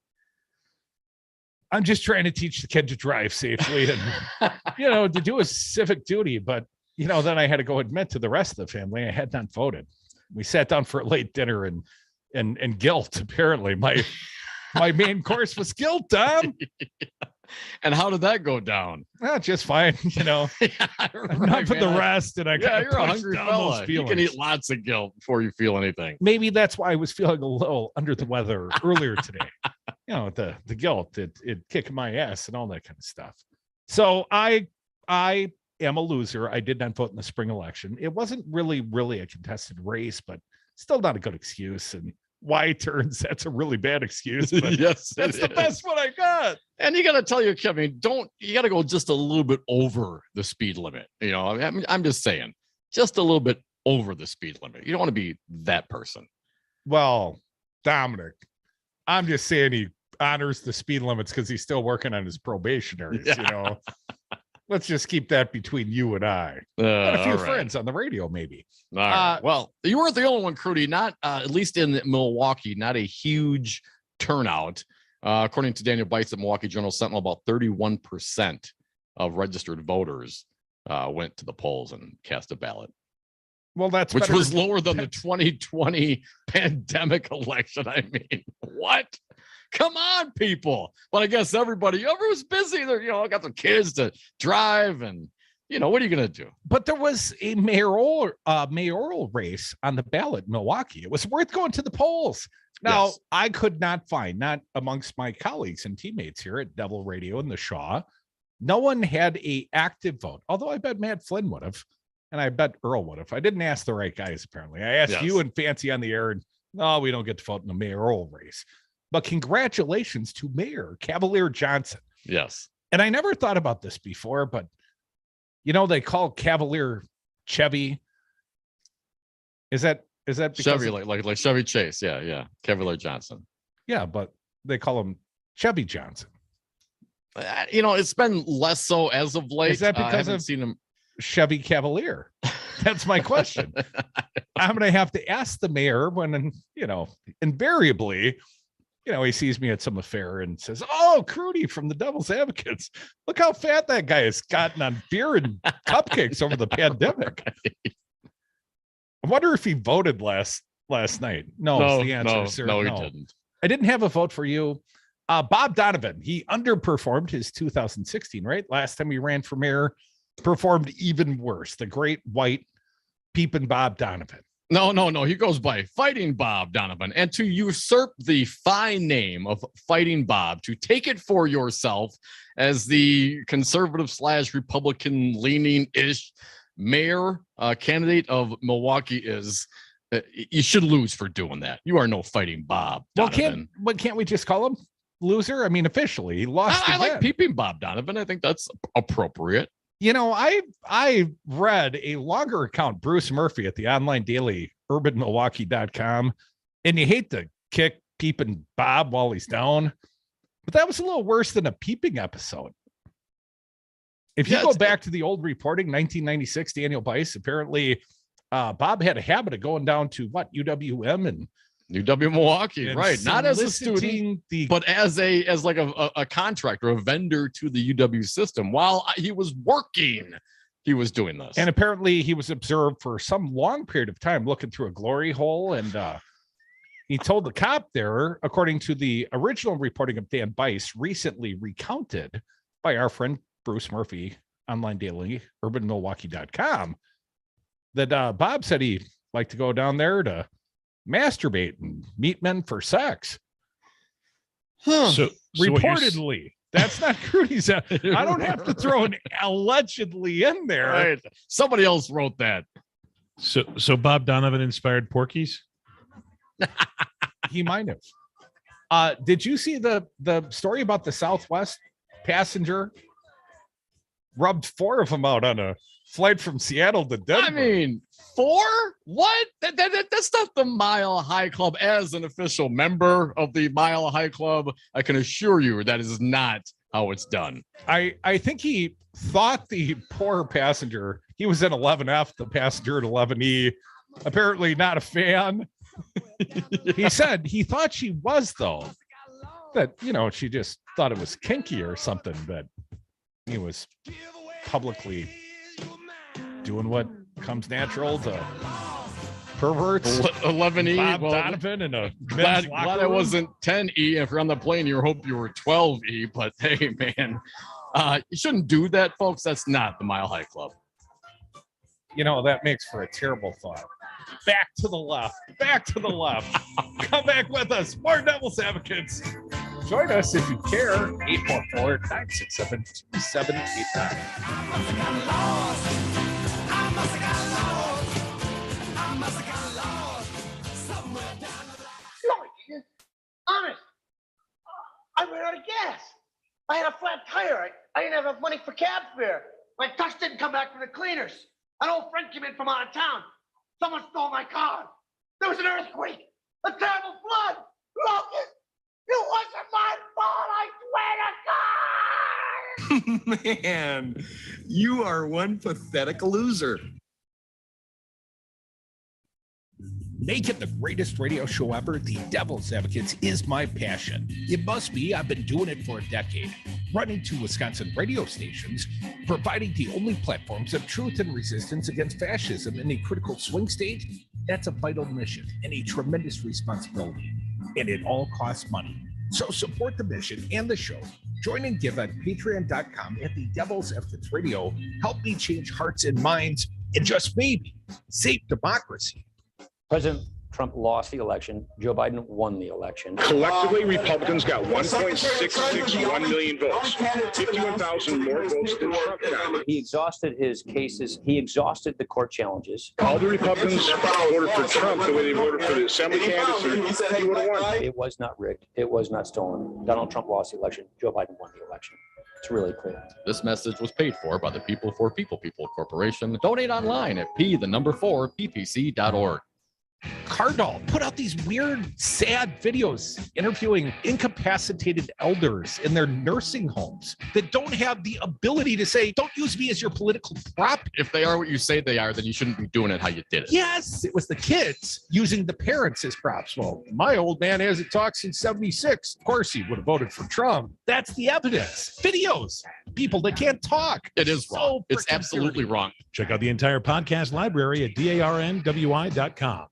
I'm just trying to teach the kid to drive safely and, you know, to do a civic duty. But, you know, then I had to go admit to the rest of the family I had not voted. We sat down for a late dinner and guilt. Apparently, my main course was guilt, Tom. And how did that go down? Well, just fine, you know. Enough of the rest, and you're a hungry fella. You can eat lots of guilt before you feel anything. Maybe that's why I was feeling a little under the weather earlier today. You know, the guilt, it kicking my ass and all that kind of stuff. So I am a loser. I did not vote in the spring election. It wasn't really a contested race, but still not a good excuse. And Y turns, that's a really bad excuse. But yes, that's the best one I got. And you got to tell your kid, I mean, you got to go just a little bit over the speed limit. You know, I'm just saying, just a little bit over the speed limit. You don't want to be that person. Well, Dominic, I'm just saying he honors the speed limits because he's still working on his probationaries, you know. Let's just keep that between you and I. And a few friends on the radio, maybe. All right. Well, you weren't the only one, Crudy. Not at least in Milwaukee, not a huge turnout. According to Daniel Bites at Milwaukee Journal Sentinel, about 31% of registered voters went to the polls and cast a ballot. Well, which was lower than the 2020 pandemic election. I mean, what? Come on, people. But I guess everyone's busy. They're, you know, got their kids to drive and, you know, what are you going to do? But there was a mayoral race on the ballot in Milwaukee. It was worth going to the polls. Now, yes. I could not find, not amongst my colleagues and teammates here at Devil Radio and the Shaw, no one had a active vote, although I bet Matt Flynn would have, and I bet Earl would have. I didn't ask the right guys, apparently. I asked you and Fancy on the air, and no, we don't get to vote in the mayoral race. But congratulations to Mayor Cavalier Johnson. Yes. And I never thought about this before, but they call Cavalier Chevy. Is that because Chevy, like Chevy Chase? Yeah. Cavalier Johnson. Yeah, but they call him Chevy Johnson. It's been less so as of late. Is that because I haven't of seen him Chevy Cavalier? That's my question. I'm going to have to ask the mayor when, invariably, he sees me at some affair and says, "Oh, Crudy from the Devil's Advocates. Look how fat that guy has gotten on beer and cupcakes over the pandemic." I wonder if he voted last night. No, the answer, sir. No, he didn't. I didn't have a vote for you. Bob Donovan, he underperformed his 2016, right? Last time he ran for mayor, performed even worse. The great white peeping Bob Donovan. No. He goes by Fighting Bob Donovan. And to usurp the fine name of Fighting Bob, to take it for yourself as the conservative / Republican leaning-ish mayor candidate of Milwaukee is, you should lose for doing that. You are no Fighting Bob Donovan. Can't we just call him loser? I mean, officially, he lost. I like peeping Bob Donovan. I think that's appropriate. I read a longer account, Bruce Murphy at the online daily urbanmilwaukee.com, and you hate to kick peeping Bob while he's down, but that was a little worse than a peeping episode. If you go back to the old reporting, 1996, Daniel Bice, apparently Bob had a habit of going down to UWM and UW Milwaukee, right? Not as a student, but as like a contractor, a vendor to the UW system. While he was working, he was doing this. And apparently he was observed for some long period of time looking through a glory hole. And he told the cop there, according to the original reporting of Dan Bice, recently recounted by our friend Bruce Murphy, online daily, urbanmilwaukee.com, that Bob said he liked to go down there to masturbate and meet men for sex. So reportedly, that's not Crudy's. I don't have to throw an allegedly in there. Right. Somebody else wrote that. So Bob Donovan inspired Porky's? He might have. Did you see the story about the Southwest passenger rubbed 4 of them out on a flight from Seattle to Denver? I mean, 4? What? That's not the Mile High Club. As an official member of the Mile High Club, I can assure you that is not how it's done. I think he thought the poor passenger, he was in 11F, the passenger at 11E, apparently not a fan. He said he thought she was, though, that, she just thought it was kinky or something, but he was publicly doing what comes natural to perverts. 11E. Bob Donovan and a glad I wasn't 10E. If you're on the plane, you hope you were 12E. But hey, man, you shouldn't do that, folks. That's not the Mile High Club. That makes for a terrible thought. Back to the left. Back to the left. Come back with us. More Devil's Advocates. Join us if you care. 844-967-2789. Honest, I ran out of gas. I had a flat tire. I didn't have enough money for cab fare. My tux didn't come back from the cleaners. An old friend came in from out of town. Someone stole my car. There was an earthquake, a terrible flood. Logan, it wasn't my fault. I swear to God. Man, you are one pathetic loser. Making the greatest radio show ever, the Devil's Advocates, is my passion. It must be. I've been doing it for a decade, running 2 Wisconsin radio stations, providing the only platforms of truth and resistance against fascism in a critical swing state. That's a vital mission and a tremendous responsibility, and it all costs money. So support the mission and the show. Join and give at patreon.com at the Devil's Advocates Radio. Help me change hearts and minds, and just maybe save democracy. President Trump lost the election. Joe Biden won the election. Collectively, Republicans got 1.661 million votes, 51,000 more votes than Trump got. He exhausted his cases. He exhausted the court challenges. All the Republicans voted for Trump the way they voted for the assembly candidates. He would have won. It was not rigged. It was not stolen. Donald Trump lost the election. Joe Biden won the election. It's really clear. This message was paid for by the People for People Corporation. Donate online at p4ppc.org. Cardall put out these weird, sad videos interviewing incapacitated elders in their nursing homes that don't have the ability to say, don't use me as your political prop. If they are what you say they are, then you shouldn't be doing it how you did it. Yes, it was the kids using the parents as props. Well, my old man hasn't talked since 76. Of course, he would have voted for Trump. That's the evidence. Videos. People that can't talk. It is wrong. It's absolutely wrong. Check out the entire podcast library at darnwi.com.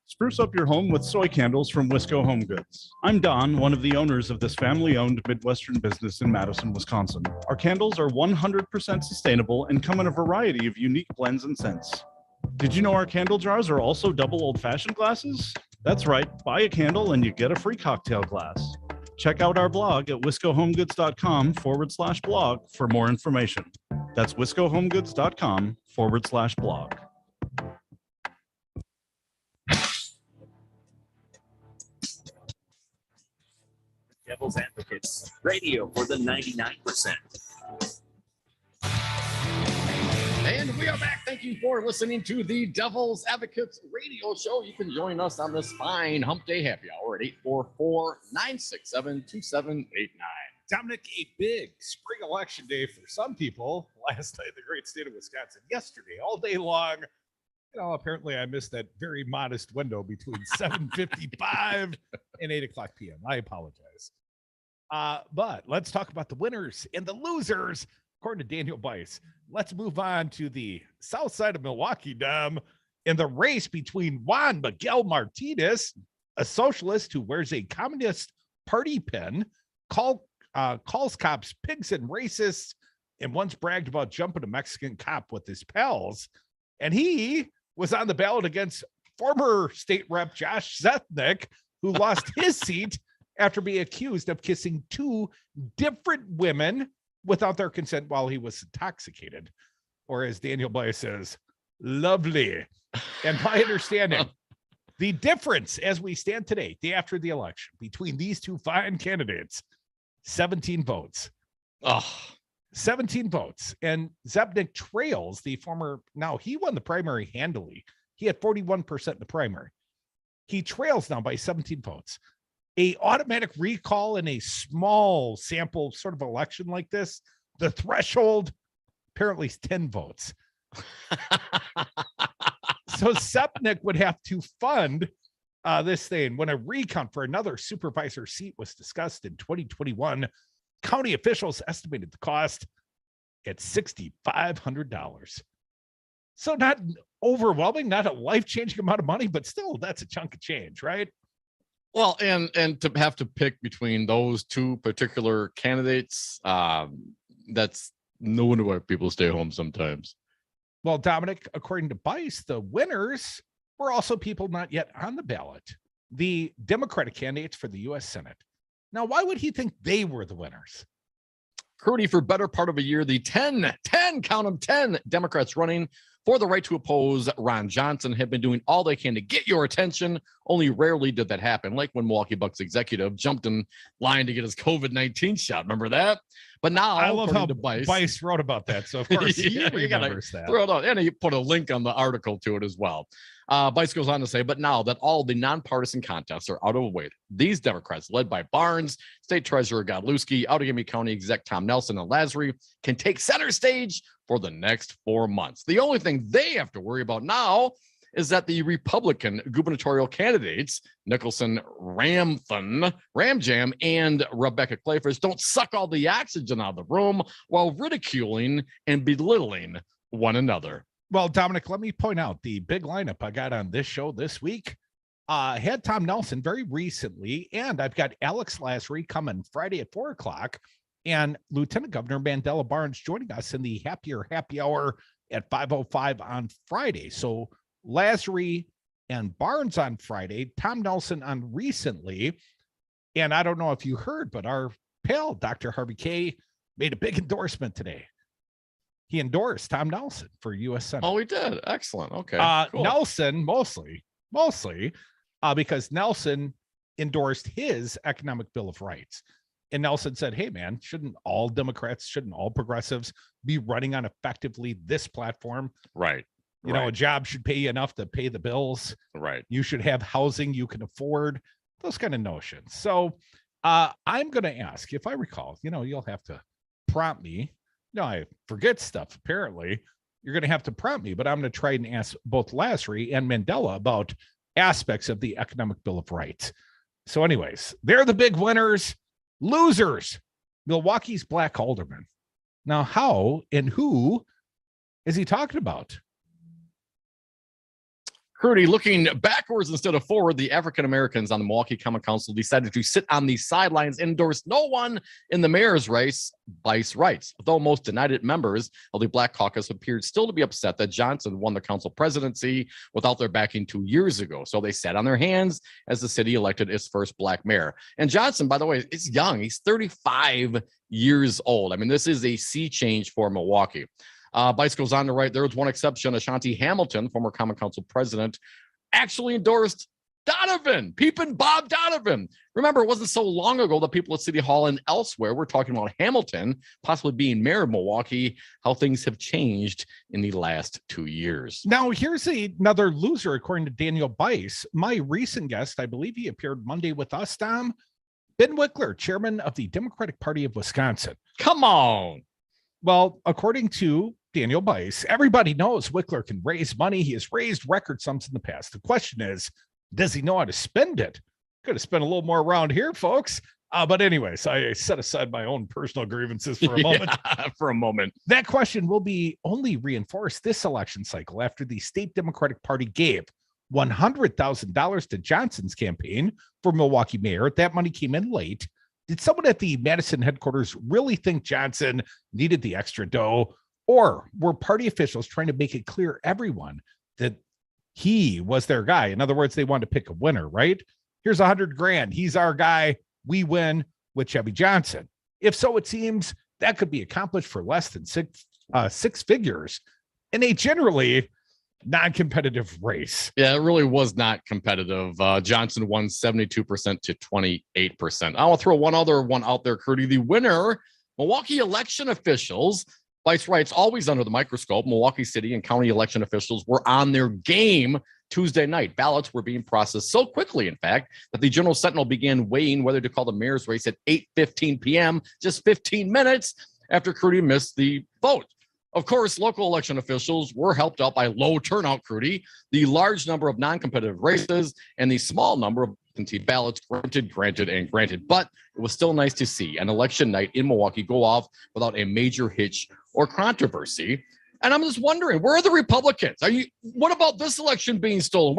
Spruce up your home with soy candles from Wisco Home Goods. I'm Don, one of the owners of this family-owned Midwestern business in Madison, Wisconsin. Our candles are 100% sustainable and come in a variety of unique blends and scents. Did you know our candle jars are also double old-fashioned glasses? That's right, buy a candle and you get a free cocktail glass. Check out our blog at wiscohomegoods.com/blog for more information. That's wiscohomegoods.com/blog. Devil's Advocates Radio for the 99%. And we are back. Thank you for listening to the Devil's Advocates Radio Show. You can join us on this fine hump day happy hour at 844-967-2789. Dominic, a big spring election day for some people. Last night, the great state of Wisconsin. Yesterday, all day long. You know, apparently I missed that very modest window between 7:55 and 8 o'clock p.m. I apologize. But let's talk about the winners and the losers, according to Daniel Bice. Let's move on to the south side of Milwaukee, Dom, in the race between Juan Miguel Martinez, a socialist who wears a Communist Party pin, calls cops pigs and racists, and once bragged about jumping a Mexican cop with his pals. And he was on the ballot against former state rep Josh Zethnick, who lost his seat after being accused of kissing two different women without their consent while he was intoxicated. Or as Daniel Bice says, lovely. And my understanding, the difference as we stand today, day after the election, between these two fine candidates, 17 votes. 17 votes. And Zethnick trails the former, now he won the primary handily. He had 41% in the primary. He trails now by 17 votes. A automatic recall in a small sample sort of election like this, the threshold apparently is 10 votes. So Zethnick would have to fund this thing. When a recount for another supervisor seat was discussed in 2021, county officials estimated the cost at $6,500. So not overwhelming, not a life-changing amount of money, but still that's a chunk of change, right? Well, and to have to pick between those two particular candidates, that's no wonder why people stay home sometimes. Well, Dominic, according to Bice, the winners were also people not yet on the ballot, the Democratic candidates for the U.S. Senate. Now, why would he think they were the winners? Crudy, for better part of a year, the 10 Democrats running for the right to oppose Ron Johnson have been doing all they can to get your attention. Only rarely did that happen, like when Milwaukee Bucks executive jumped in line to get his COVID-19 shot. Remember that? But now, I love how Bice wrote about that. So, of course, he remembers that. Throw it out. And he put a link on the article to it as well. Bice goes on to say, but now that all the nonpartisan contests are out of the way, these Democrats, led by Barnes, State Treasurer Godlewski, Outagamie County Exec Tom Nelson, and Lazary, can take center stage for the next 4 months. The only thing they have to worry about now is that the Republican gubernatorial candidates, Nicholson, Ramjam, and Rebecca Clayfors, don't suck all the oxygen out of the room while ridiculing and belittling one another. Well, Dominic, let me point out the big lineup I got on this show this week. Had Tom Nelson very recently, and I've got Alex Lazary coming Friday at 4 o'clock, and Lieutenant Governor Mandela Barnes joining us in the Happier Happy Hour at 5:05 on Friday. So Lazary, and Barnes on Friday, Tom Nelson on recently. And I don't know if you heard, but our pal, Dr. Harvey Kaye, made a big endorsement today. He endorsed Tom Nelson for U.S. Senate. Oh, he did. Excellent. Okay. Cool. Nelson, mostly because Nelson endorsed his economic bill of rights. And Nelson said, hey, man, shouldn't all Democrats, shouldn't all progressives be running on effectively this platform? Right. You know, a job should pay you enough to pay the bills. Right. You should have housing you can afford, those kind of notions. So I'm going to ask, if I recall, you know, you'll have to prompt me. No, I forget stuff, apparently. You're going to have to prompt me, but I'm going to try and ask both Lasry and Mandela about aspects of the economic bill of rights. So anyways, they're the big winners. Losers, Milwaukee's black alderman. Now, how and who is he talking about? Crudy, looking backwards instead of forward, the African Americans on the Milwaukee Common Council decided to sit on the sidelines and endorse no one in the mayor's race, vice rights. Though most denied it, members of the Black Caucus appeared still to be upset that Johnson won the council presidency without their backing 2 years ago. So they sat on their hands as the city elected its first black mayor. And Johnson, by the way, is young. He's 35 years old. I mean, this is a sea change for Milwaukee. Bice goes on to write, there was one exception. Ashanti Hamilton, former Common Council president, actually endorsed Donovan, Peepin' Bob Donovan. Remember, it wasn't so long ago that people at City Hall and elsewhere were talking about Hamilton possibly being mayor of Milwaukee, how things have changed in the last 2 years. Now, here's another loser, according to Daniel Bice. My recent guest, I believe he appeared Monday with us, Tom. Ben Wickler, chairman of the Democratic Party of Wisconsin. Come on. Well, according to Daniel Bice, everybody knows Wickler can raise money. He has raised record sums in the past. The question is, does he know how to spend it? Could have spent a little more around here, folks. But anyways, I set aside my own personal grievances for a moment. For a moment. That question will be only reinforced this election cycle after the state Democratic Party gave $100,000 to Johnson's campaign for Milwaukee mayor. That money came in late. Did someone at the Madison headquarters really think Johnson needed the extra dough? Or were party officials trying to make it clear everyone that he was their guy? In other words, they wanted to pick a winner, right? Here's $100,000. He's our guy. We win with Chevy Johnson. If so, it seems that could be accomplished for less than six figures in a generally non-competitive race. Yeah, it really was not competitive. Johnson won 72% to 28%. I'll throw one other one out there, Crudy. The winner, Milwaukee election officials, Vice writes, always under the microscope, Milwaukee City and county election officials were on their game Tuesday night. Ballots were being processed so quickly, in fact, that the Journal Sentinel began weighing whether to call the mayor's race at 8:15 p.m., just 15 minutes after Crudy missed the vote. Of course, local election officials were helped out by low turnout, Crudy, the large number of non-competitive races, and the small number of absentee ballots granted. But it was still nice to see an election night in Milwaukee go off without a major hitch or controversy. And I'm just wondering, where are the Republicans? What about this election being stolen?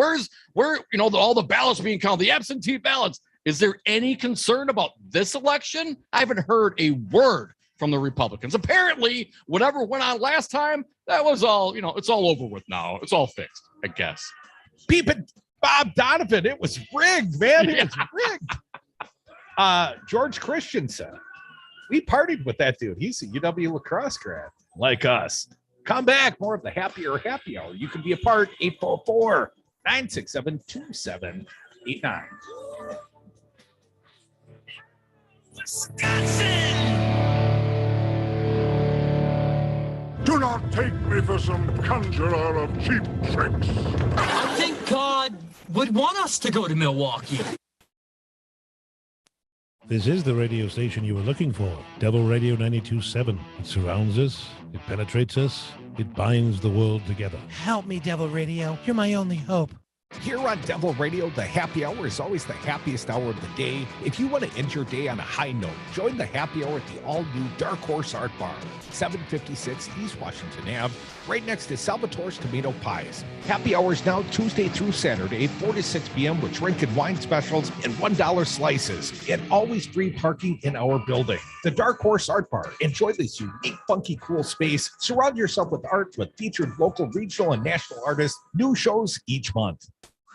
Where all the ballots being counted, the absentee ballots? Is there any concern about this election? I haven't heard a word from the Republicans. Apparently, whatever went on last time, that was all, it's all over with now. It's all fixed, I guess. Peeping Bob Donovan, it was rigged, man. It was rigged. George Christensen, we partied with that dude. He's a UW lacrosse grad, like us. Come back, more of the Happier Happy Hour. You can be a part, 844-967-2789. Do not take me for some conjurer of cheap tricks. I think God would want us to go to Milwaukee. This is the radio station you were looking for. Devil Radio 92.7. It surrounds us. It penetrates us. It binds the world together. Help me, Devil Radio. You're my only hope. Here on Devil Radio, the happy hour is always the happiest hour of the day. If you want to end your day on a high note, join the happy hour at the all-new Dark Horse Art Bar, 756 East Washington Ave, right next to Salvatore's Tomato Pies. Happy hours now Tuesday through Saturday, 4 to 6 p.m. with drink and wine specials and $1 slices. And always free parking in our building. The Dark Horse Art Bar. Enjoy this unique, funky, cool space. Surround yourself with art with featured local, regional, and national artists. New shows each month.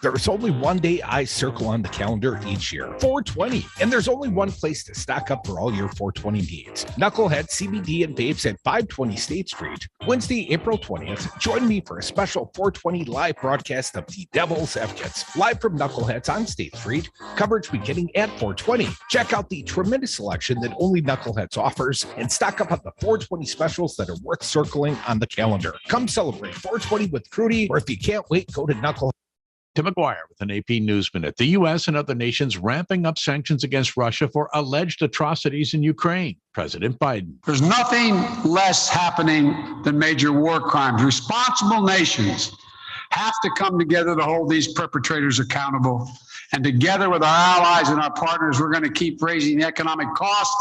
There's only one day I circle on the calendar each year, 420. And there's only one place to stock up for all your 420 needs. Knucklehead CBD and Vapes at 520 State Street. Wednesday, April 20th, join me for a special 420 live broadcast of the Devil's Advocates, live from Knuckleheads on State Street. Coverage beginning at 420. Check out the tremendous selection that only Knuckleheads offers and stock up on the 420 specials that are worth circling on the calendar. Come celebrate 420 with Crudy, or if you can't wait, go to Knucklehead. Tim McGuire with an AP News Minute. The U.S. and other nations ramping up sanctions against Russia for alleged atrocities in Ukraine. President Biden. There's nothing less happening than major war crimes. Responsible nations have to come together to hold these perpetrators accountable. And together with our allies and our partners, we're going to keep raising economic costs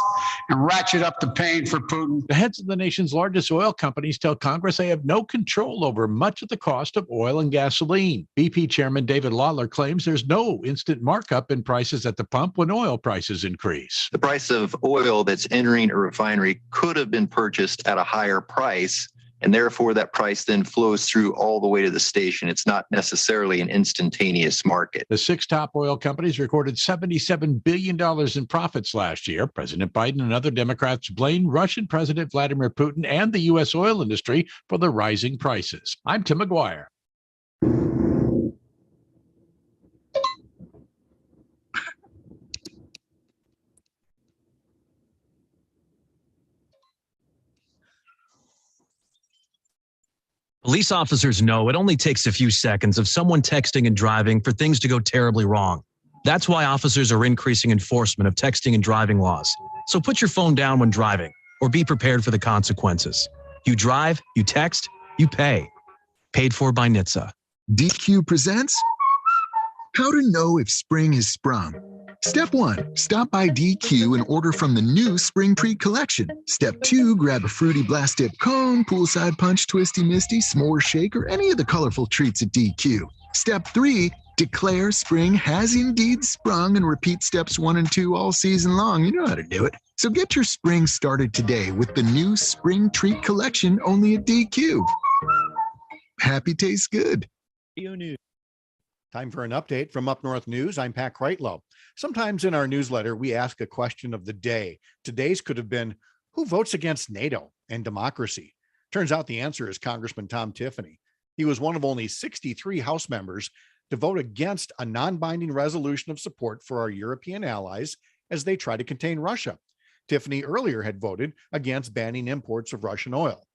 and ratchet up the pain for Putin. The heads of the nation's largest oil companies tell Congress they have no control over much of the cost of oil and gasoline. BP Chairman David Lawler claims there's no instant markup in prices at the pump when oil prices increase. The price of oil that's entering a refinery could have been purchased at a higher price, and therefore that price then flows through all the way to the station. It's not necessarily an instantaneous market. The 6 top oil companies recorded $77 billion in profits last year. President Biden and other Democrats blame Russian President Vladimir Putin and the U.S. oil industry for the rising prices. I'm Tim McGuire. Police officers know it only takes a few seconds of someone texting and driving for things to go terribly wrong. That's why officers are increasing enforcement of texting and driving laws. So put your phone down when driving, or be prepared for the consequences. You drive, you text, you pay. Paid for by NHTSA. DQ presents How to Know If Spring Has Sprung. Step 1, stop by DQ and order from the new Spring Treat collection. Step 2, grab a fruity blast dip cone, poolside punch, twisty misty, s'more shake, or any of the colorful treats at DQ. Step 3, declare spring has indeed sprung and repeat steps 1 and 2 all season long. You know how to do it. So get your spring started today with the new Spring Treat collection only at DQ. Happy tastes good. Time for an update from Up North News. I'm Pat Kreitlow. Sometimes in our newsletter, we ask a question of the day. Today's could have been, who votes against NATO and democracy? Turns out the answer is Congressman Tom Tiffany. He was one of only 63 House members to vote against a non-binding resolution of support for our European allies as they try to contain Russia. Tiffany earlier had voted against banning imports of Russian oil.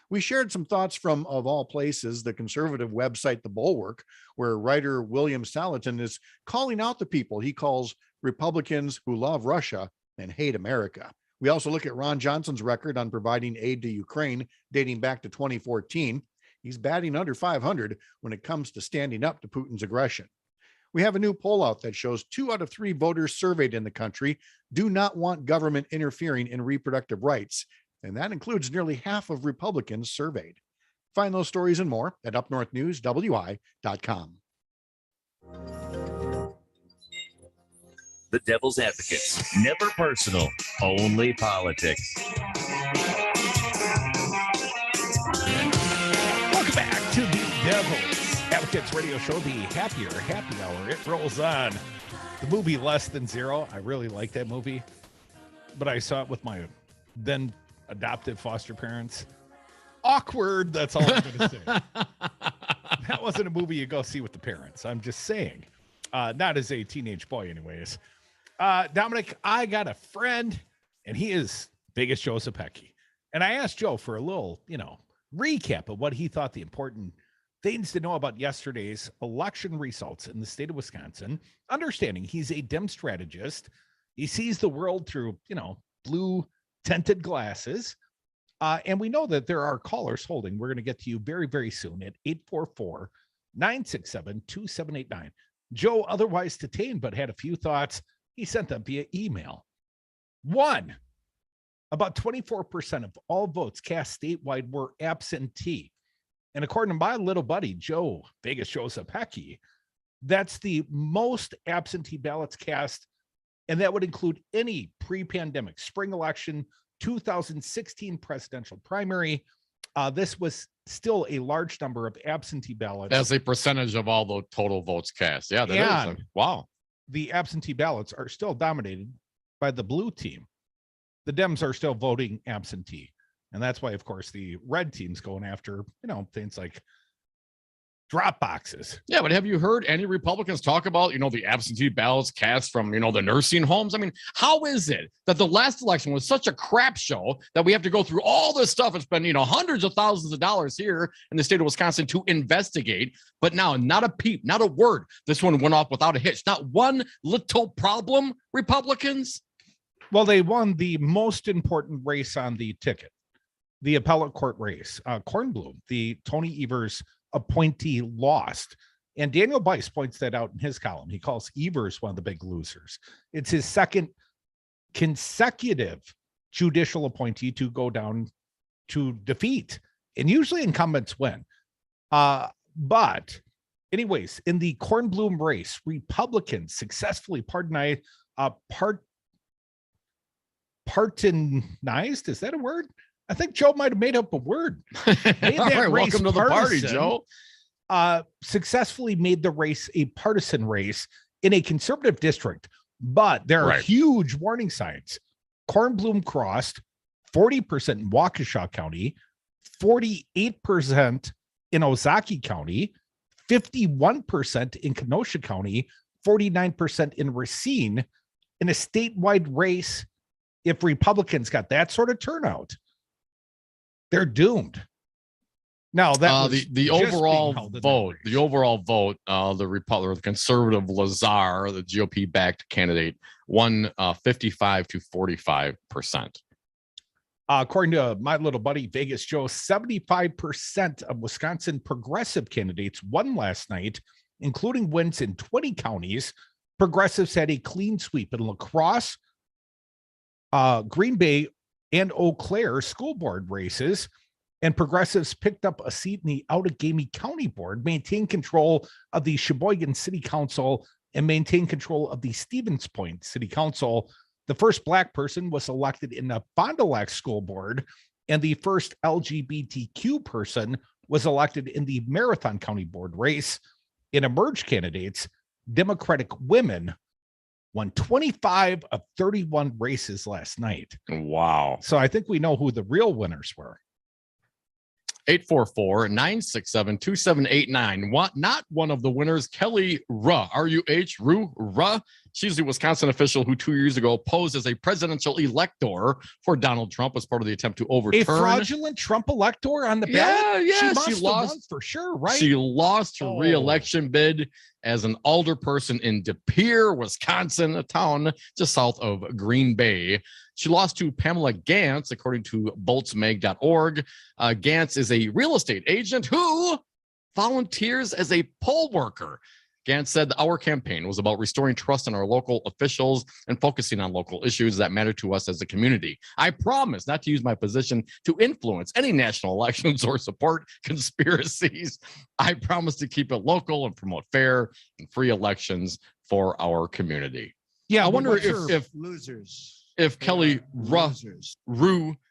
We shared some thoughts from, of all places, the conservative website The Bulwark, where writer William Salatin is calling out the people he calls Republicans who love Russia and hate America. We also look at Ron Johnson's record on providing aid to Ukraine dating back to 2014. He's batting under 500 when it comes to standing up to Putin's aggression. We have a new poll out that shows 2 out of 3 voters surveyed in the country do not want government interfering in reproductive rights, and that includes nearly half of Republicans surveyed. Find those stories and more at upnorthnewswi.com. The Devil's Advocates. Never personal, only politics. Welcome back to the Devil's Advocates Radio Show, the Happier Happy Hour. It rolls on. The movie Less Than Zero. I really like that movie, but I saw it with my then adoptive foster parents. Awkward. That's all I'm going to say. That wasn't a movie you go see with the parents. I'm just saying. Not as a teenage boy, anyways. Dominic, I got a friend, and he is big as Joe Zepecki. And I asked Joe for a little, recap of what he thought the important things to know about yesterday's election results in the state of Wisconsin. Understanding he's a Dem strategist. He sees the world through, blue tinted glasses. And we know that there are callers holding. We're going to get to you very, very soon at 844-967-2789. Joe, otherwise detained, but had a few thoughts. He sent them via email. 1, about 24% of all votes cast statewide were absentee. And according to my little buddy, Joe, Vegas Joe Zepecki, that's the most absentee ballots cast. And that would include any pre-pandemic spring election, 2016 presidential primary. This was still a large number of absentee ballots. As a percentage of all the total votes cast. Yeah, that is. Wow. The absentee ballots are still dominated by the blue team. The Dems are still voting absentee. And that's why, of course, the red team's going after, things like drop boxes. Yeah, but have you heard any Republicans talk about, the absentee ballots cast from, the nursing homes? I mean, how is it that the last election was such a crap show that we have to go through all this stuff and spend, hundreds of thousands of dollars here in the state of Wisconsin to investigate? But now, not a peep, not a word. This one went off without a hitch. Not one little problem, Republicans. Well, they won the most important race on the ticket, the appellate court race. Kornblum, the Tony Evers appointee, lost. And Daniel Bice points that out in his column. He calls Evers one of the big losers. It's his second consecutive judicial appointee to go down to defeat. And usually incumbents win. But anyways, in the Kornblum race, Republicans successfully partonized, is that a word? I think Joe might have made up a word. All right, welcome to the party, Joe. Successfully made the race a partisan race in a conservative district, but there are huge warning signs. Kornblum crossed 40% in Waukesha County, 48% in Ozaukee County, 51% in Kenosha County, 49% in Racine. In a statewide race, if Republicans got that sort of turnout, they're doomed. Now that the overall vote, the conservative Lazar, the GOP backed candidate, won 55 to 45%. According to my little buddy Vegas Joe, 75% of Wisconsin progressive candidates won last night, including wins in 20 counties. Progressives had a clean sweep in La Crosse, Green Bay, and Eau Claire school board races, and progressives picked up a seat in the Outagamie County Board, maintained control of the Sheboygan City Council, and maintained control of the Stevens Point City Council. The first Black person was elected in the Fond du Lac School Board, and the first LGBTQ person was elected in the Marathon County Board race. In emerged candidates, Democratic women won 25 of 31 races last night. Wow. So I think we know who the real winners were. 844-967-2789. Not one of the winners, Kelly Ruh, Ruh. She's the Wisconsin official who 2 years ago posed as a presidential elector for Donald Trump as part of the attempt to overturn a fraudulent Trump elector on the ballot. Yeah, she lost for sure, right? She lost her re-election bid as an alderperson in De Pere, Wisconsin, a town just south of Green Bay. She lost to Pamela Gantz, according to boltsmag.org. Gantz is a real estate agent who volunteers as a poll worker. Gantz said our campaign was about restoring trust in our local officials and focusing on local issues that matter to us as a community. I promise not to use my position to influence any national elections or support conspiracies. I promise to keep it local and promote fair and free elections for our community. Yeah, I wonder if losers. If Kelly Ruh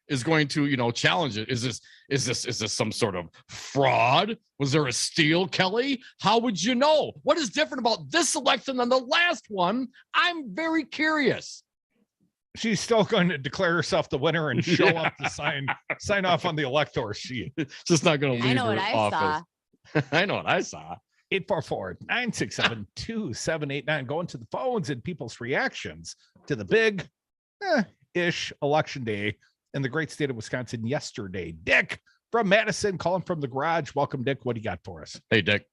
is going to, challenge it. Is this some sort of fraud? Was there a steal, Kelly? How would you know? What is different about this election than the last one? I'm very curious. She's still going to declare herself the winner and show up to sign off on the elector sheet. Just not going to leave her office. I know what I saw. 844-967-2789. Going to the phones and people's reactions to the big ish election day in the great state of Wisconsin yesterday. Dick from Madison calling from the garage. Welcome, Dick. What do you got for us? Hey, Dick.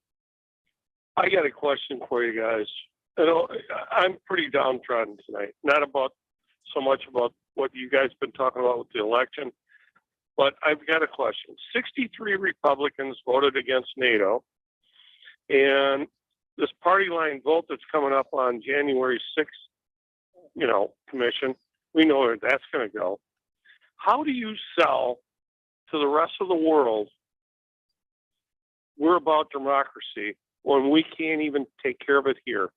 I got a question for you guys. I'm pretty downtrodden tonight. Not about so much about what you guys been talking about with the election, but I've got a question. 63 Republicans voted against NATO, and this party line vote that's coming up on January 6th, commission, we know where that's going to go. How do you sell to the rest of the world we're about democracy when we can't even take care of it here?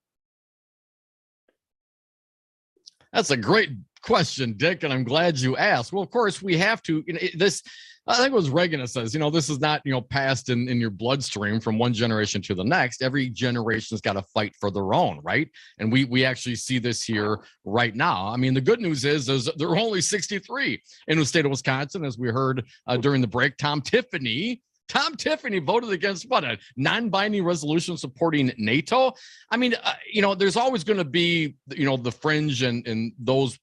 That's a great question, Dick, and I'm glad you asked. Well, of course, we have to. This, I think it was Reagan that says, this is not, passed in your bloodstream from one generation to the next. Every generation's got to fight for their own, right? And we actually see this here right now. I mean, the good news is there are only 63 in the state of Wisconsin, as we heard during the break. Tom Tiffany voted against a non-binding resolution supporting NATO. I mean, there's always going to be, the fringe and those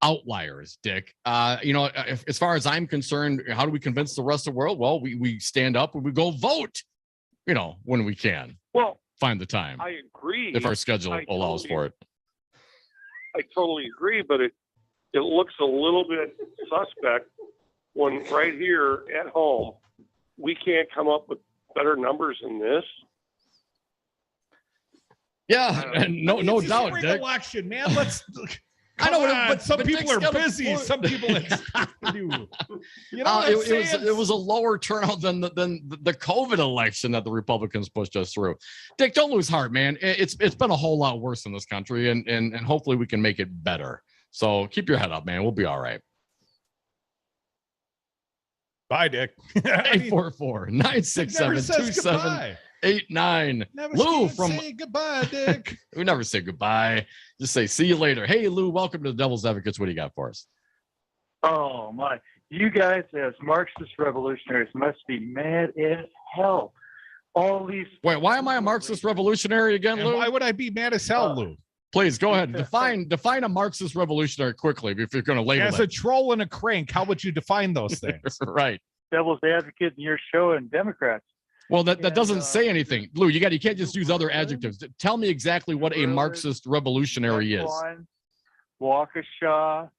outliers, Dick. As far as I'm concerned, how do we convince the rest of the world? Well, we stand up and we go vote, when we can. Well, find the time. I agree. If our schedule allows for it. I totally agree, but it looks a little bit suspect when right here at home, we can't come up with better numbers than this. Yeah, and no doubt, Dick. Election, man. Let's. I know, but some but people Dick's are gotta busy. Some people have stuff to do. It was a lower turnout than the COVID election that the Republicans pushed us through. Dick, don't lose heart, man. It's been a whole lot worse in this country, and hopefully we can make it better. So keep your head up, man. We'll be all right. Bye, Dick. 844-967-2789. Lou say goodbye, Dick. We never say goodbye. Just say see you later. Hey, Lou, welcome to the Devil's Advocates. What do you got for us? Oh my! You guys, as Marxist revolutionaries, must be mad as hell. All these. Wait, why am I a Marxist revolutionary again, Lou? Why would I be mad as hell, Lou? Please go ahead. Define a Marxist revolutionary quickly if you're going to label as a troll and a crank. How would you define those things? Right. Devil's advocate in your show and Democrats. Well, that doesn't say anything, Lou. You can't just use other adjectives. Tell me exactly what a Marxist revolutionary is. Waukesha,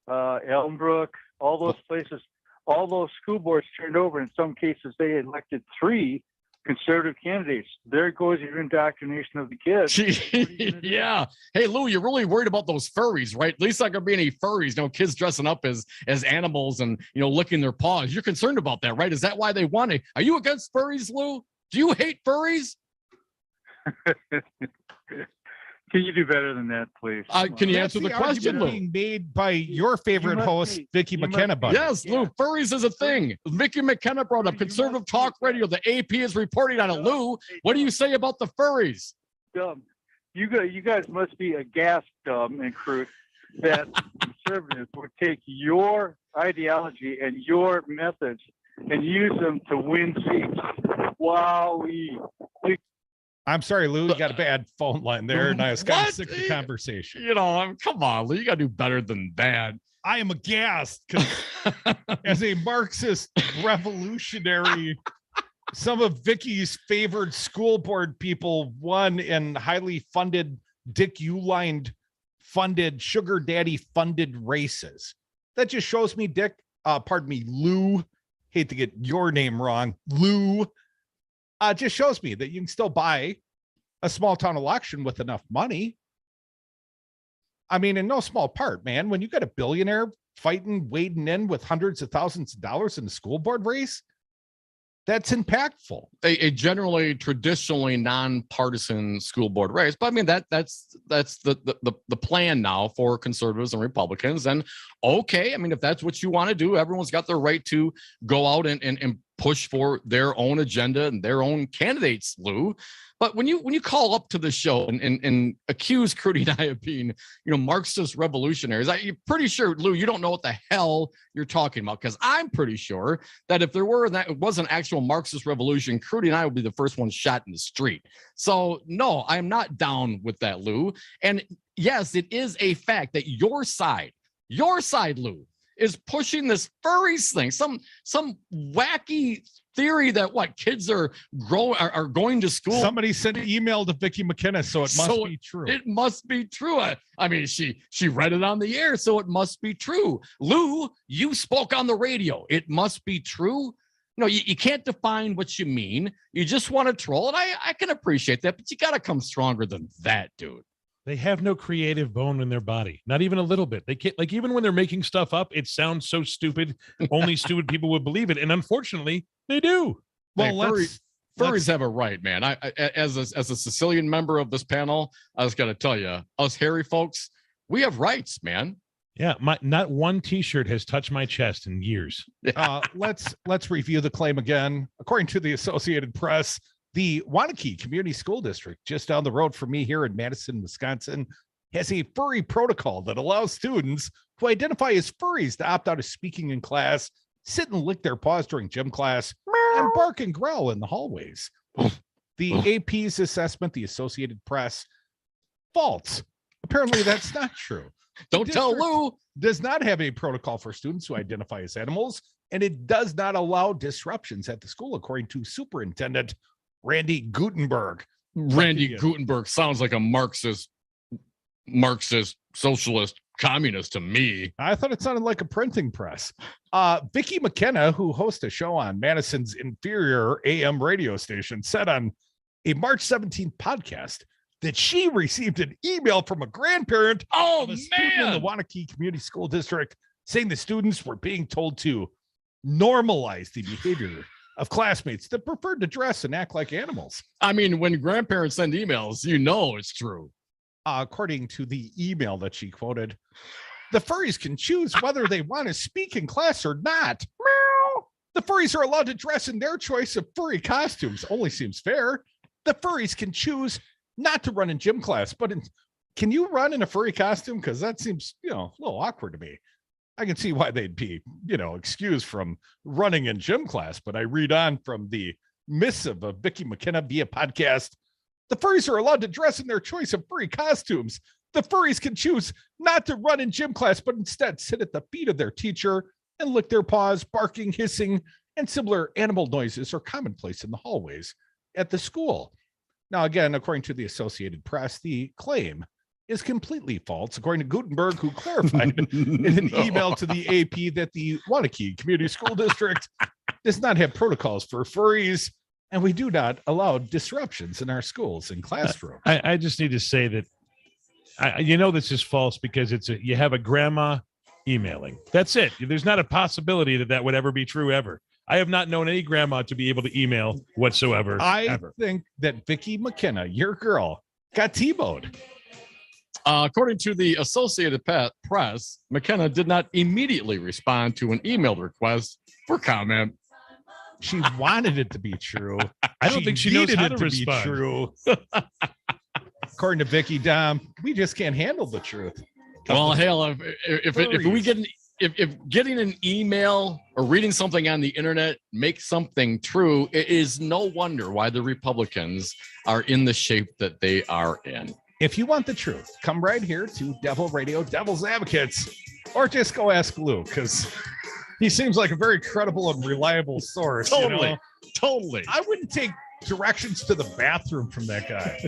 Elmbrook, all those places, all those school boards turned over. In some cases, they elected 3 conservative candidates. There goes your indoctrination of the kids. Yeah. Hey, Lou, you're really worried about those furries, right? At least not gonna be any furries. Kids dressing up as animals and licking their paws. You're concerned about that, right? Is that why they want it? Are you against furries, Lou? Do you hate furries? Can you do better than that, please? Can you answer the question, Lou? Being made by your favorite host, Vicky McKenna. Buddy. Yes, Lou, furries is a thing. Vicky McKenna brought up conservative talk radio. The AP is reporting on it. Lou, what do you say about the furries? Dumb. You guys must be aghast, dumb and crude, that conservatives would take your ideology and your methods and use them to win seats. Wow. I'm sorry, Lou. You got a bad phone line there, and I was kind of sick of the conversation. Come on, Lou. You got to do better than that. I am aghast because, as a Marxist revolutionary, some of Vicky's favored school board people won in highly funded, Dick Uline funded, sugar daddy funded races. That just shows me, Dick. Pardon me, Lou. Hate to get your name wrong, Lou. Just shows me that you can still buy a small town election with enough money. I mean, in no small part, man, when you got a billionaire wading in with hundreds of thousands of dollars in the school board race, that's impactful. A generally traditionally nonpartisan school board race, but I mean that's the plan now for conservatives and Republicans. And okay, I mean if that's what you want to do, everyone's got the right to go out and push for their own agenda and their own candidates, Lou. But when you call up to the show and accuse Crudy and I of being, Marxist revolutionaries, you're pretty sure, Lou, you don't know what the hell you're talking about. Because I'm pretty sure that if there was an actual Marxist revolution, Crudy and I would be the first one shot in the street. So no, I'm not down with that, Lou. And yes, it is a fact that your side, Lou, is pushing this furries thing, some wacky theory that kids are going to school. Somebody sent an email to Vicky McKenna, so it must be true. It must be true. I mean, she read it on the air, so it must be true. Lou, you spoke on the radio. It must be true. No, you can't define what you mean. You just want to troll, and I can appreciate that, but you got to come stronger than that, dude. They have no creative bone in their body, not even a little bit. They can't, even when they're making stuff up, it sounds so stupid. Only stupid people would believe it, and unfortunately, they do. Well, furries have a right, man. I as a Sicilian member of this panel, I was got to tell you, us hairy folks, We have rights, man. Yeah, not one T-shirt has touched my chest in years. Let's review the claim again. According to the Associated Press, the Wanakee Community School District, just down the road from me here in Madison, Wisconsin, has a furry protocol that allows students who identify as furries to opt out of speaking in class, sit and lick their paws during gym class, and bark and growl in the hallways. The AP's assessment, the Associated Press, false. Apparently, that's not true. Don't tell Lou. Does not have a protocol for students who identify as animals, and it does not allow disruptions at the school, according to Superintendent Randy Gutenberg. Randy Gutenberg sounds like a Marxist, socialist, communist to me. I thought it sounded like a printing press. Vicki McKenna, who hosts a show on Madison's inferior AM radio station, said on a March 17th podcast that she received an email from a grandparent of a student in the Wanakee Community School District saying the students were being told to normalize the behavior of classmates that preferred to dress and act like animals. I mean, when grandparents send emails, you know it's true. According to the email that she quoted, the furries can choose whether they want to speak in class or not. The furries are allowed to dress in their choice of furry costumes. Only seems fair. The furries can choose not to run in gym class, but can you run in a furry costume? Because that seems, a little awkward to me. I can see why they'd be, excused from running in gym class, but I read on from the missive of Vicki McKenna via podcast. The furries are allowed to dress in their choice of furry costumes. The furries can choose not to run in gym class, but instead sit at the feet of their teacher and lick their paws. Barking, hissing, and similar animal noises are commonplace in the hallways at the school. Now, again, according to the Associated Press, the claim is completely false, according to Gutenberg, who clarified in an email to the AP that the Wanakee Community School District does not have protocols for furries, and we do not allow disruptions in our schools and classrooms. I just need to say that, this is false because you have a grandma emailing. That's it. There's not a possibility that would ever be true ever. I have not known any grandma to be able to email whatsoever. I think that Vicki McKenna, your girl, got T-boned. According to the Associated Press, McKenna did not immediately respond to an email request for comment. She wanted it to be true. I don't think she knows how to be true. According to Vicky-Dom, we just can't handle the truth. Well, hell, if getting an email or reading something on the internet makes something true, it is no wonder why the Republicans are in the shape that they are in. If you want the truth, come right here to Devil Radio, Devil's Advocates, or just go ask Lou, because he seems like a very credible and reliable source. Totally. I wouldn't take directions to the bathroom from that guy.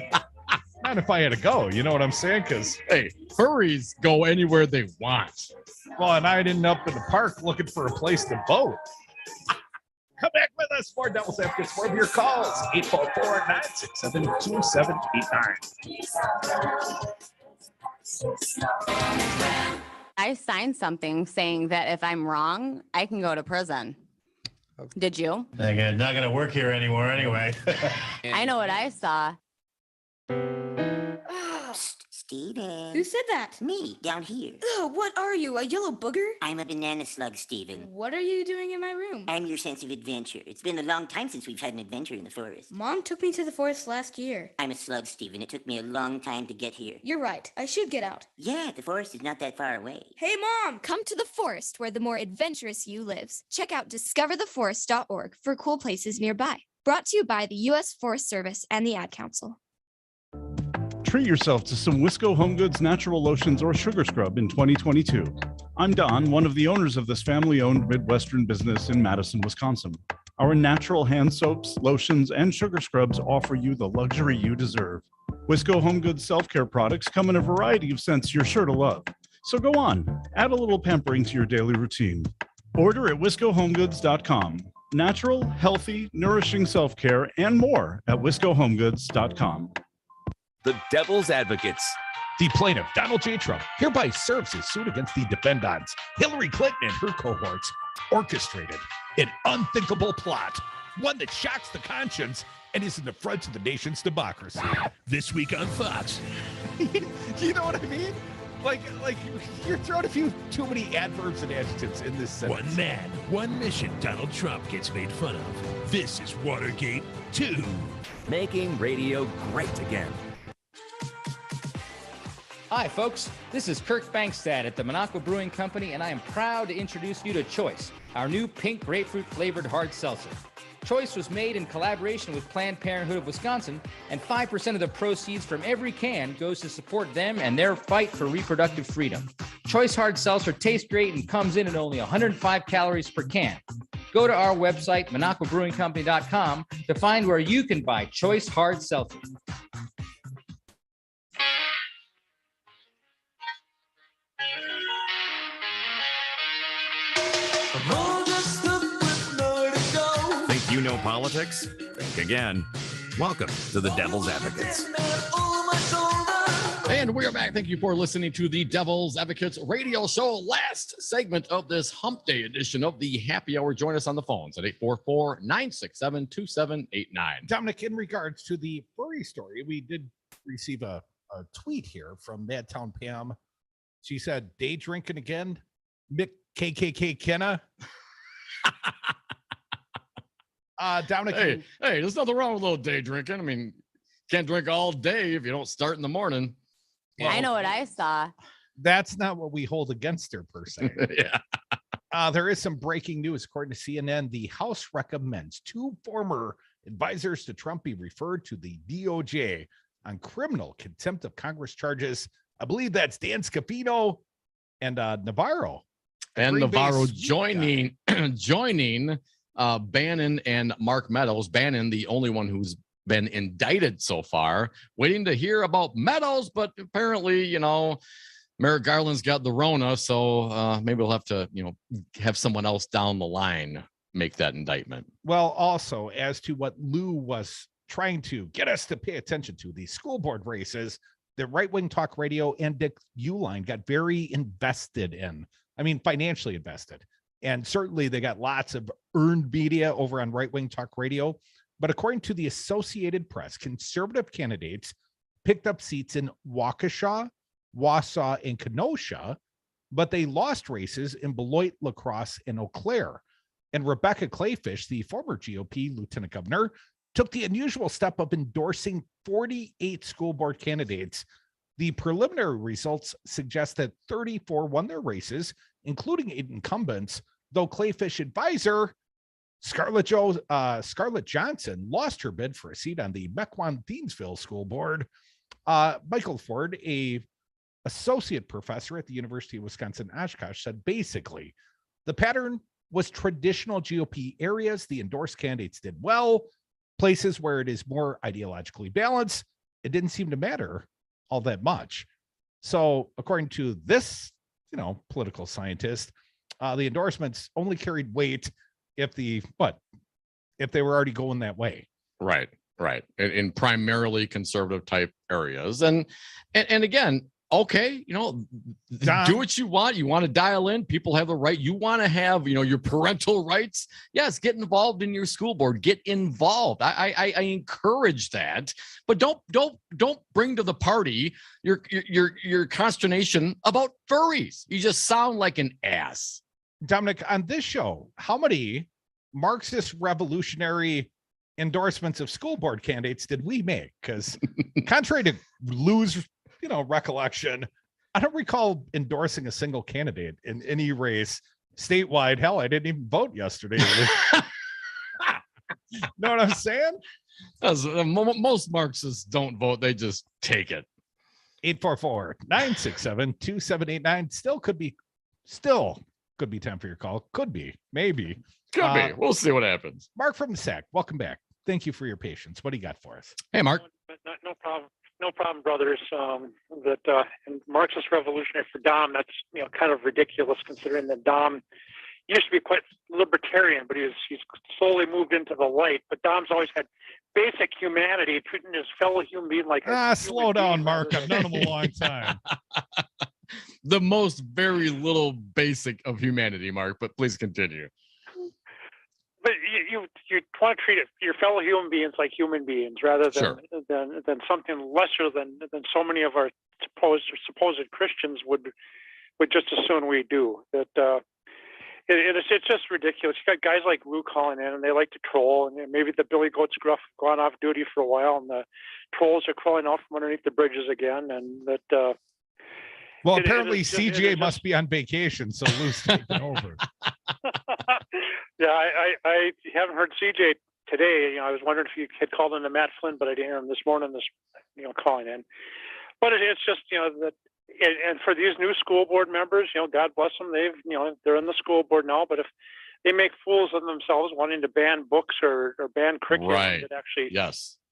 Not if I had to go, you know what I'm saying? Because, hey, furries go anywhere they want. Well, and I'd end up in the park looking for a place to vote. Come back with us for Devil's Advocates. More of your calls, 844-967-2789. I signed something saying that if I'm wrong, I can go to prison. Did you? Not gonna work here anymore anyway. I know what I saw. Steven. Who said that? Me, down here. Ugh, what are you, a yellow booger? I'm a banana slug, Steven. What are you doing in my room? I'm your sense of adventure. It's been a long time since we've had an adventure in the forest. Mom took me to the forest last year. I'm a slug, Steven. It took me a long time to get here. You're right. I should get out. Yeah, the forest is not that far away. Hey, Mom! Come to the forest where the more adventurous you lives. Check out discovertheforest.org for cool places nearby. Brought to you by the U.S. Forest Service and the Ad Council. Treat yourself to some Wisco Home Goods natural lotions or sugar scrub in 2022. I'm Don, one of the owners of this family-owned Midwestern business in Madison, Wisconsin. Our natural hand soaps, lotions, and sugar scrubs offer you the luxury you deserve. Wisco Home Goods self-care products come in a variety of scents you're sure to love. So go on, add a little pampering to your daily routine. Order at wiscohomegoods.com. Natural, healthy, nourishing self-care and more at wiscohomegoods.com. The Devil's Advocates. The plaintiff, Donald J. Trump, hereby serves his suit against the defendants, Hillary Clinton and her cohorts, orchestrated an unthinkable plot, one that shocks the conscience and is an affront to the nation's democracy. This week on Fox. You know what I mean? Like you're throwing a few too many adverbs and adjectives in this sentence. One man, one mission. Donald Trump gets made fun of. This is Watergate 2. Making radio great again. Hi, folks. This is Kirk Bankstad at the Minocqua Brewing Company, and I am proud to introduce you to Choice, our new pink grapefruit flavored hard seltzer. Choice was made in collaboration with Planned Parenthood of Wisconsin, and 5% of the proceeds from every can goes to support them and their fight for reproductive freedom. Choice hard seltzer tastes great and comes in at only 105 calories per can. Go to our website, MinocquaBrewingCompany.com, to find where you can buy Choice hard seltzer. Think you know politics? Think again. Welcome to the Devil's Advocates. And we are back. Thank you for listening to the Devil's Advocates radio show. Last segment of this Hump Day edition of the Happy Hour. Join us on the phones at 844-967-2789. Dominic, in regards to the furry story, we did receive a tweet here from Madtown Pam. She said, day drinking again? Mick KKK Kenna? Dominic, hey, there's nothing wrong with a little day drinking. I mean, can't drink all day if you don't start in the morning. Well, I know what I saw. That's not what we hold against her, per se. Yeah. There is some breaking news. According to CNN, the House recommends 2 former advisors to Trump be referred to the DOJ on criminal contempt of Congress charges. I believe that's Dan Scafino and Navarro. And Navarro joining Bannon and Mark Meadows. Bannon, the only one who's been indicted so far, waiting to hear about Meadows, but apparently, Merrick Garland's got the Rona, so maybe we'll have to, have someone else down the line make that indictment. Well, also, as to what Lou was trying to get us to pay attention to, the school board races, the right-wing talk radio and Dick Uihlein got very invested in. I mean, financially invested. And certainly they got lots of earned media over on right-wing talk radio. But according to the Associated Press, conservative candidates picked up seats in Waukesha, Wausau, and Kenosha, but they lost races in Beloit, La Crosse, and Eau Claire. And Rebecca Clayfish, the former GOP lieutenant governor, took the unusual step of endorsing 48 school board candidates. The preliminary results suggest that 34 won their races, including 8 incumbents, though Clayfish advisor Scarlett Johnson lost her bid for a seat on the Mequon-Thiensville School Board. Michael Ford, a associate professor at the University of Wisconsin-Oshkosh, said basically the pattern was traditional GOP areas. The endorsed candidates did well. Places where it is more ideologically balanced, it didn't seem to matter all that much. So according to this, political scientist, the endorsements only carried weight if they were already going that way. Right. In primarily conservative type areas. And again, okay, do what you want. You want to dial in. People have the right. You want to have, your parental rights. Yes, get involved in your school board. Get involved. I encourage that, but don't bring to the party your consternation about furries. You just sound like an ass. Dominic, on this show, how many Marxist revolutionary endorsements of school board candidates did we make? Because contrary to Lou's recollection, I don't recall endorsing a single candidate in any race statewide. Hell, I didn't even vote yesterday. Know what I'm saying? Most Marxists don't vote. They just take it. 844-967-2789. Still could be time for your call. Could be. Maybe. Could be. We'll see what happens. Mark from the SAC, welcome back. Thank you for your patience. What do you got for us? Hey, Mark. No problem. No problem, brothers. And Marxist revolutionary for Dom, that's kind of ridiculous considering that Dom used to be quite libertarian, but he's slowly moved into the light. But Dom's always had basic humanity, treating his fellow human being like slow down, Mark. I've known him a long time. The most very little basic of humanity, Mark, but please continue. But you want to treat your fellow human beings like human beings rather than Sure. than something lesser than so many of our supposed Christians would just as soon we do. That it's just ridiculous. You got guys like Lou calling in, and they like to troll, and maybe the Billy Goats gone off duty for a while, and the trolls are crawling out from underneath the bridges again, and that. Well, apparently CJ must be on vacation, so Lou's taking over. Yeah, I haven't heard CJ today. You know, I was wondering if you had called in to Matt Flynn, but I didn't hear him this morning. Calling in. But it's just that, and for these new school board members, God bless them. They're in the school board now. But if they make fools of themselves, wanting to ban books or ban curriculum that actually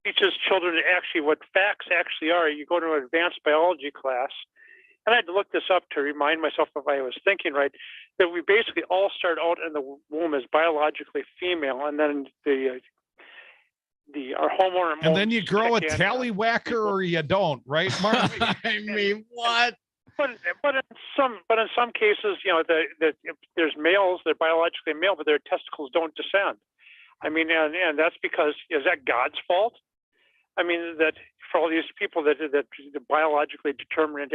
teaches children actually what facts actually are, you go to an advanced biology class. And I had to look this up to remind myself if I was thinking right, that we basically all start out in the womb as biologically female, and then our hormone. And then you grow a tallywhacker or you don't, right, Mark? I mean, what? But in some cases, that there's males, they're biologically male, but their testicles don't descend. I mean, and that's because, is that God's fault? I mean, that for all these people that biologically determined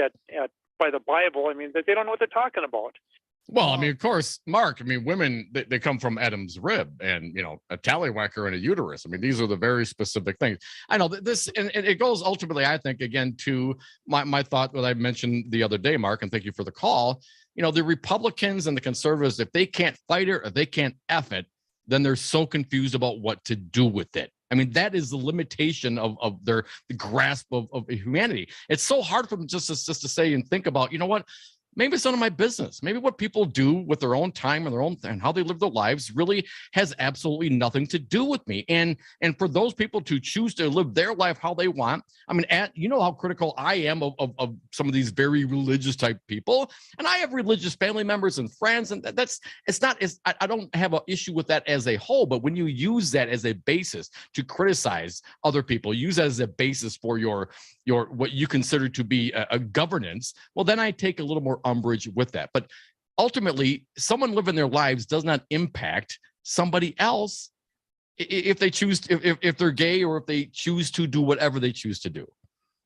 by the Bible, I mean, that they don't know what they're talking about. Well, I mean, of course, Mark, I mean, women, they come from Adam's rib and, a tallywhacker and a uterus. I mean, these are the very specific things. I know that this, and it goes ultimately, I think, again, to my thought that I mentioned the other day, Mark, and thank you for the call. The Republicans and the conservatives, if they can't fight it or they can't F it, then they're so confused about what to do with it. I mean, that is the limitation of their grasp of humanity. It's so hard for them just to say and think about, what? Maybe it's none of my business. Maybe what people do with their own time and how they live their lives really has absolutely nothing to do with me. And for those people to choose to live their life how they want, I mean, how critical I am of some of these very religious type people. And I have religious family members and friends, and I don't have an issue with that as a whole. But when you use that as a basis to criticize other people, use that as a basis for your what you consider to be a governance, well, then I take a little more umbrage with that. But ultimately, someone living their lives does not impact somebody else if they choose, if they're gay or if they choose to do whatever they choose to do.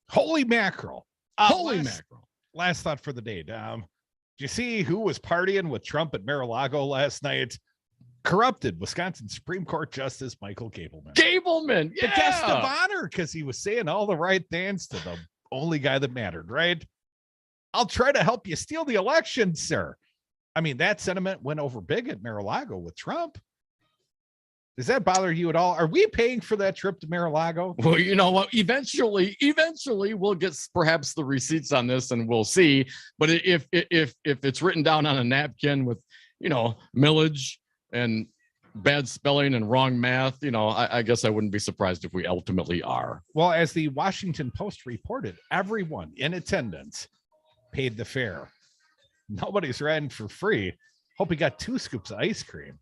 Holy mackerel. Holy mackerel. Last thought for the day, Dom. Did you see who was partying with Trump at Mar-a-Lago last night? Corrupted Wisconsin Supreme Court Justice Michael Gableman. Gableman, the guest of honor, because he was saying all the right things to the only guy that mattered, right? I'll try to help you steal the election, sir. I mean, that sentiment went over big at Mar-a-Lago with Trump. Does that bother you at all? Are we paying for that trip to Mar-a-Lago? Well, you know what? Eventually we'll get perhaps the receipts on this and we'll see. But if it's written down on a napkin with, millage and bad spelling and wrong math, I guess I wouldn't be surprised if we ultimately are. Well, as the Washington Post reported, everyone in attendance paid the fare. Nobody's riding for free. Hope he got 2 scoops of ice cream.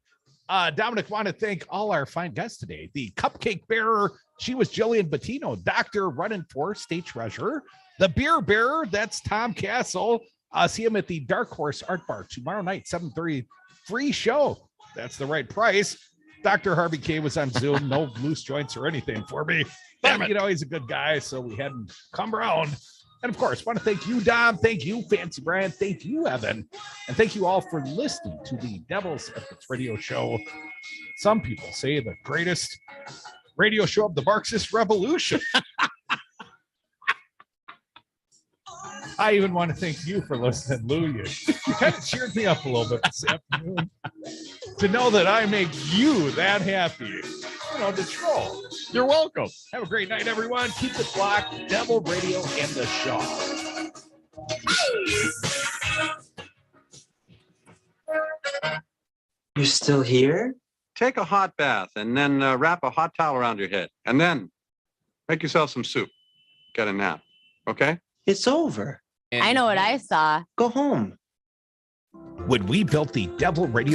Dominic, want to thank all our fine guests today. The cupcake bearer, she was Gillian Battino, doctor running for state treasurer. The beer bearer, that's Tom Castle. See him at the Dark Horse Art Bar tomorrow night, 7:30, free show. That's the right price. Dr. Harvey Kaye was on Zoom. No loose joints or anything for me. But, he's a good guy, so we had him come around. And, of course, want to thank you, Dom. Thank you, Fancy Brian. Thank you, Evan. And thank you all for listening to the Devil's Advocates radio show. Some people say the greatest radio show of the Marxist Revolution. I even want to thank you for listening, Lou. You kind of cheered me up a little bit this afternoon to know that I make you that happy. To troll. You're welcome. Have a great night, everyone. Keep it locked. Devil Radio and the Shaw. You still here? Take a hot bath and then wrap a hot towel around your head. And then make yourself some soup. Get a nap. Okay? It's over. I know what I saw. Go home. When we built the Devil Radio